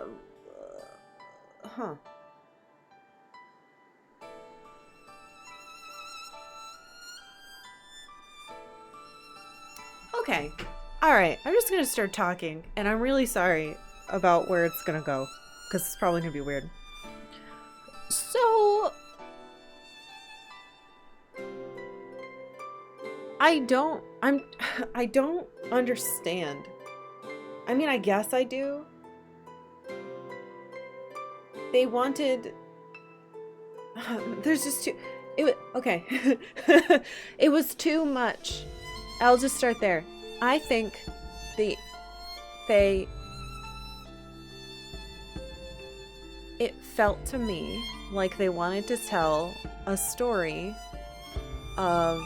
Speaker 1: All right. I'm just going to start talking, and I'm really sorry about where it's going to go, because it's probably going to be weird. So, I don't understand. I mean, I guess I do. They wanted, there's just okay. It was too much. I'll just start there. I think it felt to me like they wanted to tell a story of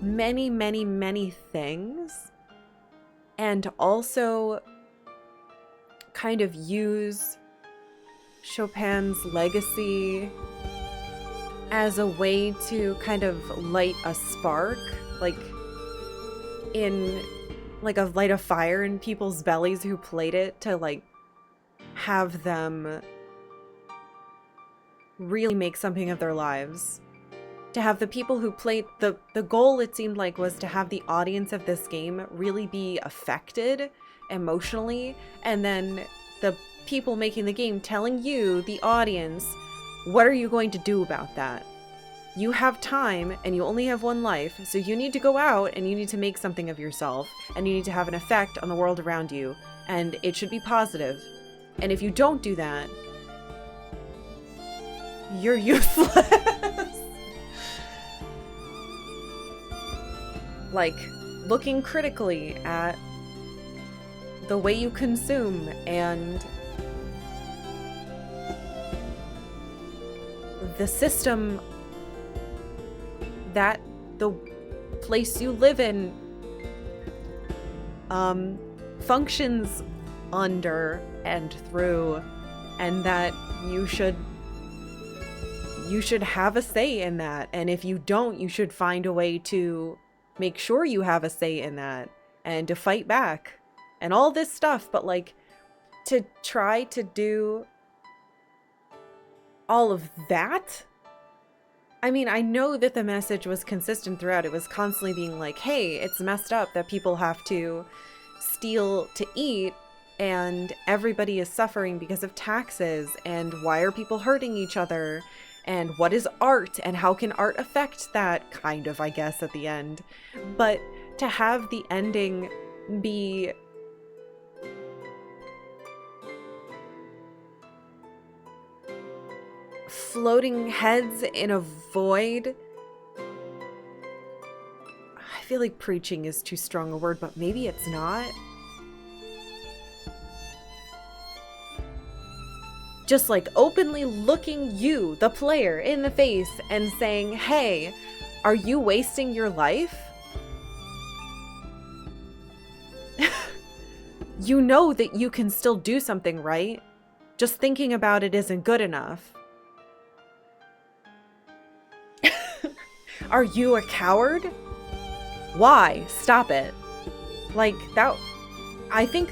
Speaker 1: many, many, many things, and also kind of use Chopin's legacy as a way to kind of light a spark, like light a fire in people's bellies who played it, to like have them really make something of their lives. To have the people who played, the goal, it seemed like, was to have the audience of this game really be affected emotionally, and then the people making the game telling you, the audience, what are you going to do about that? You have time and you only have one life, so you need to go out and you need to make something of yourself, and you need to have an effect on the world around you, and it should be positive. And if you don't do that, you're useless. Like, looking critically at the way you consume and the system that the place you live in functions under and through, and that you should have a say in that. And if you don't, you should find a way to make sure you have a say in that and to fight back and all this stuff. But like, to try to do all of that, I mean, I know that the message was consistent throughout. It was constantly being like, hey, it's messed up that people have to steal to eat and everybody is suffering because of taxes, and why are people hurting each other, and what is art and how can art affect that, kind of, I guess, at the end. But to have the ending be floating heads in a void, I feel like preaching is too strong a word, but maybe it's not. Just like openly looking you, the player, in the face and saying, hey, are you wasting your life? You know that you can still do something, right? Just thinking about it isn't good enough. Are you a coward? Why? Stop it. Like, that, I think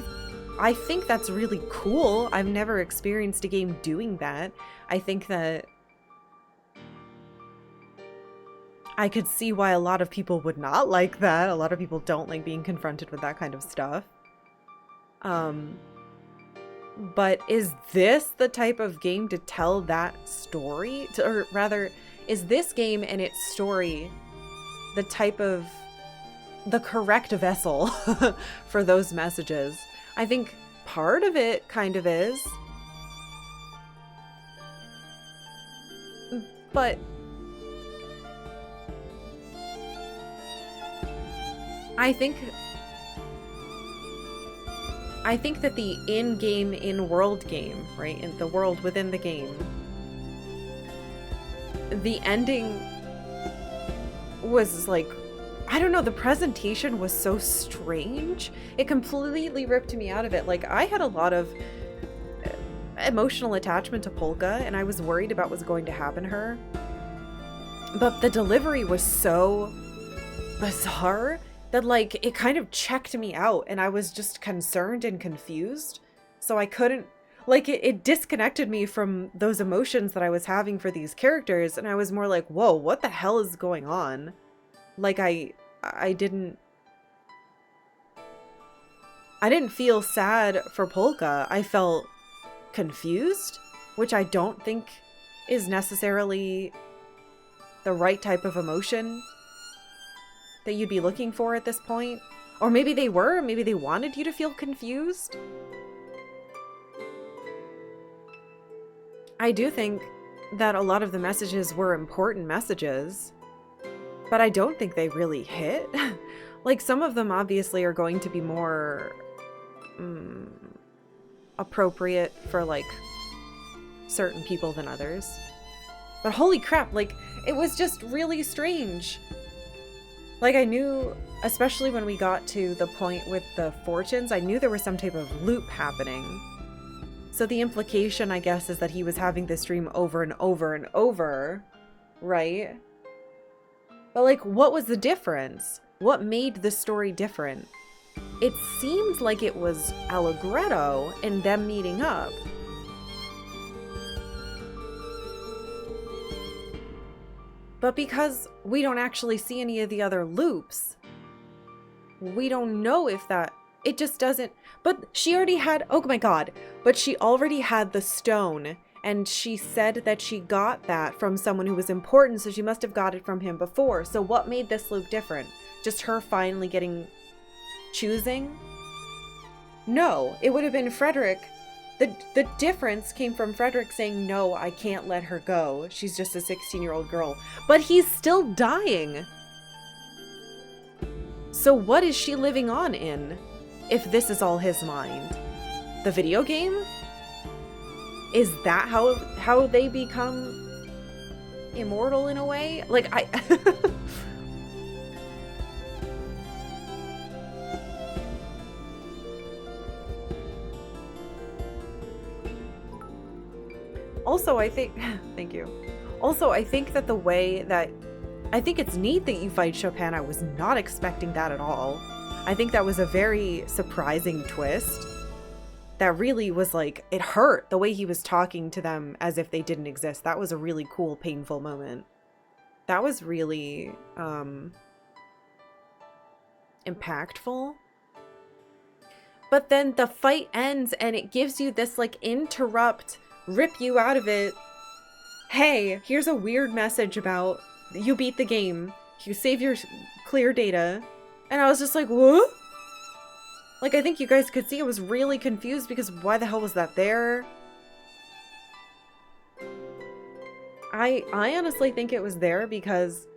Speaker 1: I think that's really cool. I've never experienced a game doing that. I think that I could see why a lot of people would not like that. A lot of people don't like being confronted with that kind of stuff. But is this the type of game to tell that story? Or rather, is this game and its story the correct vessel for those messages? I think part of it kind of is. But I think that the in-game, in-world game, right? In the world within the game, the ending was like, I don't know, the presentation was so strange. It completely ripped me out of it. Like, I had a lot of emotional attachment to Polka, and I was worried about what's going to happen to her. But the delivery was so bizarre that, like, it kind of checked me out, and I was just concerned and confused. So I couldn't, like, it disconnected me from those emotions that I was having for these characters, and I was more like, whoa, what the hell is going on? Like, I didn't feel sad for Polka. I felt confused, which I don't think is necessarily the right type of emotion that you'd be looking for at this point. Or maybe they were, maybe they wanted you to feel confused. I do think that a lot of the messages were important messages, but I don't think they really hit. Like, some of them obviously are going to be more appropriate for, like, certain people than others. But holy crap, like, it was just really strange. Like, I knew, especially when we got to the point with the fortunes, I knew there was some type of loop happening. So the implication, I guess, is that he was having this dream over and over and over, right? But, like, what was the difference? What made the story different? It seemed like it was Allegretto and them meeting up. But because we don't actually see any of the other loops, we don't know if that, it just doesn't, but she already had, oh my god, but she already had the stone, and she said that she got that from someone who was important, so she must have got it from him before. So what made this loop different? Just her finally choosing? No, it would have been Frederick. The difference came from Frederick saying, no, I can't let her go. She's just a 16-year-old girl. But he's still dying. So what is she living on in, if this is all his mind? The video game? Is that how they become immortal in a way? Like, Also, I think, thank you. Also, I think that the way that, I think it's neat that you fight Chopin. I was not expecting that at all. I think that was a very surprising twist. That really was like, it hurt the way he was talking to them as if they didn't exist. That was a really cool, painful moment. That was really, impactful. But then the fight ends and it gives you this, like, rip you out of it. Hey, here's a weird message about you beat the game. You save your clear data. And I was just like, what? Like, I think you guys could see I was really confused because why the hell was that there? I honestly think it was there because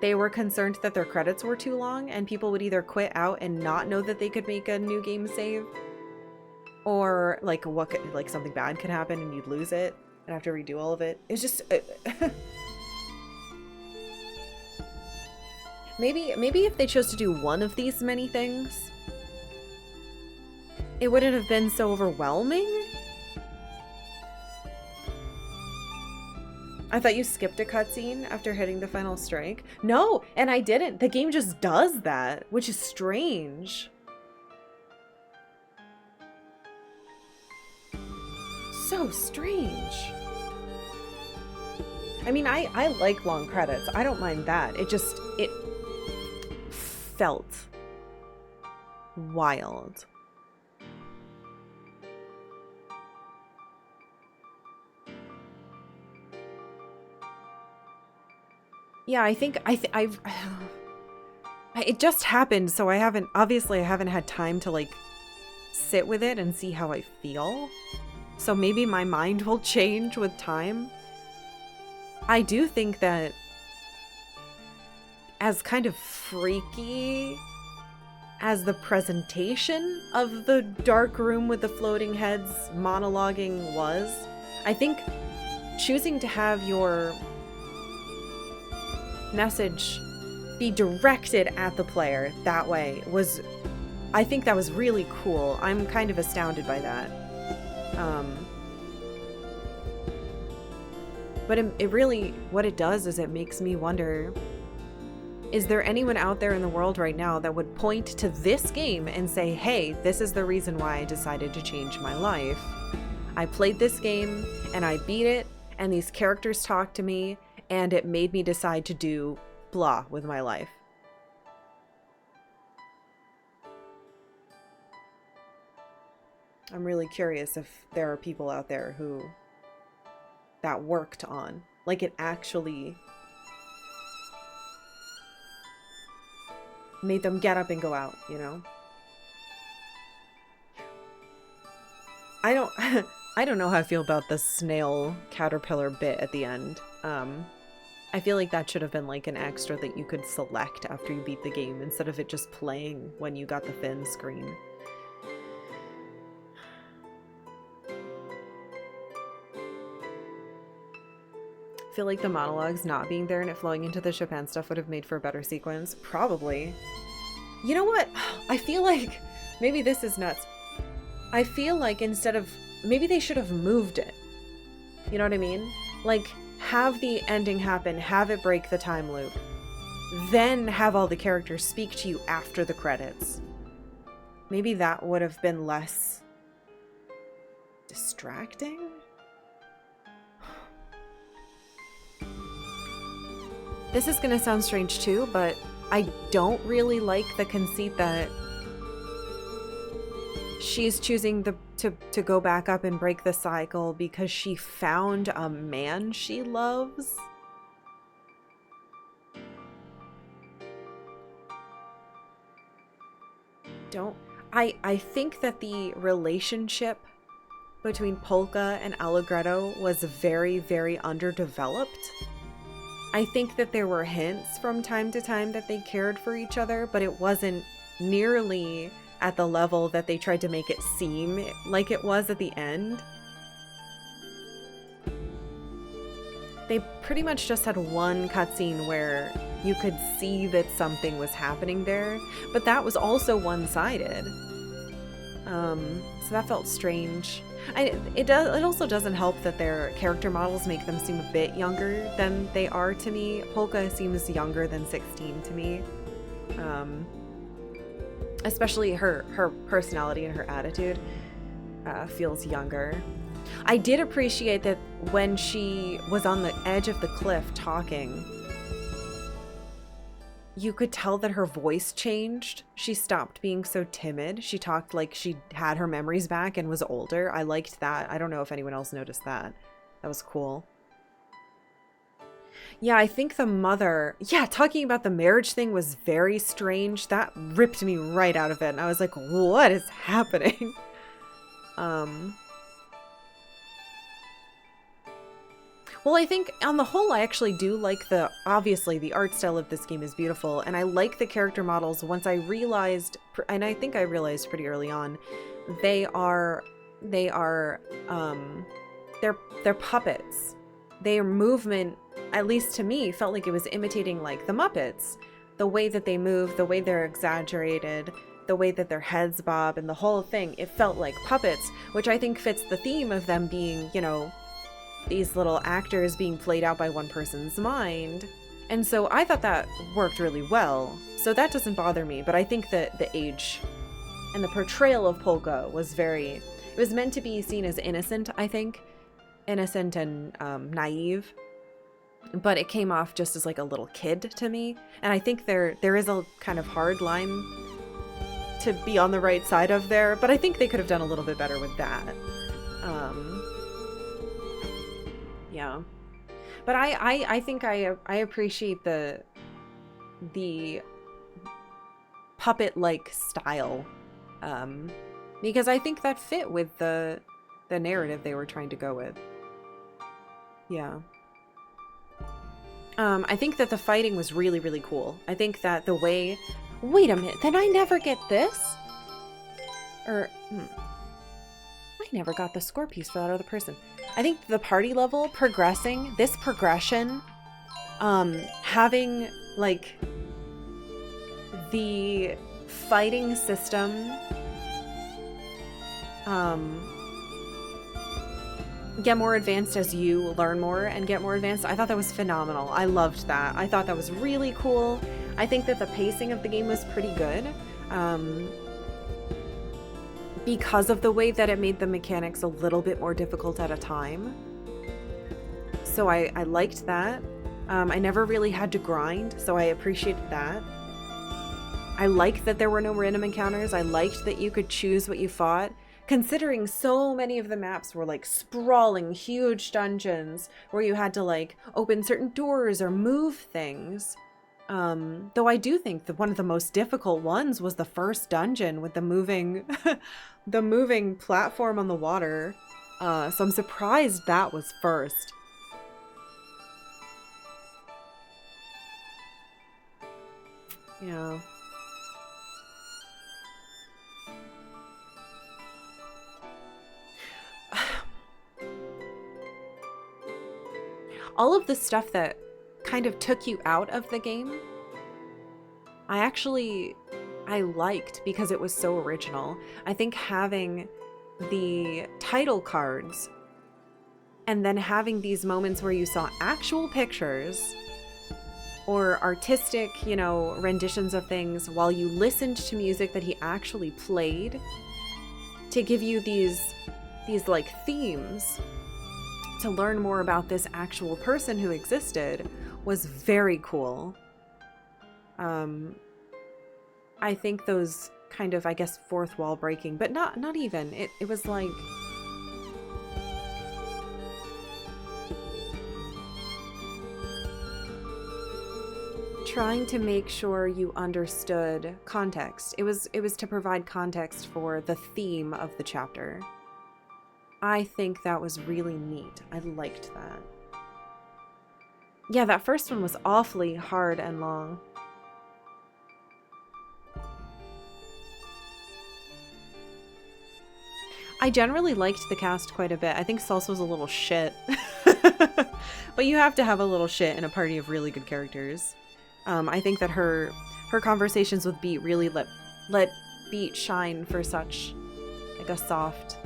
Speaker 1: they were concerned that their credits were too long and people would either quit out and not know that they could make a new game save, or like something bad could happen and you'd lose it and have to redo all of it. It's just maybe if they chose to do one of these many things, it wouldn't have been so overwhelming. I thought you skipped a cutscene after hitting the final strike. No, and I didn't. The game just does that, which is strange. so strange. I mean, I like long credits. I don't mind that. It felt wild. Yeah, I've it just happened, so I haven't had time to like sit with it and see how I feel. So maybe my mind will change with time. I do think that as kind of freaky as the presentation of the dark room with the floating heads monologuing was, I think choosing to have your message be directed at the player that way I think that was really cool. I'm kind of astounded by that. But it really, what it does is it makes me wonder, is there anyone out there in the world right now that would point to this game and say, hey, this is the reason why I decided to change my life. I played this game and I beat it and these characters talked to me and it made me decide to do blah with my life. I'm really curious if there are people out there who that worked on. Like it actually made them get up and go out, you know? I don't know how I feel about the snail caterpillar bit at the end. I feel like that should have been like an extra that you could select after you beat the game instead of it just playing when you got the fin screen. I feel like the monologues not being there and it flowing into the Chopin stuff would have made for a better sequence. Probably. You know what? I feel like maybe this is nuts. I feel like instead of, maybe they should have moved it. You know what I mean? Like, have the ending happen, have it break the time loop, then have all the characters speak to you after the credits. Maybe that would have been less distracting? This is gonna sound strange too, but I don't really like the conceit that she's choosing to go back up and break the cycle because she found a man she loves. I think that the relationship between Polka and Allegretto was very, very underdeveloped. I think that there were hints from time to time that they cared for each other, but it wasn't nearly at the level that they tried to make it seem like it was at the end. They pretty much just had one cutscene where you could see that something was happening there, but that was also one-sided. So that felt strange. It also doesn't help that their character models make them seem a bit younger than they are to me. Polka seems younger than 16 to me. Especially her personality and her attitude feels younger. I did appreciate that when she was on the edge of the cliff talking, you could tell that her voice changed. She stopped being so timid. She talked like she had her memories back and was older. I liked that. I don't know if anyone else noticed that. That was cool. Yeah, I think the mother... Yeah, talking about the marriage thing was very strange. That ripped me right out of it. And I was like, what is happening? Well, I think on the whole, I actually do like obviously the art style of this game is beautiful, and I like the character models. Once I realized, and I think I realized pretty early on, they're puppets. Their movement, at least to me, felt like it was imitating like the Muppets. The way that they move, the way they're exaggerated, the way that their heads bob, and the whole thing, it felt like puppets, which I think fits the theme of them being, you know, these little actors being played out by one person's mind. And so I thought that worked really well. So that doesn't bother me, but I think that the age and the portrayal of Polka was very... it was meant to be seen as innocent, I think. Innocent and naive. But it came off just as like a little kid to me. And I think there is a kind of hard line to be on the right side of there. But I think they could have done a little bit better with that. Yeah. But I think I appreciate the puppet-like style. Because I think that fit with the narrative they were trying to go with. Yeah. I think that the fighting was really, really cool. I think that the way... Wait a minute, then I never get this? I never got the score piece for that other person. I think the party level progressing, this progression, having, like, the fighting system, get more advanced as you learn more and get more advanced. I thought that was phenomenal. I loved that. I thought that was really cool. I think that the pacing of the game was pretty good. Because of the way that it made the mechanics a little bit more difficult at a time. So I liked that. I never really had to grind, so I appreciated that. I liked that there were no random encounters. I liked that you could choose what you fought. Considering so many of the maps were like sprawling, huge dungeons where you had to like open certain doors or move things. Though I do think that one of the most difficult ones was the first dungeon with the moving, the moving platform on the water. So I'm surprised that was first. Yeah. All of the stuff that kind of took you out of the game, I liked because it was so original. I think having the title cards and then having these moments where you saw actual pictures or artistic, you know, renditions of things while you listened to music that he actually played to give you these like themes to learn more about this actual person who existed was very cool. I think those kind of, I guess, fourth wall breaking, but not even. It was like... trying to make sure you understood context. It was to provide context for the theme of the chapter. I think that was really neat. I liked that. Yeah, that first one was awfully hard and long. I generally liked the cast quite a bit. I think Salsa was a little shit. But you have to have a little shit in a party of really good characters. I think that her conversations with Beat really let Beat shine for such like a soft,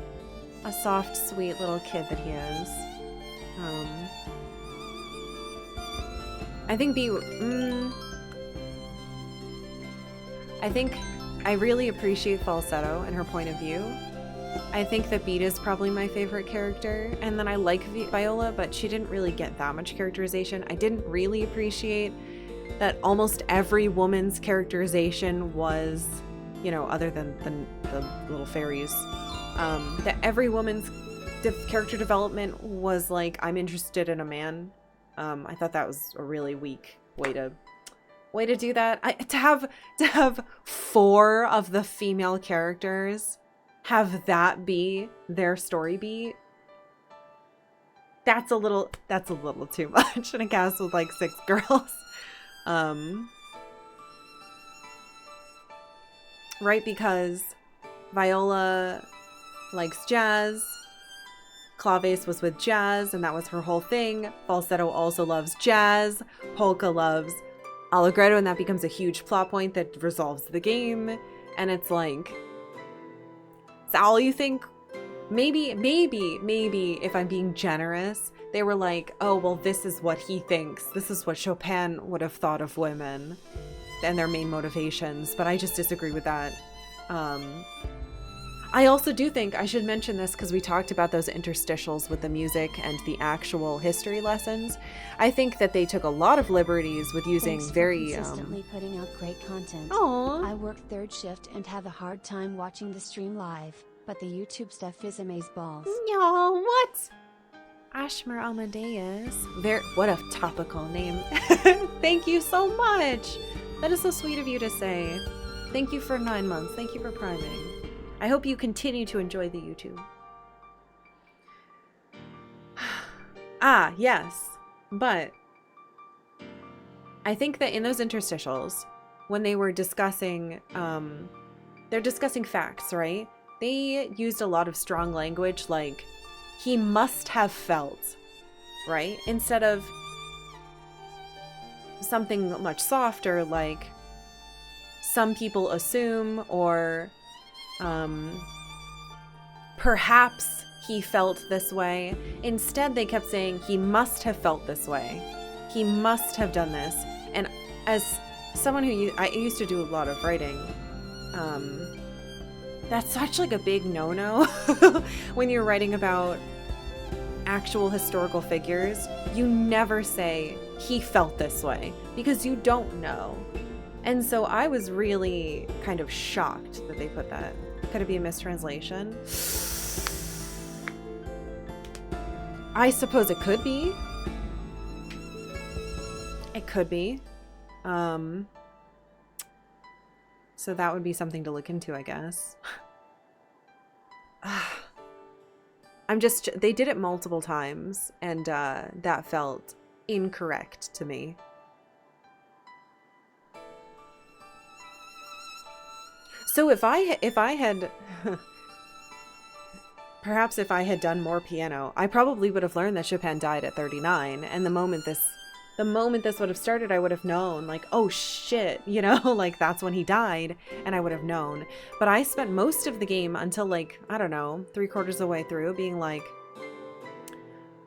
Speaker 1: sweet little kid that he is. I think Beat... I really appreciate Falsetto and her point of view. I think that Beat is probably my favorite character, and then I like Viola, but she didn't really get that much characterization. I didn't really appreciate that almost every woman's characterization was, you know, other than the little fairies, that every woman's character development was like, I'm interested in a man. I thought that was a really weak way to do that. To have 4 of the female characters have that be their story beat, that's a little too much in a cast with like 6 girls. Right, because Viola likes jazz, Claves was with jazz, and that was her whole thing. Falsetto also loves jazz, Polka loves Allegretto, and that becomes a huge plot point that resolves the game. And it's like, is that all you think? Maybe, if I'm being generous, they were like, oh, well, this is what he thinks. This is what Chopin would have thought of women and their main motivations. But I just disagree with that. I also do think I should mention this because we talked about those interstitials with the music and the actual history lessons. I think that they took a lot of liberties with using
Speaker 5: Thanks
Speaker 1: very
Speaker 5: for consistently putting out great content.
Speaker 1: Aww.
Speaker 5: I work third shift and have a hard time watching the stream live, but the YouTube stuff is amazeballs.
Speaker 1: No, what? Ashmer Amadeus. What a topical name. Thank you so much. That is so sweet of you to say. Thank you for 9 months. Thank you for priming. I hope you continue to enjoy the YouTube. Yes. But I think that in those interstitials, when they were discussing, they're discussing facts, right? They used a lot of strong language like, he must have felt, right? Instead of something much softer like, some people assume, or perhaps he felt this way. Instead, they kept saying, he must have felt this way. He must have done this. And as someone who I used to do a lot of writing, that's such like a big no-no when you're writing about actual historical figures. You never say, he felt this way, because you don't know. And so I was really kind of shocked that they put that. Could it be a mistranslation? I suppose it could be. It could be. So that would be something to look into, I guess. They did it multiple times, and that felt incorrect to me. So if I had, perhaps if I had done more piano, I probably would have learned that Chopin died at 39. And the moment this would have started, I would have known, like, oh shit, you know, like that's when he died, and I would have known. But I spent most of the game until like, I don't know, 3/4 of the way through being like,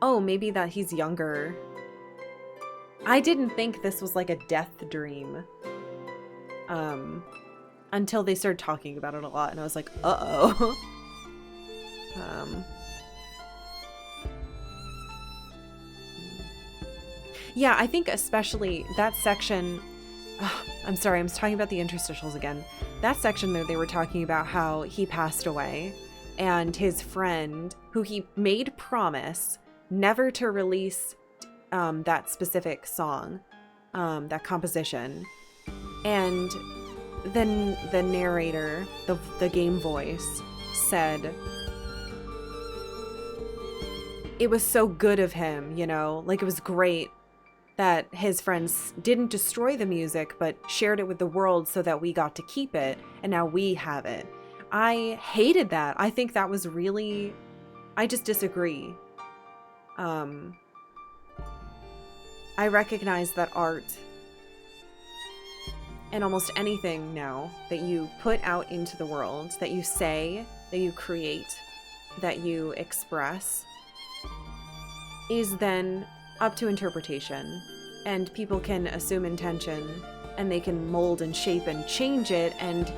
Speaker 1: oh, maybe that he's younger. I didn't think this was like a death dream. Until they started talking about it a lot, and I was like, uh-oh. Yeah, I think especially that section, I'm sorry, I'm talking about the interstitials again. That section though, they were talking about how he passed away, and his friend, who he made promise never to release that specific song, that composition, and then the narrator, the game voice, said it was so good of him, you know, like it was great that his friends didn't destroy the music but shared it with the world so that we got to keep it, and now we have it. I hated that. I think that was really, I just disagree. I recognize that art and almost anything now that you put out into the world, that you say, that you create, that you express, is then up to interpretation. And people can assume intention, and they can mold and shape and change it, and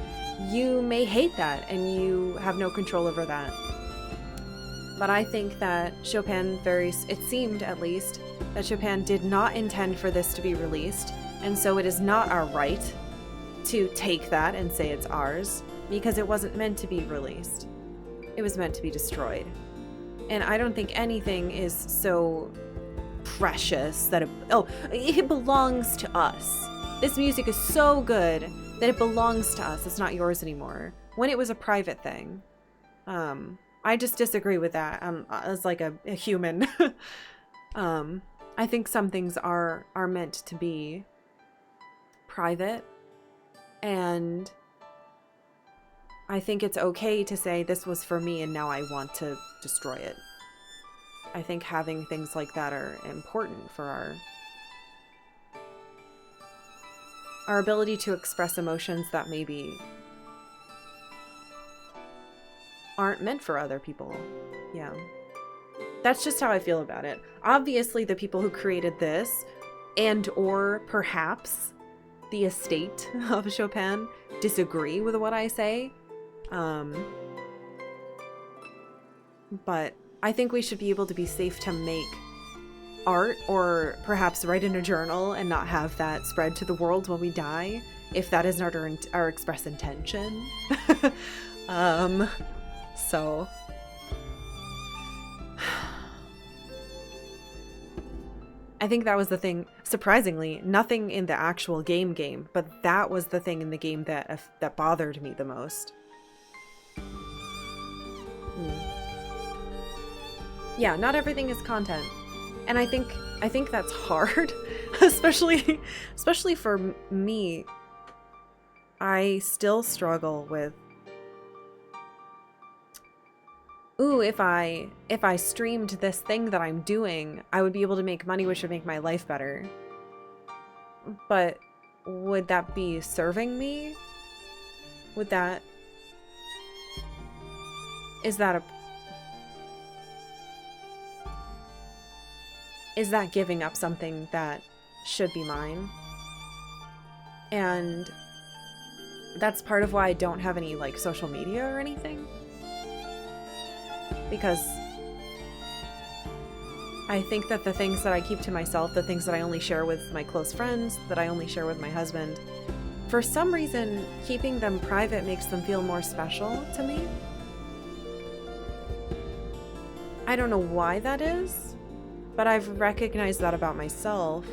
Speaker 1: you may hate that, and you have no control over that. But I think that Chopin it seemed at least, that Chopin did not intend for this to be released, and so it is not our right to take that and say it's ours, because it wasn't meant to be released. It was meant to be destroyed. And I don't think anything is so precious that it belongs to us. This music is so good that it belongs to us. It's not yours anymore. When it was a private thing. I just disagree with that as like a human. I think some things are meant to be private, and I think it's okay to say this was for me and now I want to destroy it. I think having things like that are important for our ability to express emotions that maybe aren't meant for other people. Yeah. That's just how I feel about it. Obviously, the people who created this, and or perhaps the estate of Chopin, disagree with what I say. but I think we should be able to be safe to make art or perhaps write in a journal and not have that spread to the world when we die, if that is not our express intention. So I think that was the thing. Surprisingly, nothing in the actual game, but that was the thing in the game that bothered me the most. Yeah, not everything is content. And I think that's hard, especially for me. I still struggle with, ooh, if I streamed this thing that I'm doing, I would be able to make money, which would make my life better. But would that be serving me? Is that giving up something that should be mine? And that's part of why I don't have any like social media or anything. Because I think that the things that I keep to myself, the things that I only share with my close friends, that I only share with my husband, for some reason, keeping them private makes them feel more special to me. I don't know why that is, but I've recognized that about myself.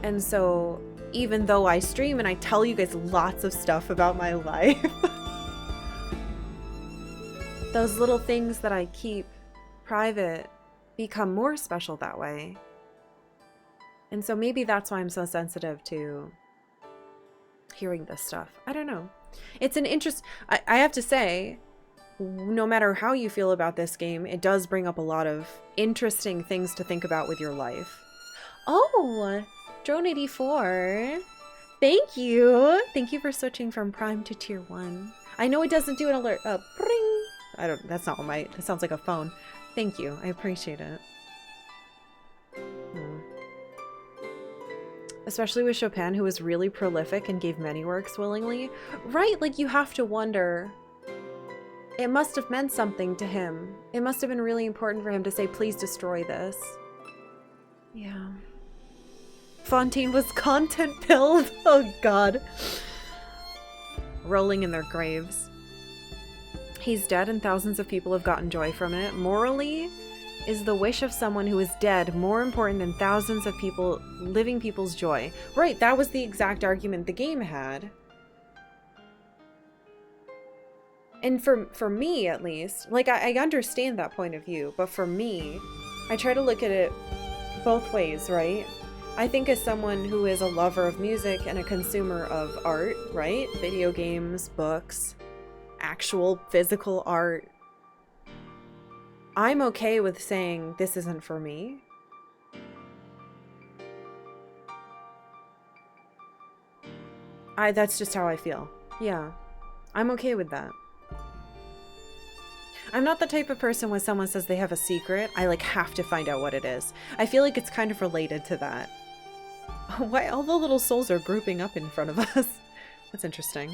Speaker 1: And so even though I stream and I tell you guys lots of stuff about my life, those little things that I keep private become more special that way. And so maybe that's why I'm so sensitive to hearing this stuff. I don't know. It's an interest. I have to say, no matter how you feel about this game, it does bring up a lot of interesting things to think about with your life. Oh, Drone84. Thank you. Thank you for switching from Prime to Tier 1. I know it doesn't do an alert. Bring. That's not what that sounds like a phone. Thank you. I appreciate it. Especially with Chopin, who was really prolific and gave many works willingly. Right? Like, you have to wonder. It must have meant something to him. It must have been really important for him to say, please destroy this. Yeah. Fontaine was content-pilled. Oh, God. Rolling in their graves. He's dead and thousands of people have gotten joy from it. Morally, is the wish of someone who is dead more important than thousands of living people's joy? Right, that was the exact argument the game had. And for me, at least, like, I understand that point of view, but for me, I try to look at it both ways, right? I think as someone who is a lover of music and a consumer of art, right? Video games, books, actual physical art, I'm okay with saying this isn't for me. That's just how I feel. Yeah, I'm okay with that. I'm not the type of person when someone says they have a secret, I like have to find out what it is. I feel like it's kind of related to that. Why all the little souls are grouping up in front of us? That's interesting.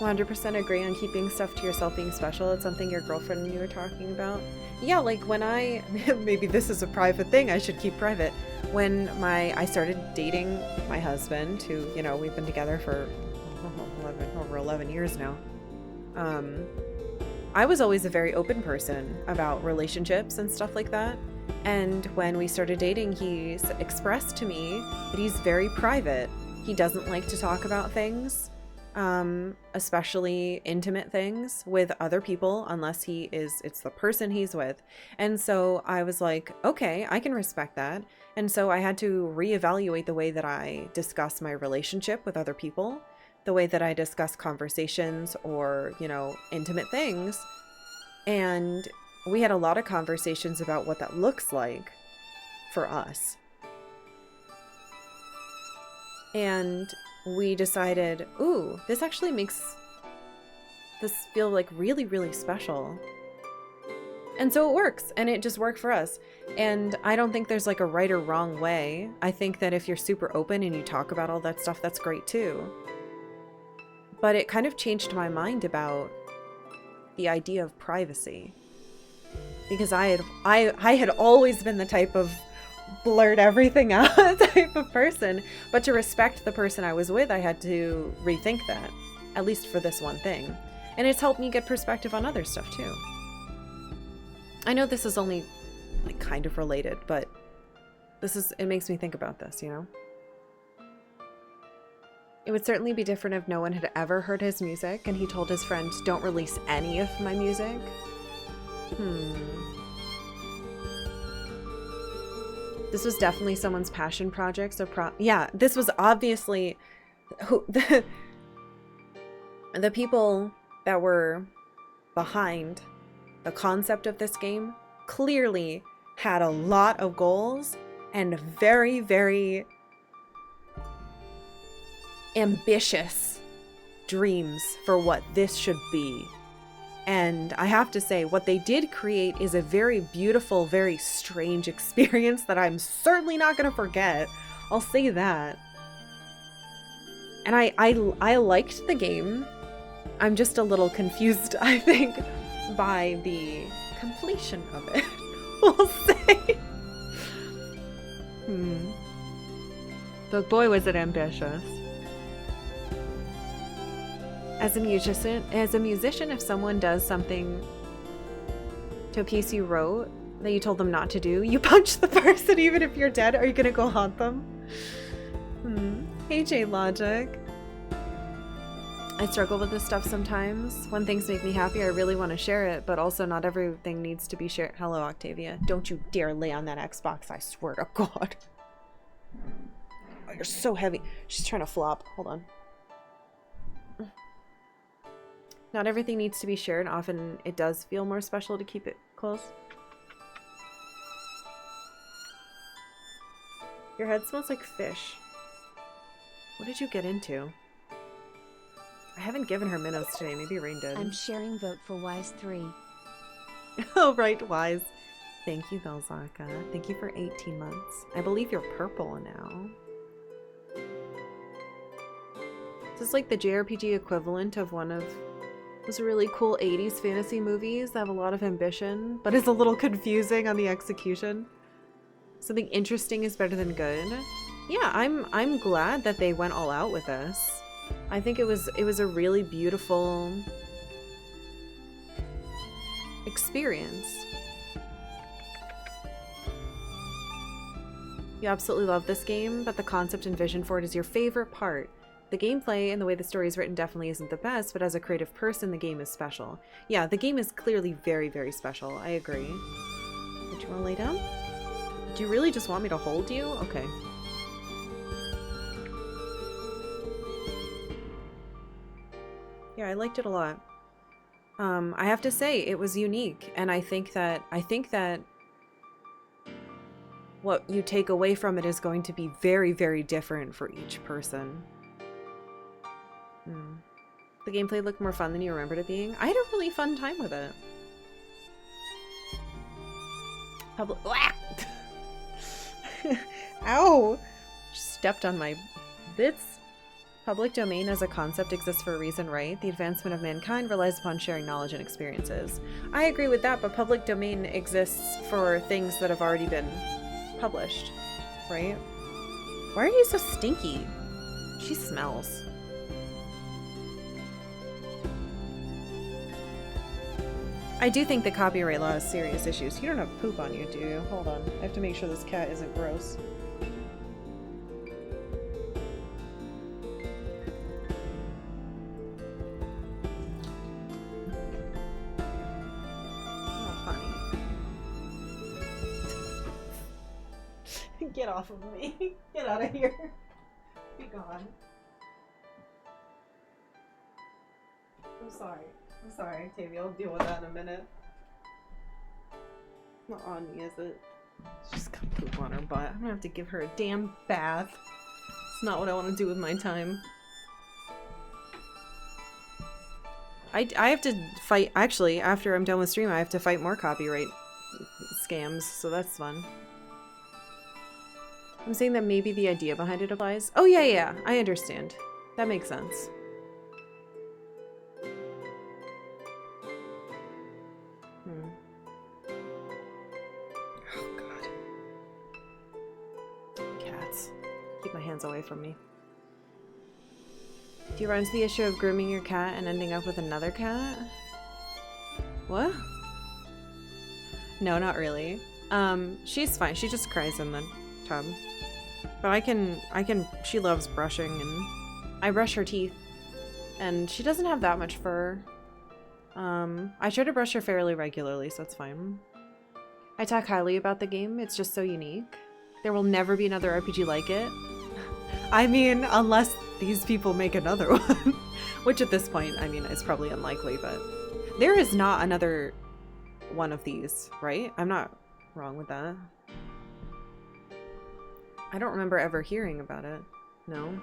Speaker 1: 100% agree on keeping stuff to yourself being special. It's something your girlfriend and you were talking about. Yeah, like when maybe this is a private thing I should keep private. When I started dating my husband, who, you know, we've been together for over 11 years now. I was always a very open person about relationships and stuff like that. And when we started dating, he expressed to me that he's very private. He doesn't like to talk about things. Especially intimate things with other people, unless it's the person he's with. And so I was like, okay, I can respect that. And so I had to reevaluate the way that I discuss my relationship with other people, the way that I discuss conversations or, you know, intimate things. And we had a lot of conversations about what that looks like for us. And we decided, ooh, this actually makes this feel like really, really special. And so it works, and it just worked for us. And I don't think there's like a right or wrong way. I think that if you're super open and you talk about all that stuff, that's great too. But it kind of changed my mind about the idea of privacy. Because I had always been the type of blurt everything out type of person. But to respect the person I was with, I had to rethink that. At least for this one thing. And it's helped me get perspective on other stuff too. I know this is only like kind of related, but it makes me think about this, you know? It would certainly be different if no one had ever heard his music and he told his friends, don't release any of my music. This was definitely someone's passion project, so yeah, this was obviously the people that were behind the concept of this game clearly had a lot of goals and very, very ambitious dreams for what this should be. And I have to say, what they did create is a very beautiful, very strange experience that I'm certainly not going to forget. I'll say that. And I liked the game. I'm just a little confused, I think, by the completion of it, we'll say. But boy, was it ambitious. As a musician, if someone does something to a piece you wrote that you told them not to do, you punch the person even if you're dead. Are you gonna go haunt them? Hey, J Logic. I struggle with this stuff sometimes. When things make me happy, I really want to share it, but also not everything needs to be shared. Hello, Octavia. Don't you dare lay on that Xbox, I swear to God. Oh, you're so heavy. She's trying to flop. Hold on. Not everything needs to be shared. Often it does feel more special to keep it close. Your head smells like fish. What did you get into? I haven't given her minnows today. Maybe Rain did.
Speaker 5: I'm sharing vote for Wise 3.
Speaker 1: Oh, right, Wise. Thank you, Belzaka. Thank you for 18 months. I believe you're purple now. This is like the JRPG equivalent of one of those really cool 80s fantasy movies that have a lot of ambition, but is a little confusing on the execution. Something interesting is better than good. Yeah, I'm glad that they went all out with this. I think it was a really beautiful experience. You absolutely love this game, but the concept and vision for it is your favorite part. The gameplay and the way the story is written definitely isn't the best, but as a creative person, the game is special. Yeah, the game is clearly very, very special. I agree. Did you want to lay down? Do you really just want me to hold you? Okay. Yeah, I liked it a lot. I have to say it was unique, and I think that what you take away from it is going to be very, very different for each person. The gameplay looked more fun than you remembered it being. I had a really fun time with it. Ow! Stepped on my bits. Public domain as a concept exists for a reason, right? The advancement of mankind relies upon sharing knowledge and experiences. I agree with that, but public domain exists for things that have already been published, right? Why are you so stinky? She smells. I do think the copyright law has serious issues. You don't have poop on you, do you? Hold on. I have to make sure this cat isn't gross. Get off of me. Get out of here. Be gone. I'm sorry. I'm sorry, Octavia. I'll deal with that in a minute. It's not on me, is it? She's got poop on her butt. I'm gonna have to give her a damn bath. It's not what I want to do with my time. I have to fight, actually, after I'm done with stream, I have to fight more copyright scams, so that's fun. I'm saying that maybe the idea behind it applies. Oh yeah, yeah, I understand. That makes sense. Oh god. Cats. Keep my hands away from me. Do you run into the issue of grooming your cat and ending up with another cat? What? No, not really. She's fine. She just cries in the tub. But she loves brushing, and I brush her teeth. And she doesn't have that much fur. I try to brush her fairly regularly, so it's fine. I talk highly about the game. It's just so unique. There will never be another RPG like it. I mean, unless these people make another one. Which at this point, I mean, is probably unlikely, but there is not another one of these, right? I'm not wrong with that. I don't remember ever hearing about it. No.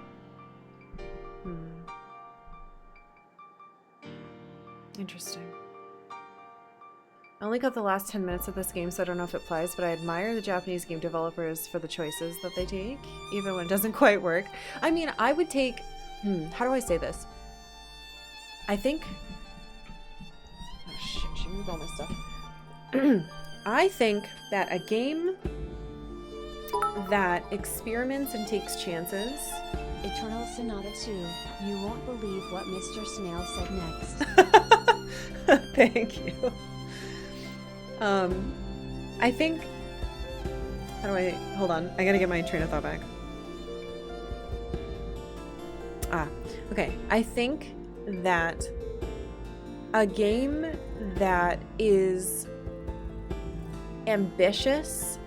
Speaker 1: Interesting. I only got the last 10 minutes of this game, so I don't know if it applies, but I admire the Japanese game developers for the choices that they take, even when it doesn't quite work. I mean, I would take... how do I say this? I think... Oh, shit, she moved all my stuff. I think that a game that experiments and takes chances...
Speaker 5: Eternal Sonata 2. You won't believe what Mr. Snail said next.
Speaker 1: Thank you. I think... How do I... Hold on. I gotta get my train of thought back. Okay. I think that a game that is ambitious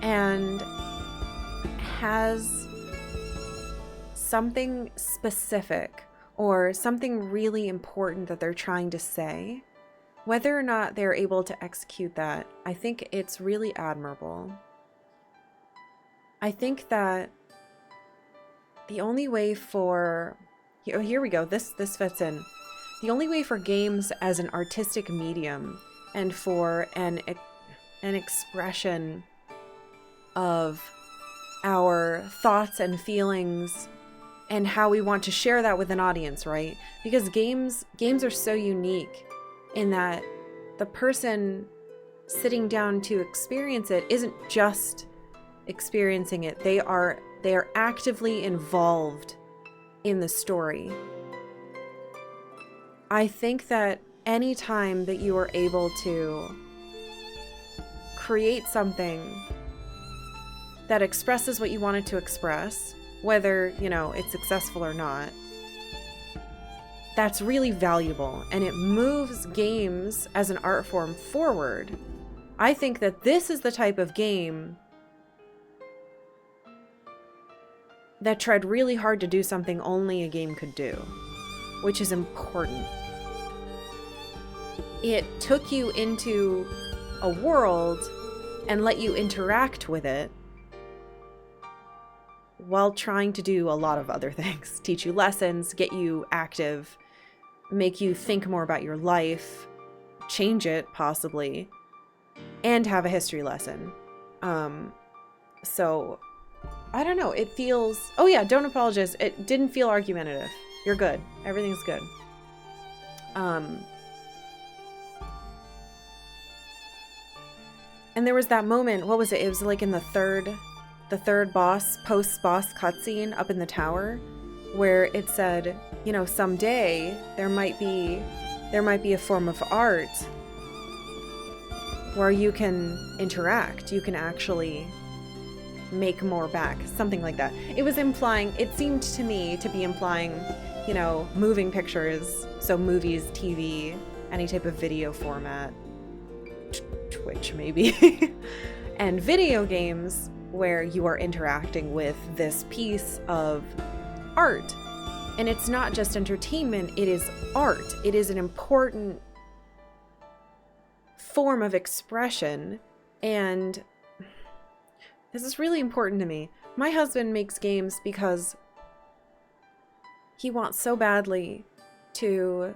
Speaker 1: and has something specific or something really important that they're trying to say, whether or not they're able to execute that, I think it's really admirable. I think that the only way for... Oh, here we go. This fits in. The only way for games as an artistic medium and for an expression of our thoughts and feelings and how we want to share that with an audience, right? Because games are so unique in that the person sitting down to experience it isn't just experiencing it. They are actively involved in the story. I think that any time that you are able to create something that expresses what you wanted to express, whether, you know, it's successful or not, that's really valuable, and it moves games as an art form forward. I think that this is the type of game that tried really hard to do something only a game could do, which is important. It took you into a world and let you interact with it while trying to do a lot of other things. Teach you lessons, get you active, make you think more about your life, change it, possibly, and have a history lesson. So, I don't know, it feels... Oh yeah, don't apologize. It didn't feel argumentative. You're good. Everything's good. And there was that moment, what was it? It was like in the third post-boss cutscene up in the tower, where it said, you know, someday there might be a form of art where you can interact, you can actually make more back, something like that. It was implying, it seemed to me to be implying, you know, moving pictures, so movies, TV, any type of video format, Twitch maybe, and video games where you are interacting with this piece of art. And it's not just entertainment, it is art. It is an important form of expression, and this is really important to me. My husband makes games because he wants so badly to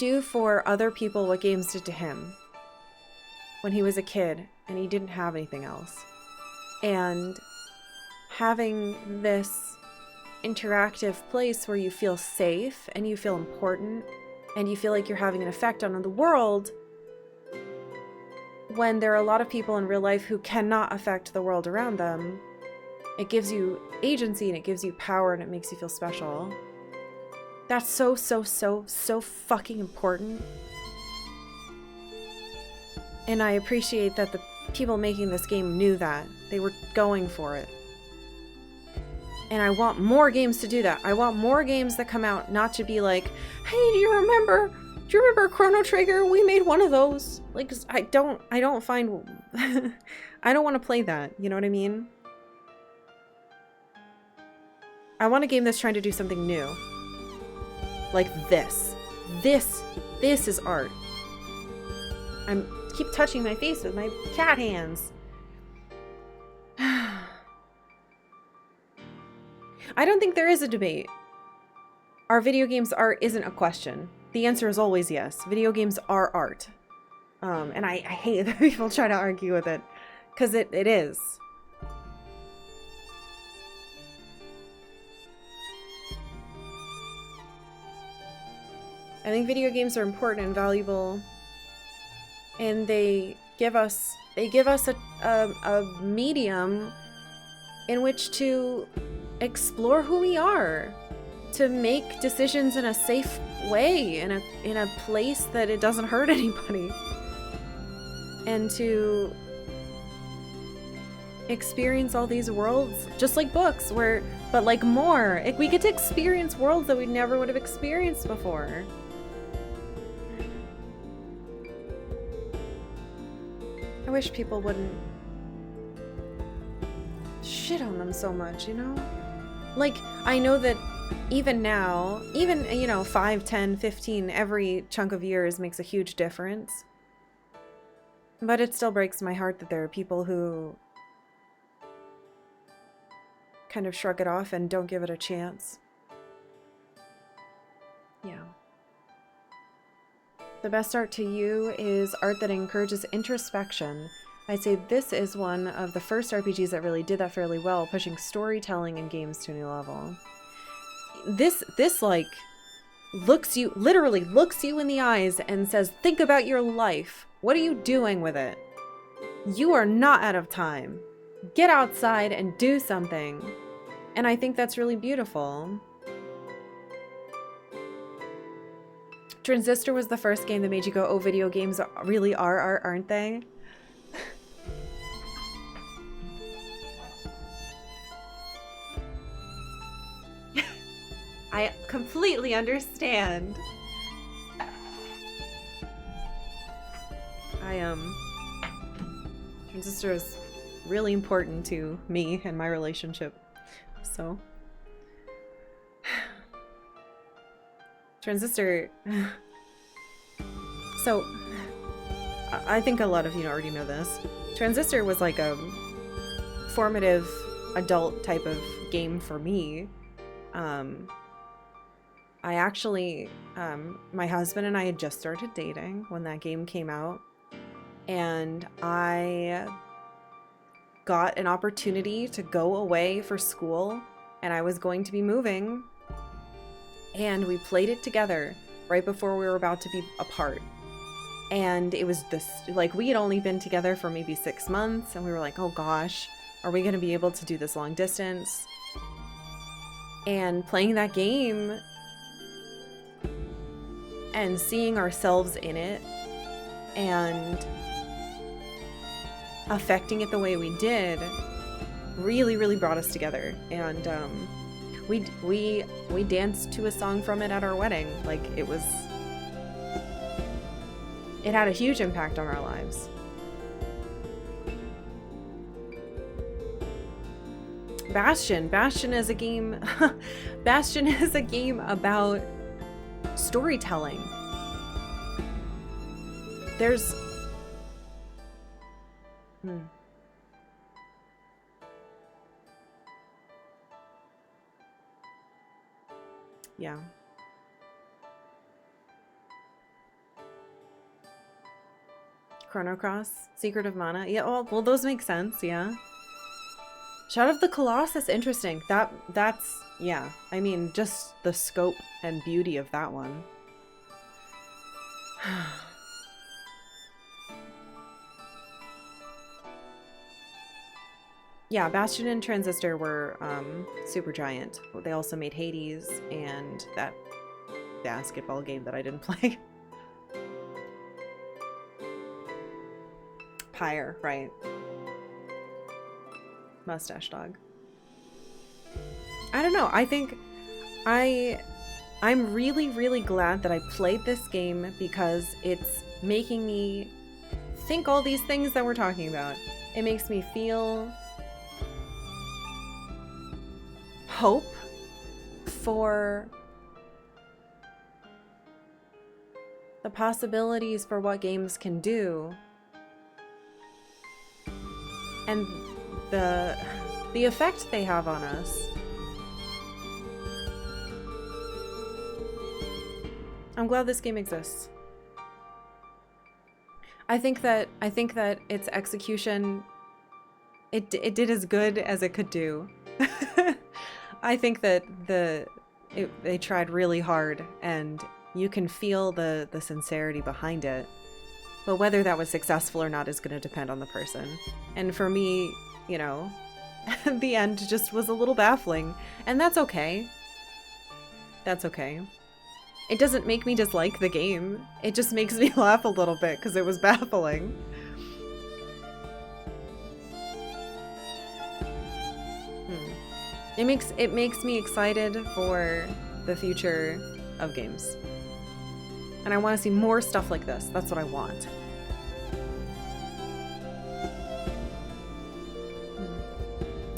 Speaker 1: do for other people what games did to him when he was a kid and he didn't have anything else. And having this interactive place where you feel safe and you feel important and you feel like you're having an effect on the world when there are a lot of people in real life who cannot affect the world around them, it gives you agency and it gives you power and it makes you feel special. That's so fucking important. And I appreciate that the people making this game knew that. They were going for it. And I want more games to do that. I want more games that come out not to be like, hey, do you remember Chrono Trigger? We made one of those. Like, I don't find I don't want to play that. You know what I mean? I want a game that's trying to do something new. Like this. This is art. I'm keep touching my face with my cat hands. I don't think there is a debate. Are video games art isn't a question. The answer is always yes. Video games are art. And I hate that people try to argue with it. Because it is. I think video games are important and valuable. And they give us a medium in which to explore who we are, to make decisions in a safe way, in a place that it doesn't hurt anybody, and to experience all these worlds just like books, but like more. We get to experience worlds that we never would have experienced before. I wish people wouldn't shit on them so much, you know? Like, I know that even now, even, 5, 10, 15, every chunk of years makes a huge difference. But it still breaks my heart that there are people who kind of shrug it off and don't give it a chance. Yeah. The best art to you is art that encourages introspection. I'd say this is one of the first RPGs that really did that fairly well, pushing storytelling in games to a new level. This like literally looks you in the eyes and says, think about your life. What are you doing with it? You are not out of time. Get outside and do something. And I think that's really beautiful. Transistor was the first game that made you go, oh, video games really are art, aren't they? I completely understand. Transistor is really important to me and my relationship. So Transistor. So I think a lot of you already know this. Transistor was like a formative adult type of game for me. I actually, my husband and I had just started dating when that game came out, and I got an opportunity to go away for school, and I was going to be moving, and we played it together right before we were about to be apart. And it was this, like, we had only been together for maybe 6 months, and we were like, oh gosh, are we going to be able to do this long distance? And playing that game and seeing ourselves in it and affecting it the way we did really, really brought us together. And we danced to a song from it at our wedding. Like, it had a huge impact on our lives. Bastion is a game Bastion is a game about storytelling. There's yeah. Chrono Cross, Secret of Mana. Yeah, well, those make sense, yeah. Shadow of the Colossus, interesting. That's, yeah. I mean, just the scope and beauty of that one. Yeah, Bastion and Transistor were Supergiant. They also made Hades and that basketball game that I didn't play. Pyre, right. Mustache Dog. I don't know. I think I'm really, really glad that I played this game because it's making me think all these things that we're talking about. It makes me feel hope for the possibilities for what games can do and the effect they have on us. I'm glad this game exists. I think that its execution it did as good as it could do. I think that they tried really hard and you can feel the sincerity behind it. But whether that was successful or not is going to depend on the person. And for me, you know, the end just was a little baffling. And that's okay. That's okay. It doesn't make me dislike the game. It just makes me laugh a little bit because it was baffling. It makes me excited for the future of games. And I want to see more stuff like this. That's what I want.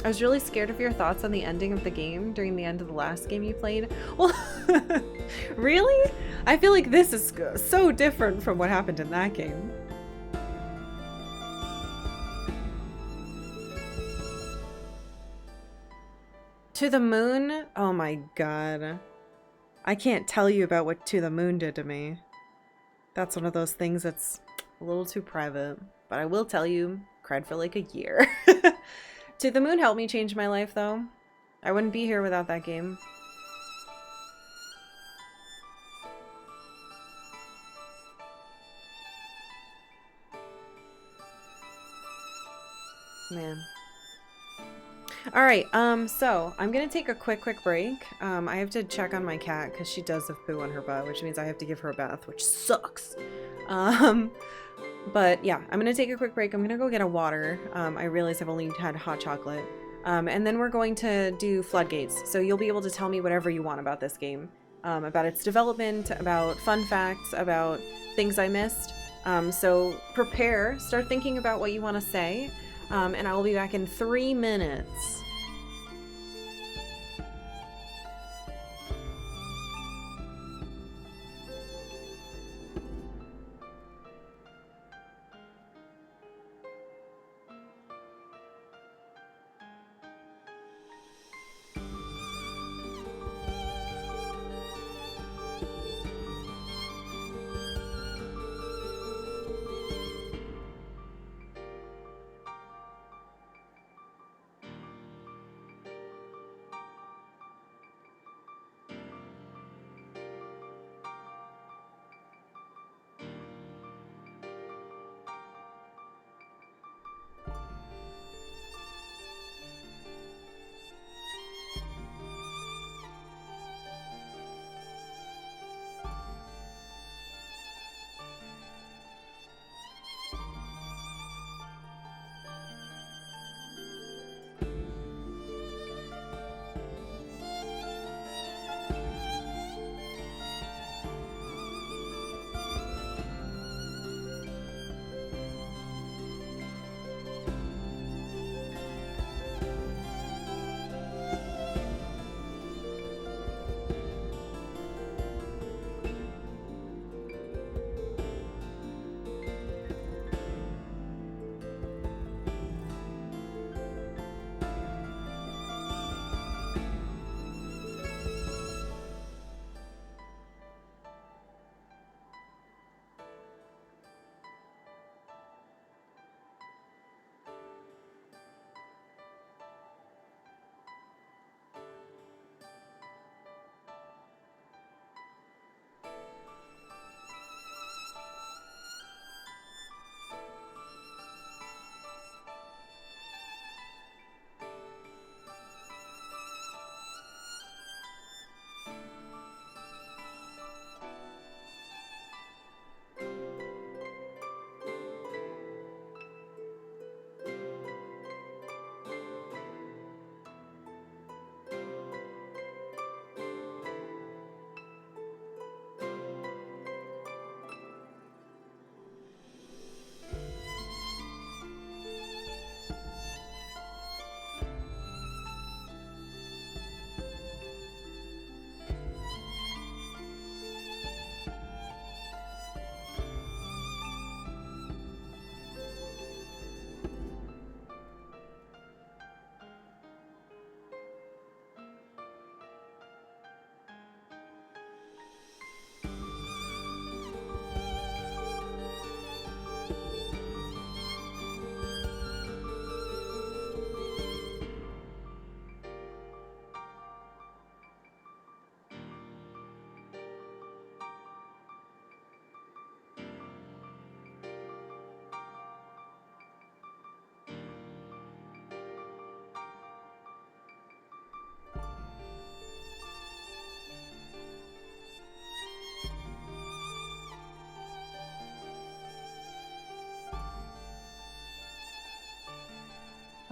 Speaker 1: I was really scared of your thoughts on the ending of the game during the end of the last game you played. Well, really? I feel like this is so different from what happened in that game. To the Moon? Oh my god. I can't tell you about what To the Moon did to me. That's one of those things that's a little too private. But I will tell you, cried for like a year. To the Moon helped me change my life, though. I wouldn't be here without that game. Man. Alright, so I'm gonna take a quick break. I have to check on my cat because she does have poo on her butt, which means I have to give her a bath, which sucks. But yeah, I'm gonna take a quick break. I'm gonna go get a water. I realize I've only had hot chocolate. And then we're going to do Floodgates. So you'll be able to tell me whatever you want about this game. About its development, about fun facts, about things I missed. So prepare, start thinking about what you want to say. And I will be back in 3 minutes.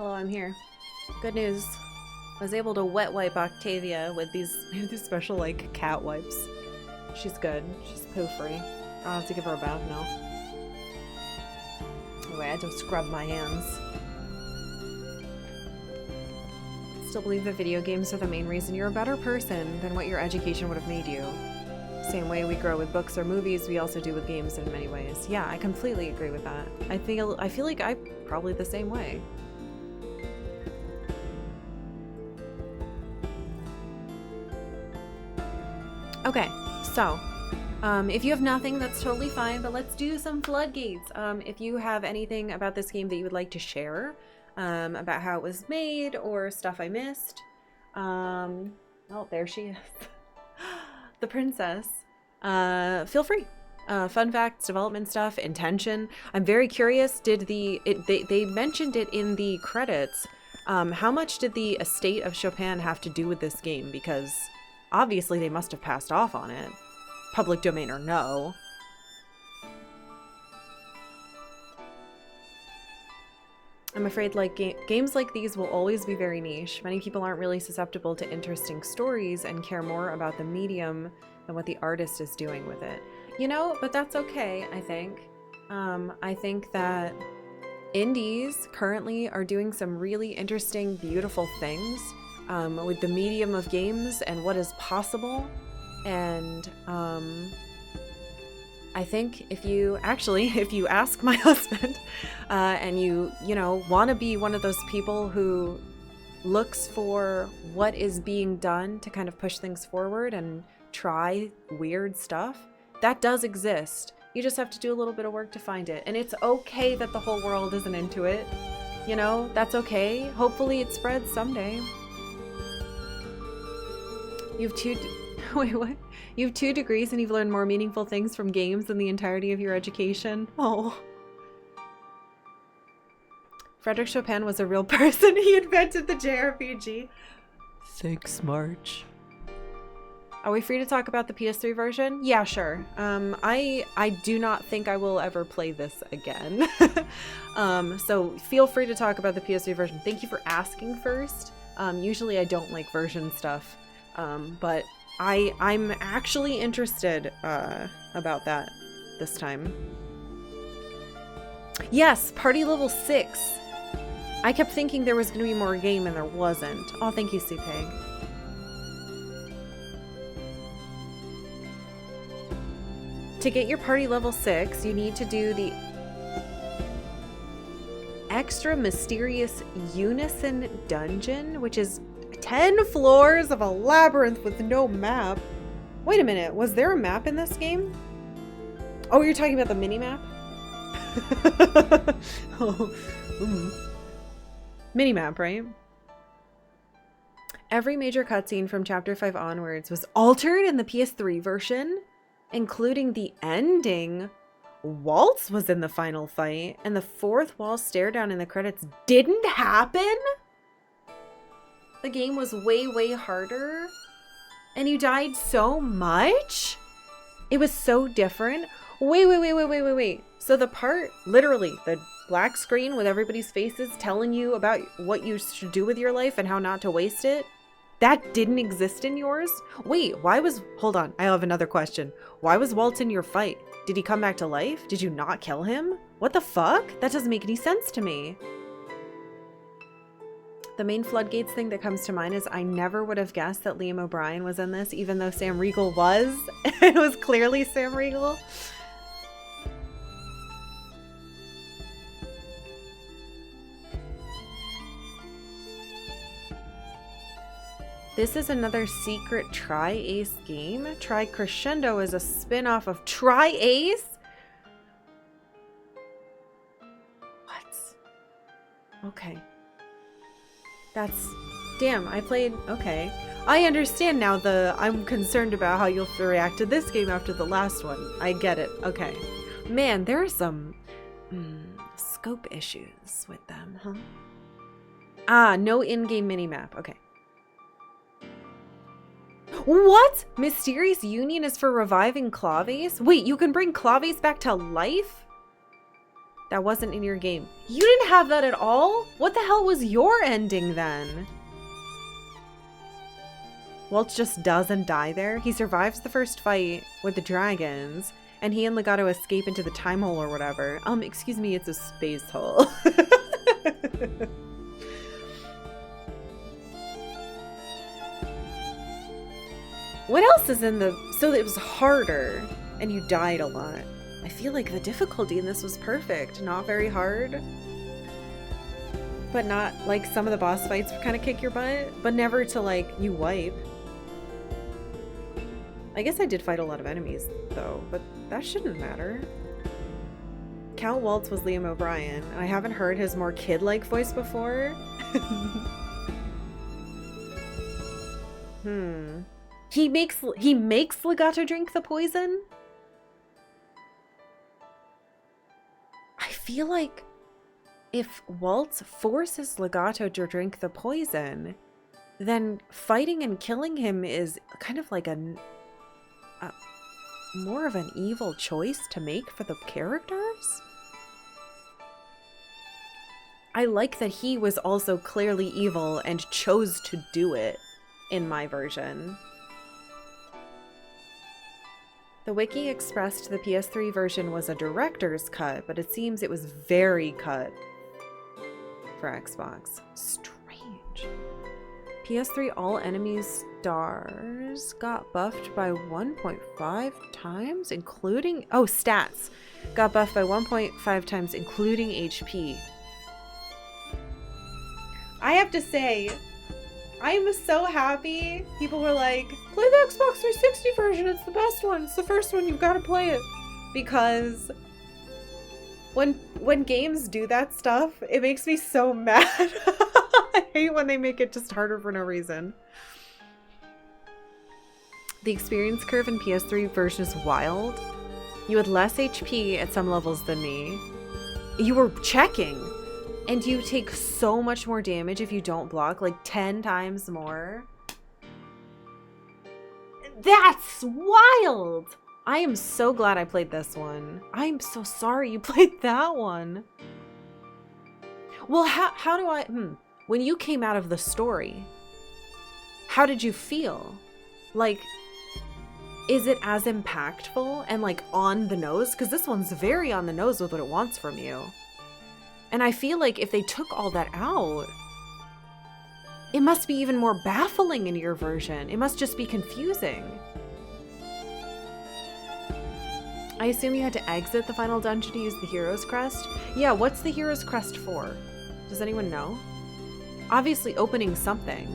Speaker 1: Hello, I'm here. Good news. I was able to wet wipe Octavia with these special, like, cat wipes. She's good. She's poo-free. I don't have to give her a bath now. Anyway, I had to scrub my hands. Still believe that video games are the main reason you're a better person than what your education would have made you. Same way we grow with books or movies, we also do with games in many ways. Yeah, I completely agree with that. I feel like I'm probably the same way. Okay, so if you have nothing, that's totally fine, but let's do some floodgates. If you have anything about this game that you would like to share, about how it was made or stuff I missed, oh, there she is. The princess. Feel free. Fun facts, development stuff, intention. I'm very curious, they mentioned it in the credits. How much did the estate of Chopin have to do with this game? Because obviously they must have passed off on it. Public domain or no. I'm afraid like games like these will always be very niche. Many people aren't really susceptible to interesting stories and care more about the medium than what the artist is doing with it. You know, but that's okay, I think. I think that indies currently are doing some really interesting, beautiful things with the medium of games and what is possible. And I think if you ask my husband and you know, want to be one of those people who looks for what is being done to kind of push things forward and try weird stuff, that does exist. You just have to do a little bit of work to find it. And it's okay that the whole world isn't into it. You know, that's okay. Hopefully it spreads someday. You have wait, what? You have 2 degrees and you've learned more meaningful things from games than the entirety of your education. Oh. Frederick Chopin was a real person. He invented the JRPG. Thanks, March. Are we free to talk about the PS3 version? Yeah, sure. I do not think I will ever play this again. So feel free to talk about the PS3 version. Thank you for asking first. Usually I don't like version stuff, but I'm actually interested about that this time. Yes, party level 6. I kept thinking there was going to be more game and there wasn't. Oh, thank you, C-Pig. To get your party level 6, you need to do the extra mysterious unison dungeon, which is 10 floors of a labyrinth with no map. Wait a minute, was there a map in this game? Oh, you're talking about the mini-map? Oh, mini-map, right? Every major cutscene from Chapter 5 onwards was altered in the PS3 version, including the ending. Waltz was in the final fight, and the 4th wall stare down in the credits didn't happen? The game was way, way harder, and you died so much? It was so different. Wait. So the part, literally, the black screen with everybody's faces telling you about what you should do with your life and how not to waste it, that didn't exist in yours? Wait, hold on, I have another question. Why was Walt in your fight? Did he come back to life? Did you not kill him? What the fuck? That doesn't make any sense to me. The main floodgates thing that comes to mind is I never would have guessed that Liam O'Brien was in this, even though Sam Riegel was. It was clearly Sam Riegel. This is another secret Tri-Ace game. Tri-Crescendo is a spin-off of Tri-Ace? What? Okay. That's... Damn, okay. I understand now I'm concerned about how you'll react to this game after the last one. I get it. Okay. Man, there are some... scope issues with them, huh? Ah, no in-game minimap. Okay. What? Mysterious Union is for reviving Claves? Wait, you can bring Claves back to life? That wasn't in your game. You didn't have that at all? What the hell was your ending then? Waltz just doesn't die there. He survives the first fight with the dragons, and he and Legato escape into the time hole or whatever. Excuse me, it's a space hole. What else is in the... So it was harder, and you died a lot. I feel like the difficulty in this was perfect. Not very hard, but not like some of the boss fights kind of kick your butt, but never to like you wipe. I guess I did fight a lot of enemies though, but that shouldn't matter. Count Waltz was Liam O'Brien, and I haven't heard his more kid-like voice before. He makes Legato drink the poison? I feel like if Waltz forces Legato to drink the poison, then fighting and killing him is kind of like a more of an evil choice to make for the characters. I like that he was also clearly evil and chose to do it in my version. The wiki expressed the PS3 version was a director's cut, but it seems it was very cut for Xbox. Strange. PS3 all enemies stars got buffed by 1.5 times, including... Oh, stats. Got buffed by 1.5 times, including HP. I have to say, I am so happy. People were like, play the Xbox 360 version. It's the best one. It's the first one. You've got to play it. Because when games do that stuff, it makes me so mad. I hate when they make it just harder for no reason. The experience curve in PS3 version is wild. You had less HP at some levels than me. You were checking. And you take so much more damage if you don't block, like 10 times more. That's wild! I am so glad I played this one. I am so sorry you played that one. Well, how do I... When you came out of the story, how did you feel? Like, is it as impactful and like on the nose? Because this one's very on the nose with what it wants from you. And I feel like if they took all that out, it must be even more baffling in your version. It must just be confusing. I assume you had to exit the final dungeon to use the Hero's Crest? Yeah, what's the Hero's Crest for? Does anyone know? Obviously opening something.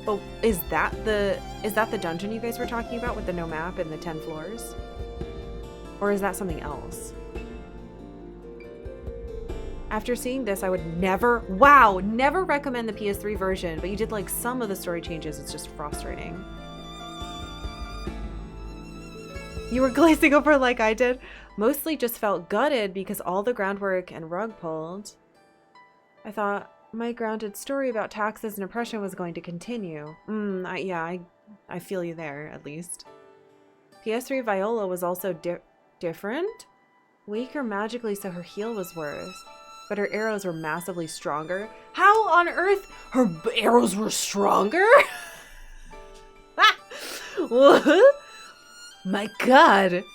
Speaker 1: But is that the dungeon you guys were talking about with the no map and the 10 floors? Or is that something else? After seeing this, I would never recommend the PS3 version, but you did like some of the story changes. It's just frustrating. You were glazing over like I did. Mostly just felt gutted because all the groundwork and rug pulled. I thought my grounded story about taxes and oppression was going to continue. I feel you there, at least. PS3 Viola was also different? Weaker magically, so her heal was worse. But her arrows were massively stronger. How on earth her arrows were stronger? What? My god.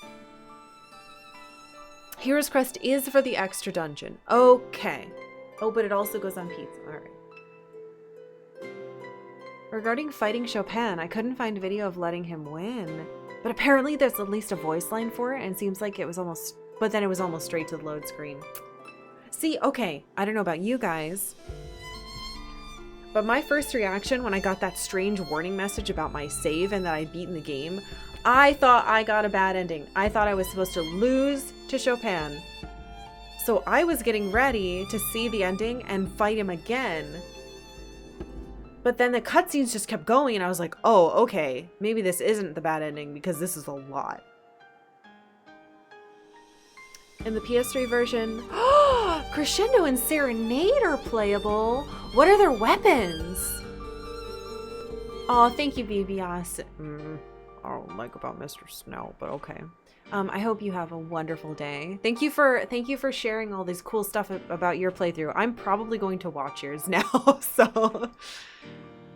Speaker 1: Hero's Crest is for the extra dungeon. Okay. Oh, but it also goes on pizza. Alright. Regarding fighting Chopin, I couldn't find a video of letting him win. But apparently there's at least a voice line for it, and it seems like it was almost... But then it was almost straight to the load screen. See, okay, I don't know about you guys, but my first reaction when I got that strange warning message about my save and that I'd beaten the game, I thought I got a bad ending. I thought I was supposed to lose to Chopin. So I was getting ready to see the ending and fight him again. But then the cutscenes just kept going and I was like, oh, okay, maybe this isn't the bad ending because this is a lot. In the PS3 version, Crescendo and Serenade are playable. What are their weapons? Oh, thank you, BBS. I don't like about Mr. Snow, but okay. I hope you have a wonderful day. Thank you for sharing all this cool stuff about your playthrough. I'm probably going to watch yours now, so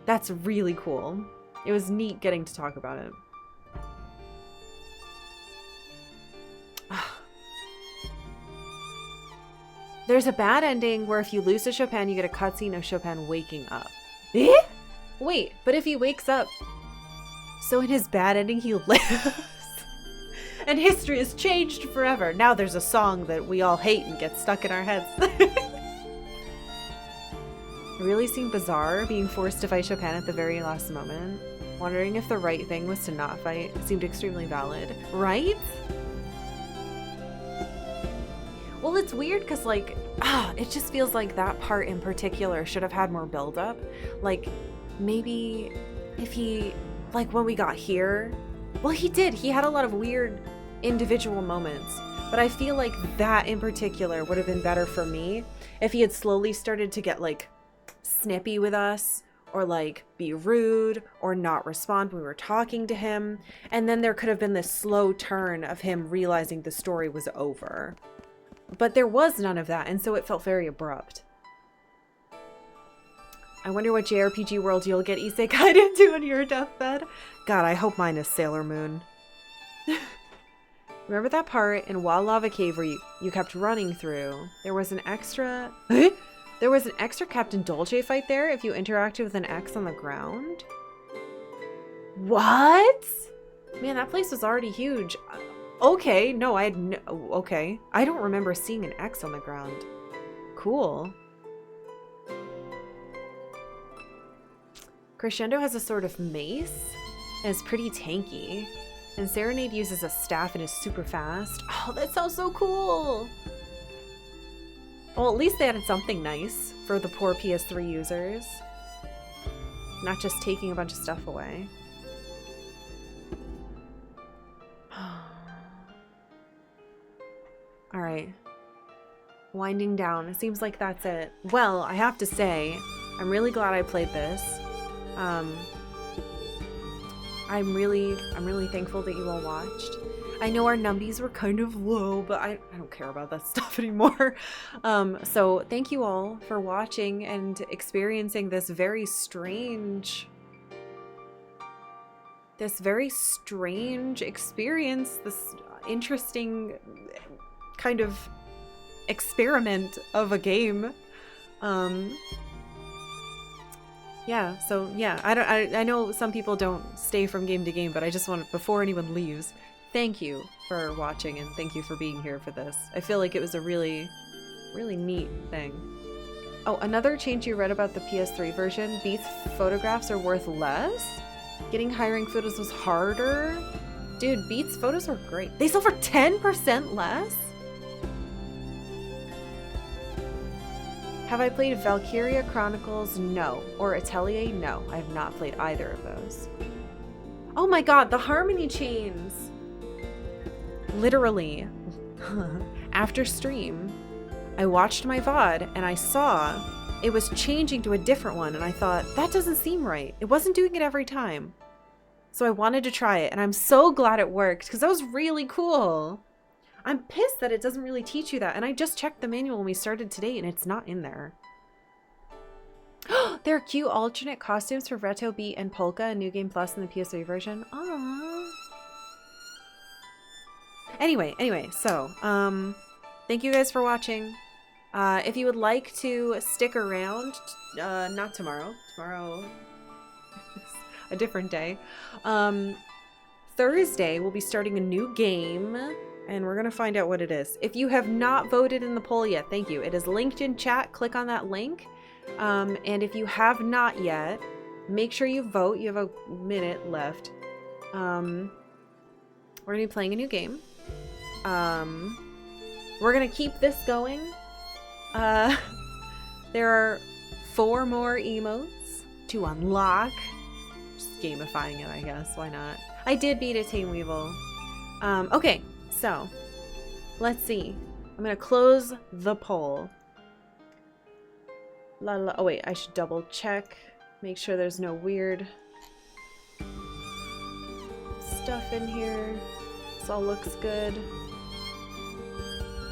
Speaker 1: that's really cool. It was neat getting to talk about it. There's a bad ending where if you lose to Chopin, you get a cutscene of Chopin waking up. Eh? Wait, but if he wakes up, so in his bad ending, he lives. And history has changed forever. Now there's a song that we all hate and gets stuck in our heads. It really seemed bizarre being forced to fight Chopin at the very last moment. Wondering if the right thing was to not fight seemed extremely valid. Right? Well, it's weird because, like, it just feels like that part in particular should have had more build-up. Like, maybe if he, like, when we got here, well, he did. He had a lot of weird individual moments. But I feel like that in particular would have been better for me if he had slowly started to get, like, snippy with us, or, like, be rude, or not respond when we were talking to him. And then there could have been this slow turn of him realizing the story was over. But there was none of that, and so it felt very abrupt. I wonder what JRPG world you'll get isekai'd into on your deathbed. God, I hope mine is Sailor Moon. Remember that part in Wild Lava Cave where you kept running through? There was an extra... There was an extra Captain Dolce fight there if you interacted with an X on the ground? What? Man, that place was already huge. Okay, no, I had no... Okay. I don't remember seeing an X on the ground. Cool. Crescendo has a sort of mace, and it's pretty tanky. And Serenade uses a staff and is super fast. Oh, that sounds so cool! Well, at least they added something nice for the poor PS3 users. Not just taking a bunch of stuff away. Alright. Winding down. It seems like that's it. Well, I have to say, I'm really glad I played this. I'm really thankful that you all watched. I know our numbies were kind of low, but I don't care about that stuff anymore. So thank you all for watching and experiencing this very strange experience, this interesting kind of experiment of a game. Yeah, so yeah, I know some people don't stay from game to game, but I just want to, before anyone leaves, thank you for watching and thank you for being here for this. I feel like it was a really, really neat thing. Oh, another change you read about the PS3 version, Beats photographs are worth less? Getting high-rank photos was harder? Dude, Beats photos are great. They sell for 10% less? Have I played Valkyria Chronicles? No. Or Atelier? No. I have not played either of those. Oh my god, the harmony chains! Literally, after stream, I watched my VOD and I saw it was changing to a different one and I thought, that doesn't seem right. It wasn't doing it every time. So I wanted to try it and I'm so glad it worked because that was really cool. I'm pissed that it doesn't really teach you that, and I just checked the manual when we started today and it's not in there. There are cute alternate costumes for Retro Beat and Polka and New Game Plus in the PS3 version. Aww. Anyway, so, thank you guys for watching. If you would like to stick around, not tomorrow, a different day. Thursday, we'll be starting a new game. And we're going to find out what it is. If you have not voted in the poll yet, thank you. It is linked in chat. Click on that link. And if you have not yet, make sure you vote. You have a minute left. We're going to be playing a new game. We're going to keep this going. There are 4 more emotes to unlock. Just gamifying it, I guess. Why not? I did beat a Team Weevil. Okay. So, let's see. I'm going to close the poll. Oh wait, I should double check. Make sure there's no weird stuff in here. This all looks good.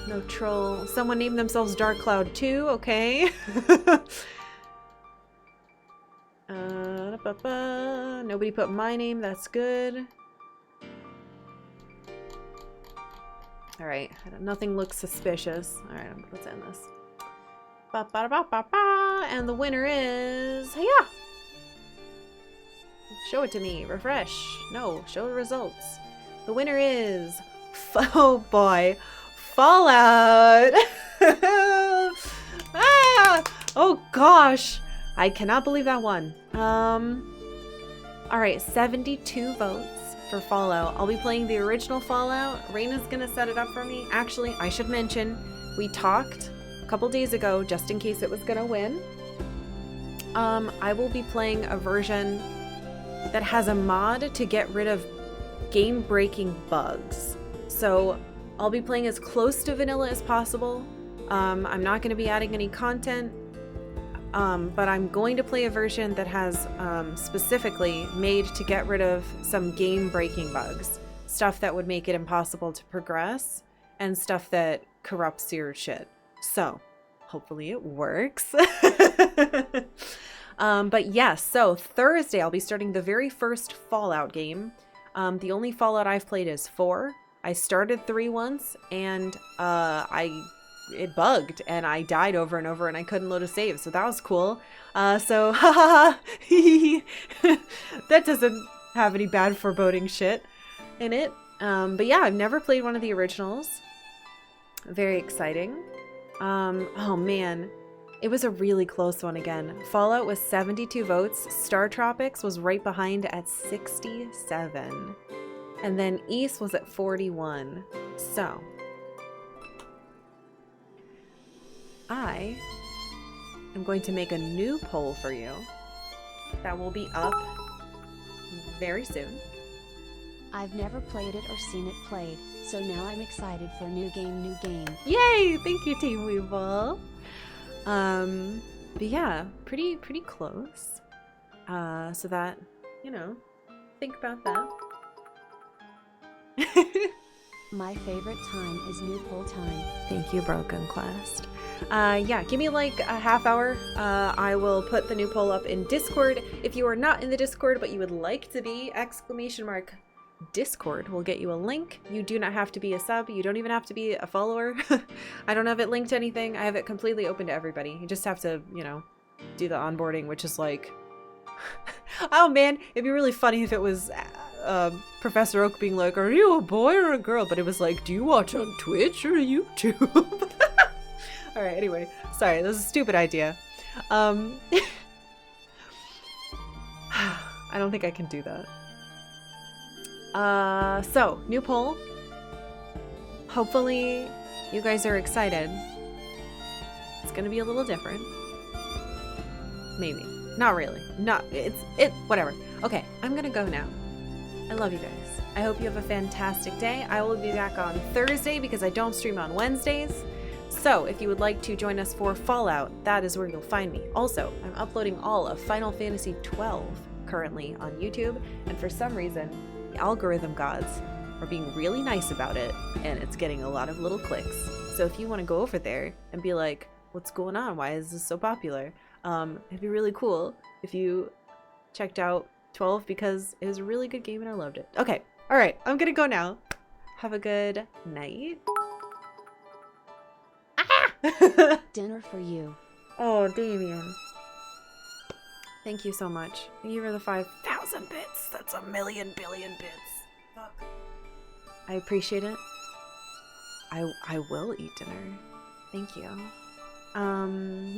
Speaker 1: No troll. Someone named themselves Dark Cloud too. Okay. Nobody put my name. That's good. Alright. Nothing looks suspicious. Alright, let's end this. And the winner is... Yeah! Show it to me. Refresh. No, show the results. The winner is... Oh boy. Fallout! Ah! Oh gosh! I cannot believe that won. Alright, 72 votes for Fallout. I'll be playing the original Fallout. Raina's gonna set it up for me. Actually, I should mention, we talked a couple days ago, just in case it was gonna win. I will be playing a version that has a mod to get rid of game-breaking bugs. So I'll be playing as close to vanilla as possible. I'm not going to be adding any content, but I'm going to play a version that has specifically made to get rid of some game-breaking bugs. Stuff that would make it impossible to progress, and stuff that corrupts your shit. So, hopefully it works. But yes, so Thursday I'll be starting the very first Fallout game. The only Fallout I've played is 4. I started 3 once, and it bugged, and I died over and over, and I couldn't load a save, so that was cool. So, haha, that doesn't have any bad foreboding shit in it. But yeah, I've never played one of the originals. Very exciting. Oh man, it was a really close one again. Fallout was 72 votes. Star Tropics was right behind at 67. And then East was at 41. So, I am going to make a new poll for you that will be up very soon.
Speaker 5: I've never played it or seen it played, so now I'm excited for new game.
Speaker 1: Yay! Thank you, Team Weevil. But yeah, pretty close. So that, you know, think about that.
Speaker 5: My favorite time is new poll time.
Speaker 1: Thank you, Broken Quest. Yeah, give me like a half hour. I will put the new poll up in Discord. If you are not in the Discord, but you would like to be, !Discord will get you a link. You do not have to be a sub. You don't even have to be a follower. I don't have it linked to anything. I have it completely open to everybody. You just have to, you know, do the onboarding, which is like... Oh man, it'd be really funny if it was Professor Oak being like, are you a boy or a girl? But it was like, do you watch on Twitch or YouTube? Alright, anyway. Sorry, this is a stupid idea. I don't think I can do that. So, new poll. Hopefully you guys are excited. It's gonna be a little different. Maybe. Not really. Whatever. Okay, I'm gonna go now. I love you guys. I hope you have a fantastic day. I will be back on Thursday because I don't stream on Wednesdays. So, if you would like to join us for Fallout, that is where you'll find me. Also, I'm uploading all of Final Fantasy XII currently on YouTube, and for some reason, the algorithm gods are being really nice about it, and it's getting a lot of little clicks. So if you want to go over there and be like, what's going on? Why is this so popular? It'd be really cool if you checked out 12 because it was a really good game and I loved it. Okay, alright, I'm gonna go now. Have a good night.
Speaker 5: Dinner for you.
Speaker 1: Oh, Damien. Thank you so much. Thank you for the 5,000 bits. That's a million billion bits. Fuck. I appreciate it. I will eat dinner. Thank you.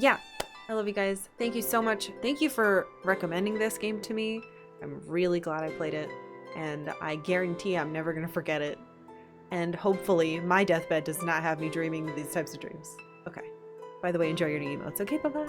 Speaker 1: Yeah. I love you guys. Thank you so much. Thank you for recommending this game to me. I'm really glad I played it. And I guarantee I'm never going to forget it. And hopefully my deathbed does not have me dreaming these types of dreams. Okay. By the way, enjoy your new emotes. Okay, bye-bye.